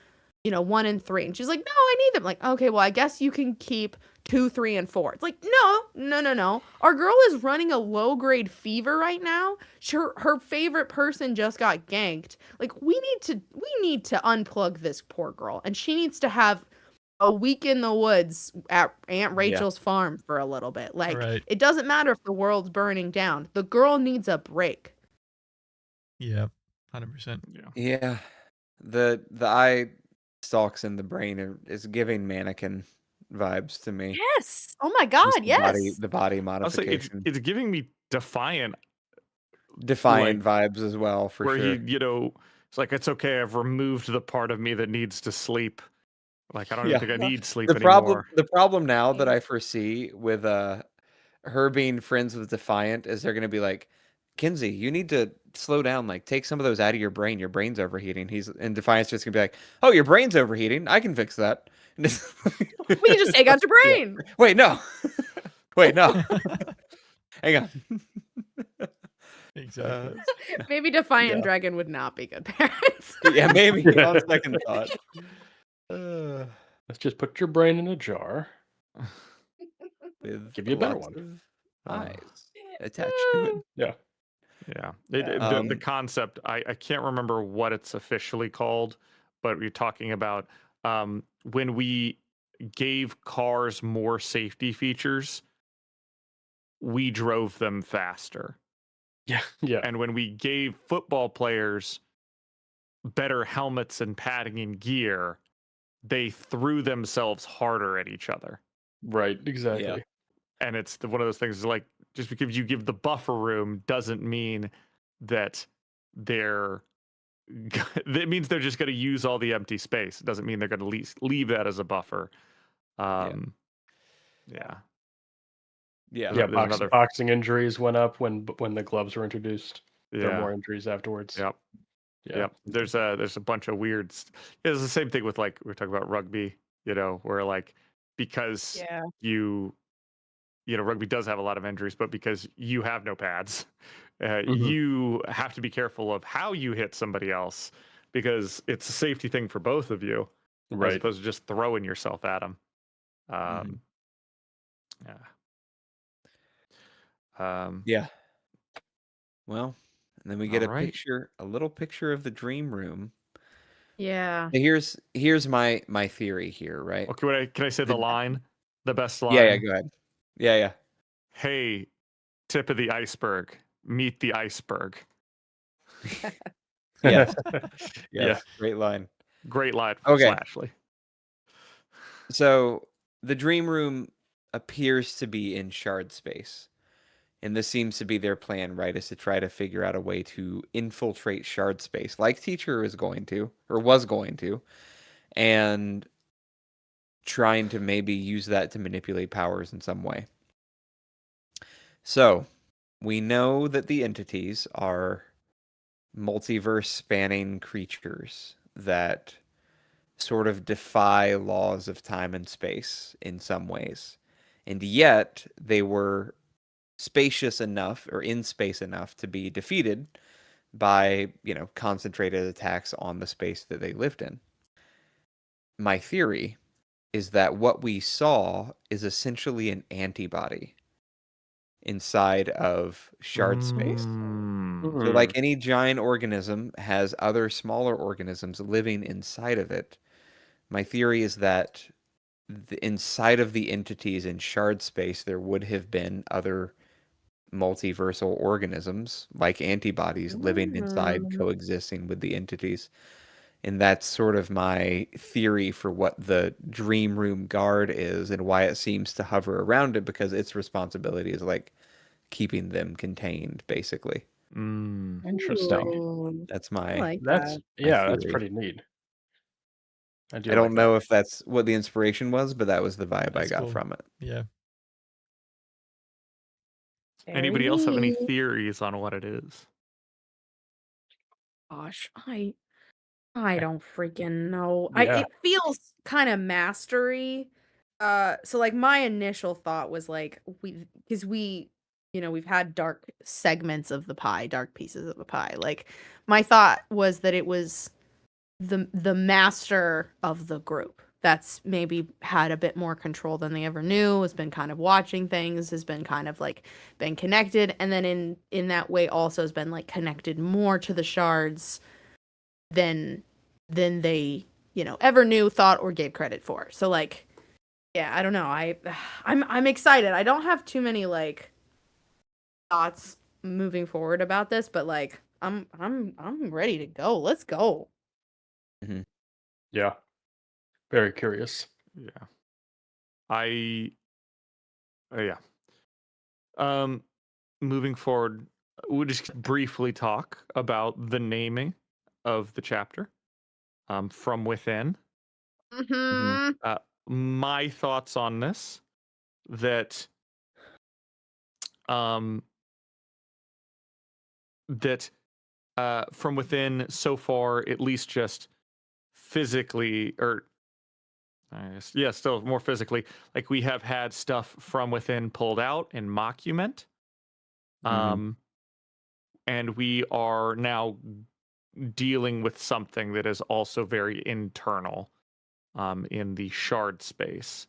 1 and 3. And she's like, no, I need them. Like, okay, well, I guess you can keep 2, 3, and 4. It's like, no. Our girl is running a low-grade fever right now. Her favorite person just got ganked. Like, we need to unplug this poor girl. And she needs to have a week in the woods at Aunt Rachel's farm for a little bit. Like, Right. It doesn't matter if the world's burning down. The girl needs a break. Yeah, 100%. Yeah. The eye stalks in the brain is giving mannequin vibes to me. Yes. Oh my God. Just Yes. the body I'll say modification. it's giving me Defiant vibes as well, for where sure. he, it's like, it's okay, I've removed the part of me that needs to sleep. Like, I don't even think I need sleep anymore. The problem now that I foresee with her being friends with Defiant is they're gonna be like, Kenzie, you need to slow down. Like, take some of those out of your brain. Your brain's overheating. And Defiant's just gonna be like, oh, your brain's overheating. I can fix that. We can just take out your brain. Yeah. Wait, no. Wait, no. Hang on. Exactly. Maybe Defiant and Yeah. Dragon would not be good parents. Yeah, maybe on second thought. Let's just put your brain in a jar. With Give you a better lots one. of eyes attached to it. Yeah. Yeah. Yeah. The concept, I can't remember what it's officially called, but we're talking about when we gave cars more safety features, we drove them faster. Yeah. Yeah. And when we gave football players better helmets and padding and gear, they threw themselves harder at each other. Right. Exactly. And it's one of those things, like, just because you give the buffer room doesn't mean that it means they're just going to use all the empty space. It doesn't mean they're going to leave that as a buffer. Yeah. Yeah. Boxing injuries went up when the gloves were introduced. There were more injuries afterwards. Yep. There's a bunch of weird. It's the same thing with, like, we're talking about rugby, where, like, because rugby does have a lot of injuries, but because you have no pads, You have to be careful of how you hit somebody else because it's a safety thing for both of you, as opposed to just throwing yourself at them. Yeah. Well, and then we get Alright. a little picture of the dream room. Yeah. Here's my theory here, right? Well, can I say the line? The best line? Yeah, go ahead. Yeah. Hey, tip of the iceberg. Meet the iceberg. Yes. Yeah. Great line. Great line from Slashley. So the dream room appears to be in shard space. And this seems to be their plan, right? Is to try to figure out a way to infiltrate shard space, like Teacher was going to, and trying to maybe use that to manipulate powers in some way. So we know that the entities are multiverse spanning creatures that sort of defy laws of time and space in some ways. And yet they were spacious enough or in space enough to be defeated by, concentrated attacks on the space that they lived in. My theory is that what we saw is essentially an antibody inside of shard space. So like any giant organism has other smaller organisms living inside of it. My theory is that inside of the entities in shard space, there would have been other multiversal organisms like antibodies living inside, coexisting with the entities. And that's sort of my theory for what the dream room guard is and why it seems to hover around it, because its responsibility is like keeping them contained, basically. Interesting. Ooh, That's I my like That's that. that's theory. pretty neat. I I like don't that. know if that's what the inspiration was, but that was the vibe I That's got cool. from it. Yeah. Anybody else have any theories on what it is? Gosh, I don't freaking know. Yeah. It feels kind of mastery. So like my initial thought was like because we've had dark segments of the pie, dark pieces of the pie. Like my thought was that it was the master of the group that's maybe had a bit more control than they ever knew, has been kind of watching things, has been kind of like been connected, and then in that way also has been like connected more to the shards than they ever knew, thought, or gave credit for. So like, yeah, I don't know. I'm excited. I don't have too many like thoughts moving forward about this, but like I'm ready to go. Let's go. Yeah. Very curious. Yeah. Yeah. Moving forward, we'll just briefly talk about the naming of the chapter. From Within. My thoughts on this, that From Within so far, at least just physically, or I guess, yeah, still more physically, like we have had stuff from within pulled out in Mockument. And we are now dealing with something that is also very internal in the shard space,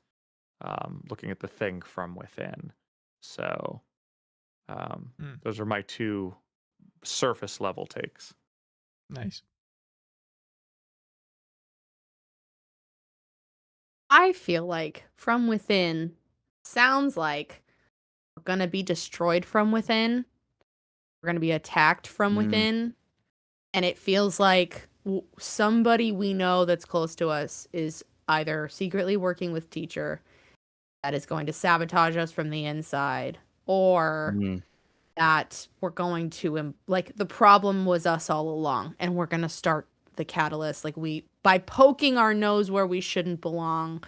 looking at the thing from within. So those are my two surface level takes. Nice. I feel like From Within sounds like we're gonna be destroyed from within. We're gonna be attacked from within, and it feels like somebody we know that's close to us is either secretly working with Teacher that is going to sabotage us from the inside, or that we're going to like the problem was us all along, and we're gonna start the catalyst. Like by poking our nose where we shouldn't belong,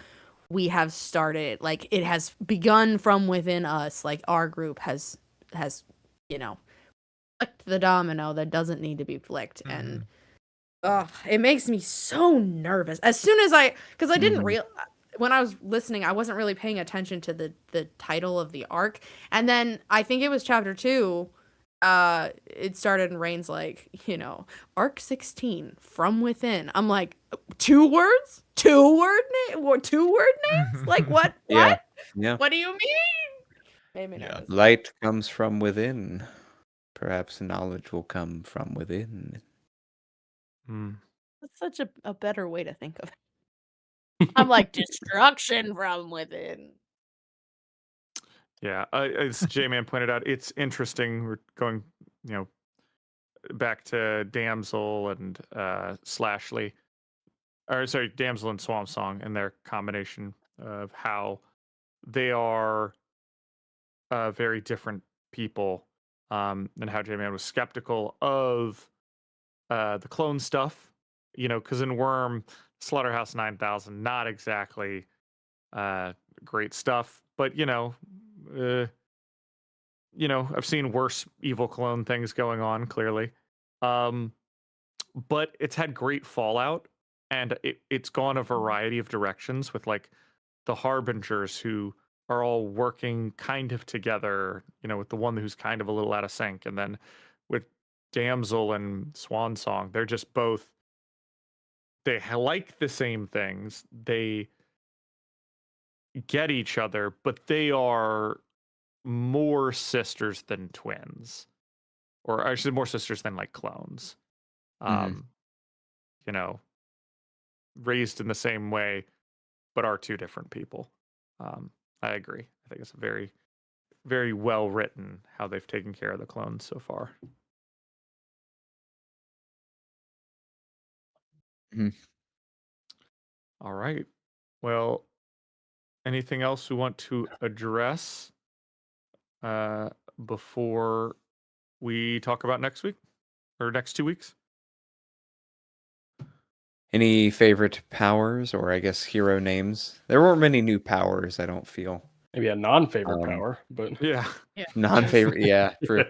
we have started, like it has begun from within us. Like our group has flicked the domino that doesn't need to be flicked. And it makes me so nervous as soon as because I didn't when I was listening, I wasn't really paying attention to the title of the arc. And then I think it was chapter 2, it started and Rain's like, arc 16 from within. I'm like, 2 words? 2 word names? Like what? Yeah. Yeah. What do you mean? Made me Yeah. nervous. Light comes from within. Perhaps knowledge will come from within. That's such a better way to think of it. I'm like, destruction from within. Yeah, as J-Man pointed out, it's interesting. We're going, back to Damsel and Slashley, or sorry, Damsel and Swamp Song, and their combination of how they are very different people, and how J-Man was skeptical of the clone stuff, because in Worm, Slaughterhouse 9000, not exactly great stuff, but I've seen worse evil clone things going on, clearly. But it's had great fallout, and it's gone a variety of directions with like the Harbingers who are all working kind of together, with the one who's kind of a little out of sync. And then with Damsel and Swan Song, they're just both, they like the same things. They get each other, but they are more sisters than twins, or I should say more sisters than like clones. Raised in the same way, but are two different people. I agree. I think it's a very, very well written how they've taken care of the clones so far. All right. Well, anything else we want to address before we talk about next week or next 2 weeks? Any favorite powers, or I guess hero names? There weren't many new powers, I don't feel. Maybe a non-favorite power, but Yeah. Non-favorite, yeah, true.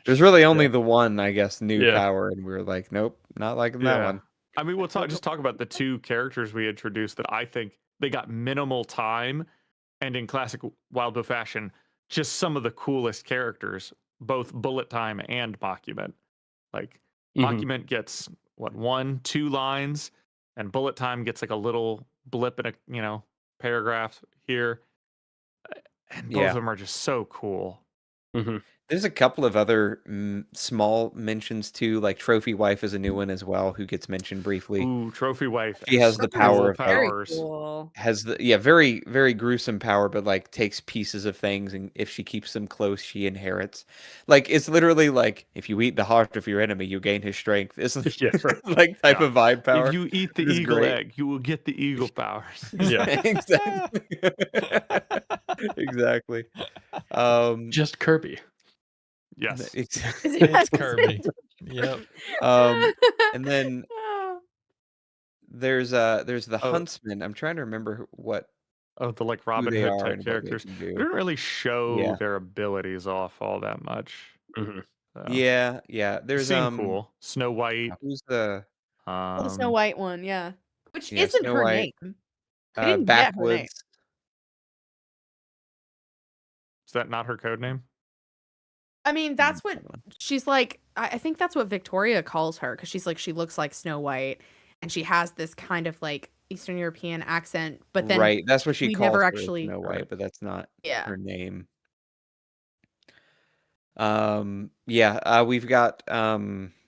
There's really only the one, I guess, new power, and we were like, nope, not liking that one. I mean, we'll just talk about the 2 characters we introduced that I think they got minimal time, and in classic Wild Bill fashion, just some of the coolest characters, both Bullet Time and Mocument. Like, Mocument gets, 1-2 lines, and Bullet Time gets like a little blip in a, paragraph here. And both of them are just so cool. There's a couple of other small mentions too, like Trophy Wife is a new one as well, who gets mentioned briefly. Ooh, Trophy Wife. She has the power of powers. Cool. Has the very, very gruesome power, but like takes pieces of things, and if she keeps them close, she inherits. Like it's literally like if you eat the heart of your enemy, you gain his strength. Isn't like type of vibe power? If you eat the eagle egg, you will get the eagle powers. Yeah, exactly. Exactly. Just Kirby. Yes, it's Kirby. Yep. And then there's the Huntsman. I'm trying to remember what. Oh, the like Robin Hood type characters. They didn't really show their abilities off all that much. So. Yeah. There's cool. Snow White. Who's the the Snow White one? Yeah, which isn't Snow her White, name. I didn't get her name. Backwoods. Is that not her code name? I mean, that's what she's like. I think that's what Victoria calls her, because she's like, she looks like Snow White, and she has this kind of like Eastern European accent. But then, right, that's what she calls never her, actually Snow White, but that's not her name. We've got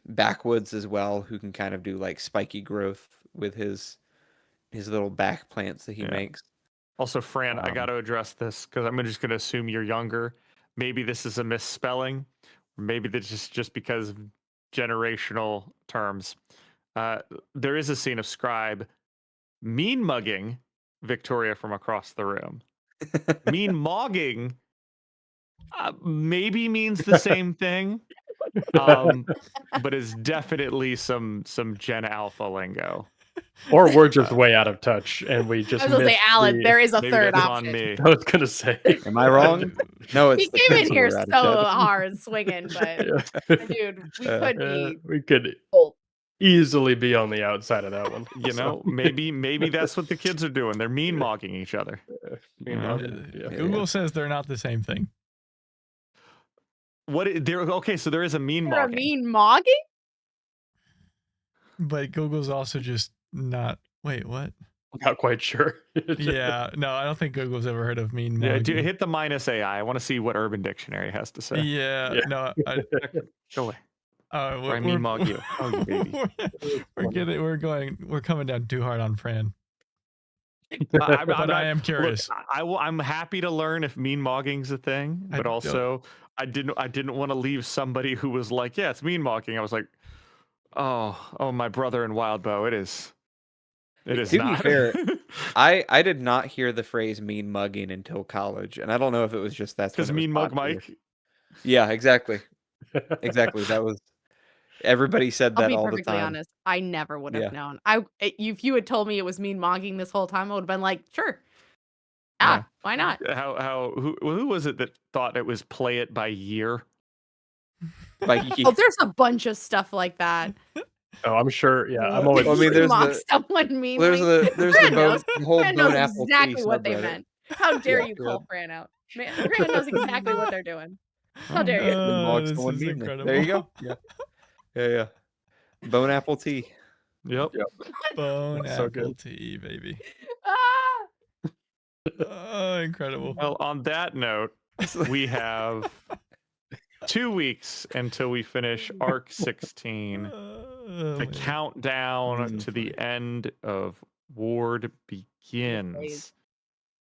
Backwoods as well, who can kind of do like spiky growth with his little back plants that he makes. Also, Fran, I got to address this because I'm just going to assume you're younger. Maybe this is a misspelling. Maybe this is just because of generational terms. There is a scene of Scribe mean mugging Victoria from across the room. Mean mogging maybe means the same thing, but is definitely some Gen Alpha lingo. Or we're just way out of touch, and we just. I was gonna say, Alan, there is a third option. On me. I was gonna say, am I wrong? No, it's he came in here so hard swinging, but dude, we could easily be on the outside of that one. Maybe that's what the kids are doing. They're mean mogging each other. Google says they're not the same thing. Okay, so there is a mean You're a mogging. mean mogging? But Google's also just not. Wait, what? Not quite sure. Yeah, no, I don't think Google's ever heard of mean Yeah, mogging. hit the -AI. I want to see what Urban Dictionary has to say. Yeah, Yeah. no, Go away. we're, I mean mog you. Oh, you baby. we're coming down too hard on Fran. But I am curious. Look, I'm happy to learn if mean mogging's a thing, but also I didn't want to leave somebody who was like, yeah, it's mean mogging. I was like, oh, my brother in Wildbow, it is. It is To not. be fair, I did not hear the phrase mean mugging until college, and I don't know if it was just that's because mean mug Mike. Yeah, exactly. Exactly. That was everybody said I'll that be all the perfectly time. honest. I never would have Yeah. known. If you had told me it was mean mogging this whole time, I would have been like, sure. Yeah. Why not? Who was it that thought it was play it by year? Oh, there's a bunch of stuff like that. Oh, I'm sure. Yeah, I'm always. I mean, You mock someone meanly. there's Fran the whole Fran bone knows apple exactly tea what they subreddit. meant. How dare Yeah, you call Fran out? Man, Fran knows exactly what they're doing. How dare you? Mog This someone is meanly. incredible. There you go. Yeah. Bone apple tea. Yep. Bone So apple good. tea, baby. Ah! Oh, incredible. Well, on that note, we have 2 weeks until we finish Arc 16. The countdown to the end of Ward begins.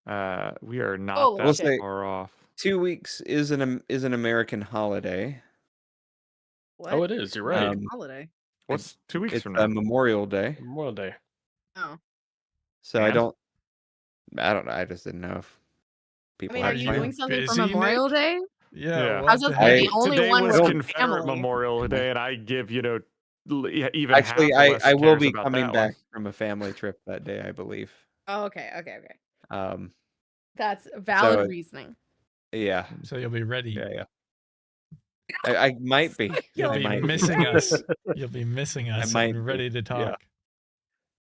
We are not Oh, that far off. 2 weeks is an American holiday. What? Oh, it is. You're right. Holiday. What's 2 weeks It's from now? Memorial Day. Memorial Day. Oh. So I And? don't know. I just didn't know if people Are had you you doing something for busy, Memorial Nick? Day? Yeah. What I was the just like, heck? the only Today one was with Confederate family. Memorial Day, and I give even Actually, half less I will cares be about coming that back one. from a family trip that day, I believe. Oh, okay. Um, That's valid So- reasoning. yeah, So you'll be ready. yeah. I might be. You'll I be might missing us. You'll be missing us might and be. ready to talk.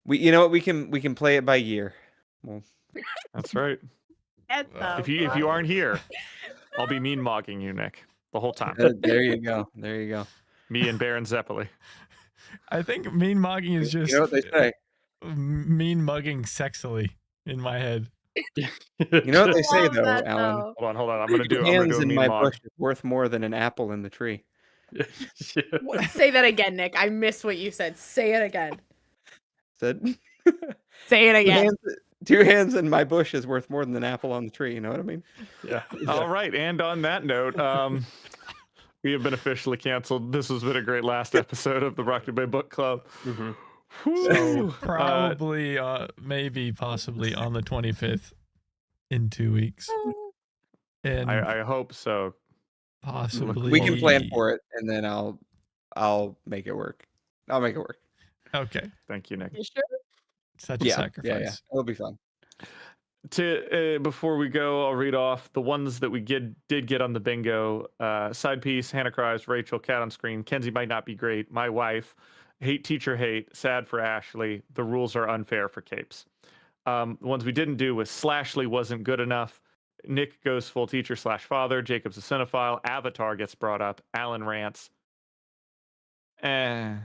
You know what? We can play it by year. Well, That's right. Get the If you fuck- aren't here, I'll be mean mogging you, Nick, the whole time. there you go. There you go. Me and Baron Zeppeli. I think mean mugging is just You know what they say? mean mugging sexily in my head. You know what they say Love though, that, Alan? though. Hold on. I'm gonna do Hands a in mean my mog. bush is worth more than an apple in the tree. Say that again, Nick. I missed what you said. Say it again. Said Say it again. 2 hands in my bush is worth more than an apple on the tree. You know what I mean? Yeah. All right, and on that note, we have been officially canceled. This has been a great last episode of the Brockton Bay Book Club. Mhm. So probably, maybe, possibly on the 25th in 2 weeks, and I hope so. possibly We can plan for it, and then I'll make it work. I'll make it work. Okay, Thank you, Nick. You sure? such a sacrifice. Yeah. It'll be fun. Before we go, I'll read off the ones that we did get on the bingo. Side piece, Hannah cries, Rachel, cat on screen, Kenzie might not be great, my wife, hate teacher hate, sad for Ashley, the rules are unfair for capes. The ones we didn't do was Slashley wasn't good enough, Nick goes full teacher / father, Jacob's a cinephile, Avatar gets brought up, Alan rants. As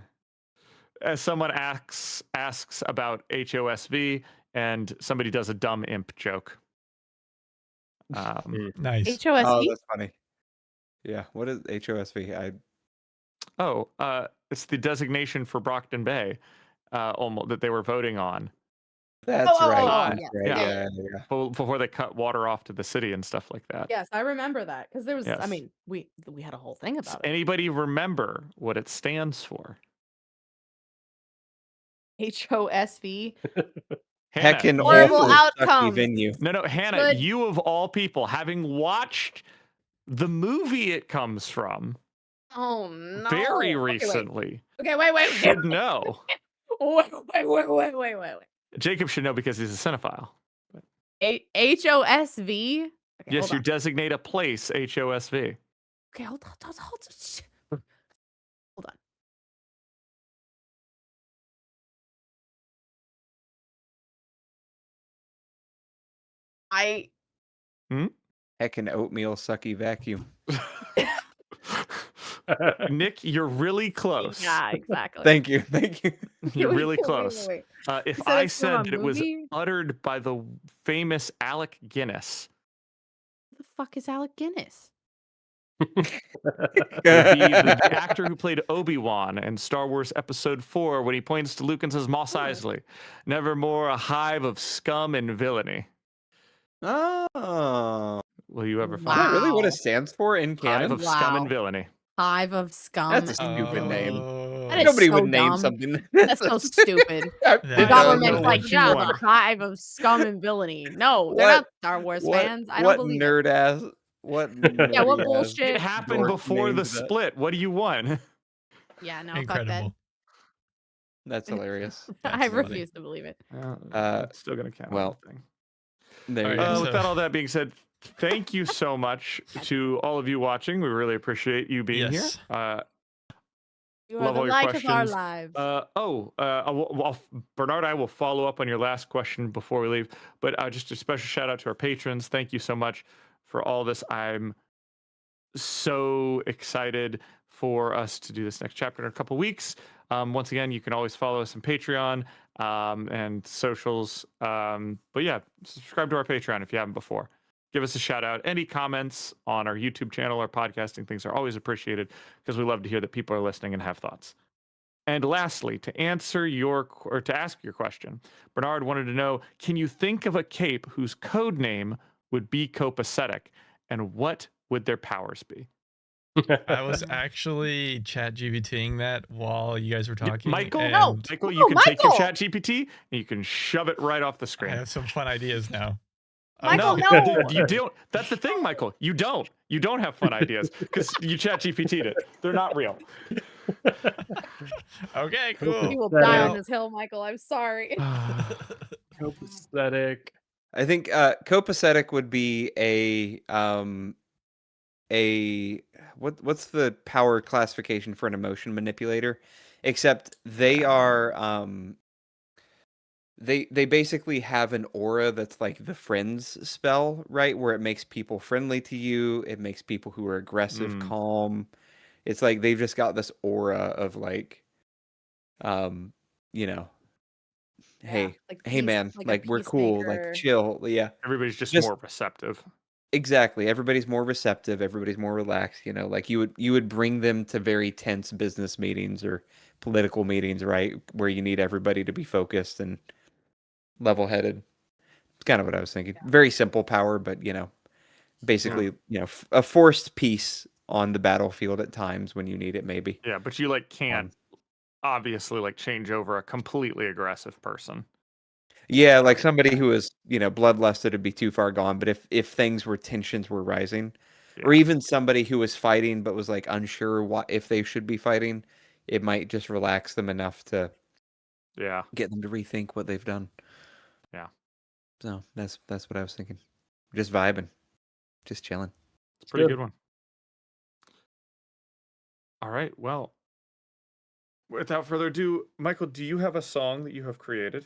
someone asks about HOSV, and somebody does a dumb imp joke. Nice. HOSE? Oh, that's funny. Yeah. What is HOSV? It's the designation for Brockton Bay, almost that they were voting on. That's right. That's yeah. right. Yeah. Before they cut water off to the city and stuff like that. Yes, I remember that because there was. Yes. I mean, we had a whole thing Does about it. anybody remember what it stands for? HOSV. Heckin' Horrible awful outcomes. sucky venue. No, Hannah, Good. you of all people, having watched the movie it comes from Oh no! very recently, Okay, wait. should know. Wait. Jacob should know because he's a cinephile. HOSV. Okay, Yes, you hold designate a place, HOSV. on. Okay, hold on. Hold on. Heckin' oatmeal sucky vacuum. Nick, you're really close. Yeah, exactly. Thank you. Thank you. You're Wait, really wait, close. wait. If You said I it's from said a that it was movie? uttered by the famous Alec Guinness, Who the fuck is Alec Guinness? would be the actor who played Obi-Wan in Star Wars Episode 4 when he points to Luke and says, Mos Eisley, nevermore a hive of scum and villainy. Oh. Will you ever Is find that really what Wow. it stands for in Hive canon? of scum and Wow. villainy? Hive of scum. That's a stupid name. That is Nobody so would name dumb. something. That's so stupid. I The That don't government's know. like, what you yeah, want. the hive of scum and villainy. No, they're What- not Star Wars fans. I don't what believe it. nerd ass? What Yeah, what nerdy ass bullshit? It happened dork before the named that? split. What do you want? Yeah, no, fuck Incredible. That's hilarious. that. I That's funny. refuse to believe it. It's still gonna count. well, Thing. There you All right, go. With that, all that being said, thank you so much to all of you watching. We really appreciate you being Yes. here. You Love are all the your light of our questions. lives. Bernard, I will follow up on your last question before we leave. But just a special shout out to our patrons. Thank you so much for all this. I'm so excited for us to do this next chapter in a couple weeks. Once again, you can always follow us on Patreon and socials. But yeah, subscribe to our Patreon if you haven't before. Give us a shout out. Any comments on our YouTube channel or podcasting things are always appreciated because we love to hear that people are listening and have thoughts. And lastly, to ask your question, Bernard wanted to know, can you think of a cape whose code name would be copacetic, and what would their powers be? I was actually chat GPTing that while you guys were talking. Michael, and Michael, No, you can take your Michael! chat GPT and you can shove it right off the I screen. have some fun ideas now. Michael, no. no! You don't. That's the thing, Michael. You don't. You don't have fun ideas because you chat GPT'd it. They're not real. Okay, You cool. will die on Well- this hill, Michael. I'm sorry. Copacetic. I think copacetic would be a what's the power classification for an emotion manipulator? Except they are they basically have an aura that's like the friends spell, right? Where it makes people friendly to you, it makes people who are aggressive calm. It's like they've just got this aura of like you know, hey, like hey peace, man, like a like we're cool, peacemaker. like chill. Yeah. Everybody's just Just- more receptive. Exactly. Everybody's more receptive. Everybody's more relaxed. You know, like you would bring them to very tense business meetings or political meetings, right, where you need everybody to be focused and level-headed. It's kind of what I was thinking. Very simple power, but basically, a forced peace on the battlefield at times when you need it, maybe. Yeah, but you can't obviously change over a completely aggressive person. Yeah, like somebody who is, bloodlusted would be too far gone. But if tensions were rising, or even somebody who was fighting but was unsure if they should be fighting, it might just relax them enough to get them to rethink what they've done. Yeah. So that's what I was thinking. Just vibing, just chilling. It's a pretty good one. All right. Well, without further ado, Michael, do you have a song that you have created?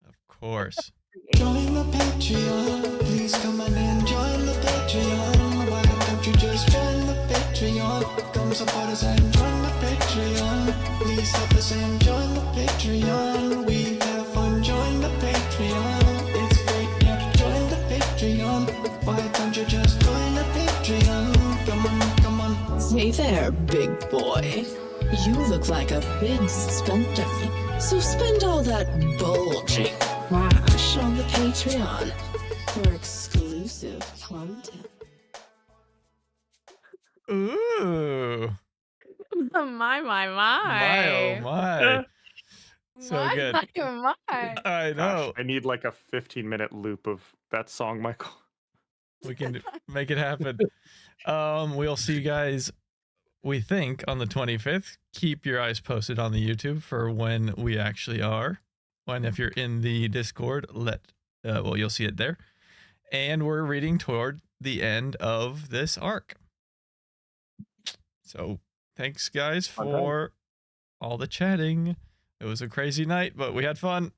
Of course. Join the Patreon, please come on and join the Patreon. Why don't you just join the Patreon? Come support us and join the Patreon. Please help us and join the Patreon. We have fun, join the Patreon. It's great, yeah, join the Patreon. Why don't you just join the Patreon? Come on, come on. Hey there, big boy. You look like a big spender. So spend all that bulging cash on the Patreon for exclusive content. Ooh. My. My, oh my. So my, good. My. I know. Gosh, I need a 15-minute loop of that song, Michael. We can make it happen. We'll see you guys, we think, on the 25th. Keep your eyes posted on the YouTube for when we actually are. When, if you're in the Discord, you'll see it there. And we're reading toward the end of this arc. So thanks, guys, for all the chatting. It was a crazy night, but we had fun.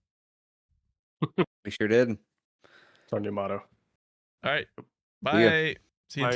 We sure did. It's our new motto. All right. See ya. Bye. See you in Bye. 2 weeks.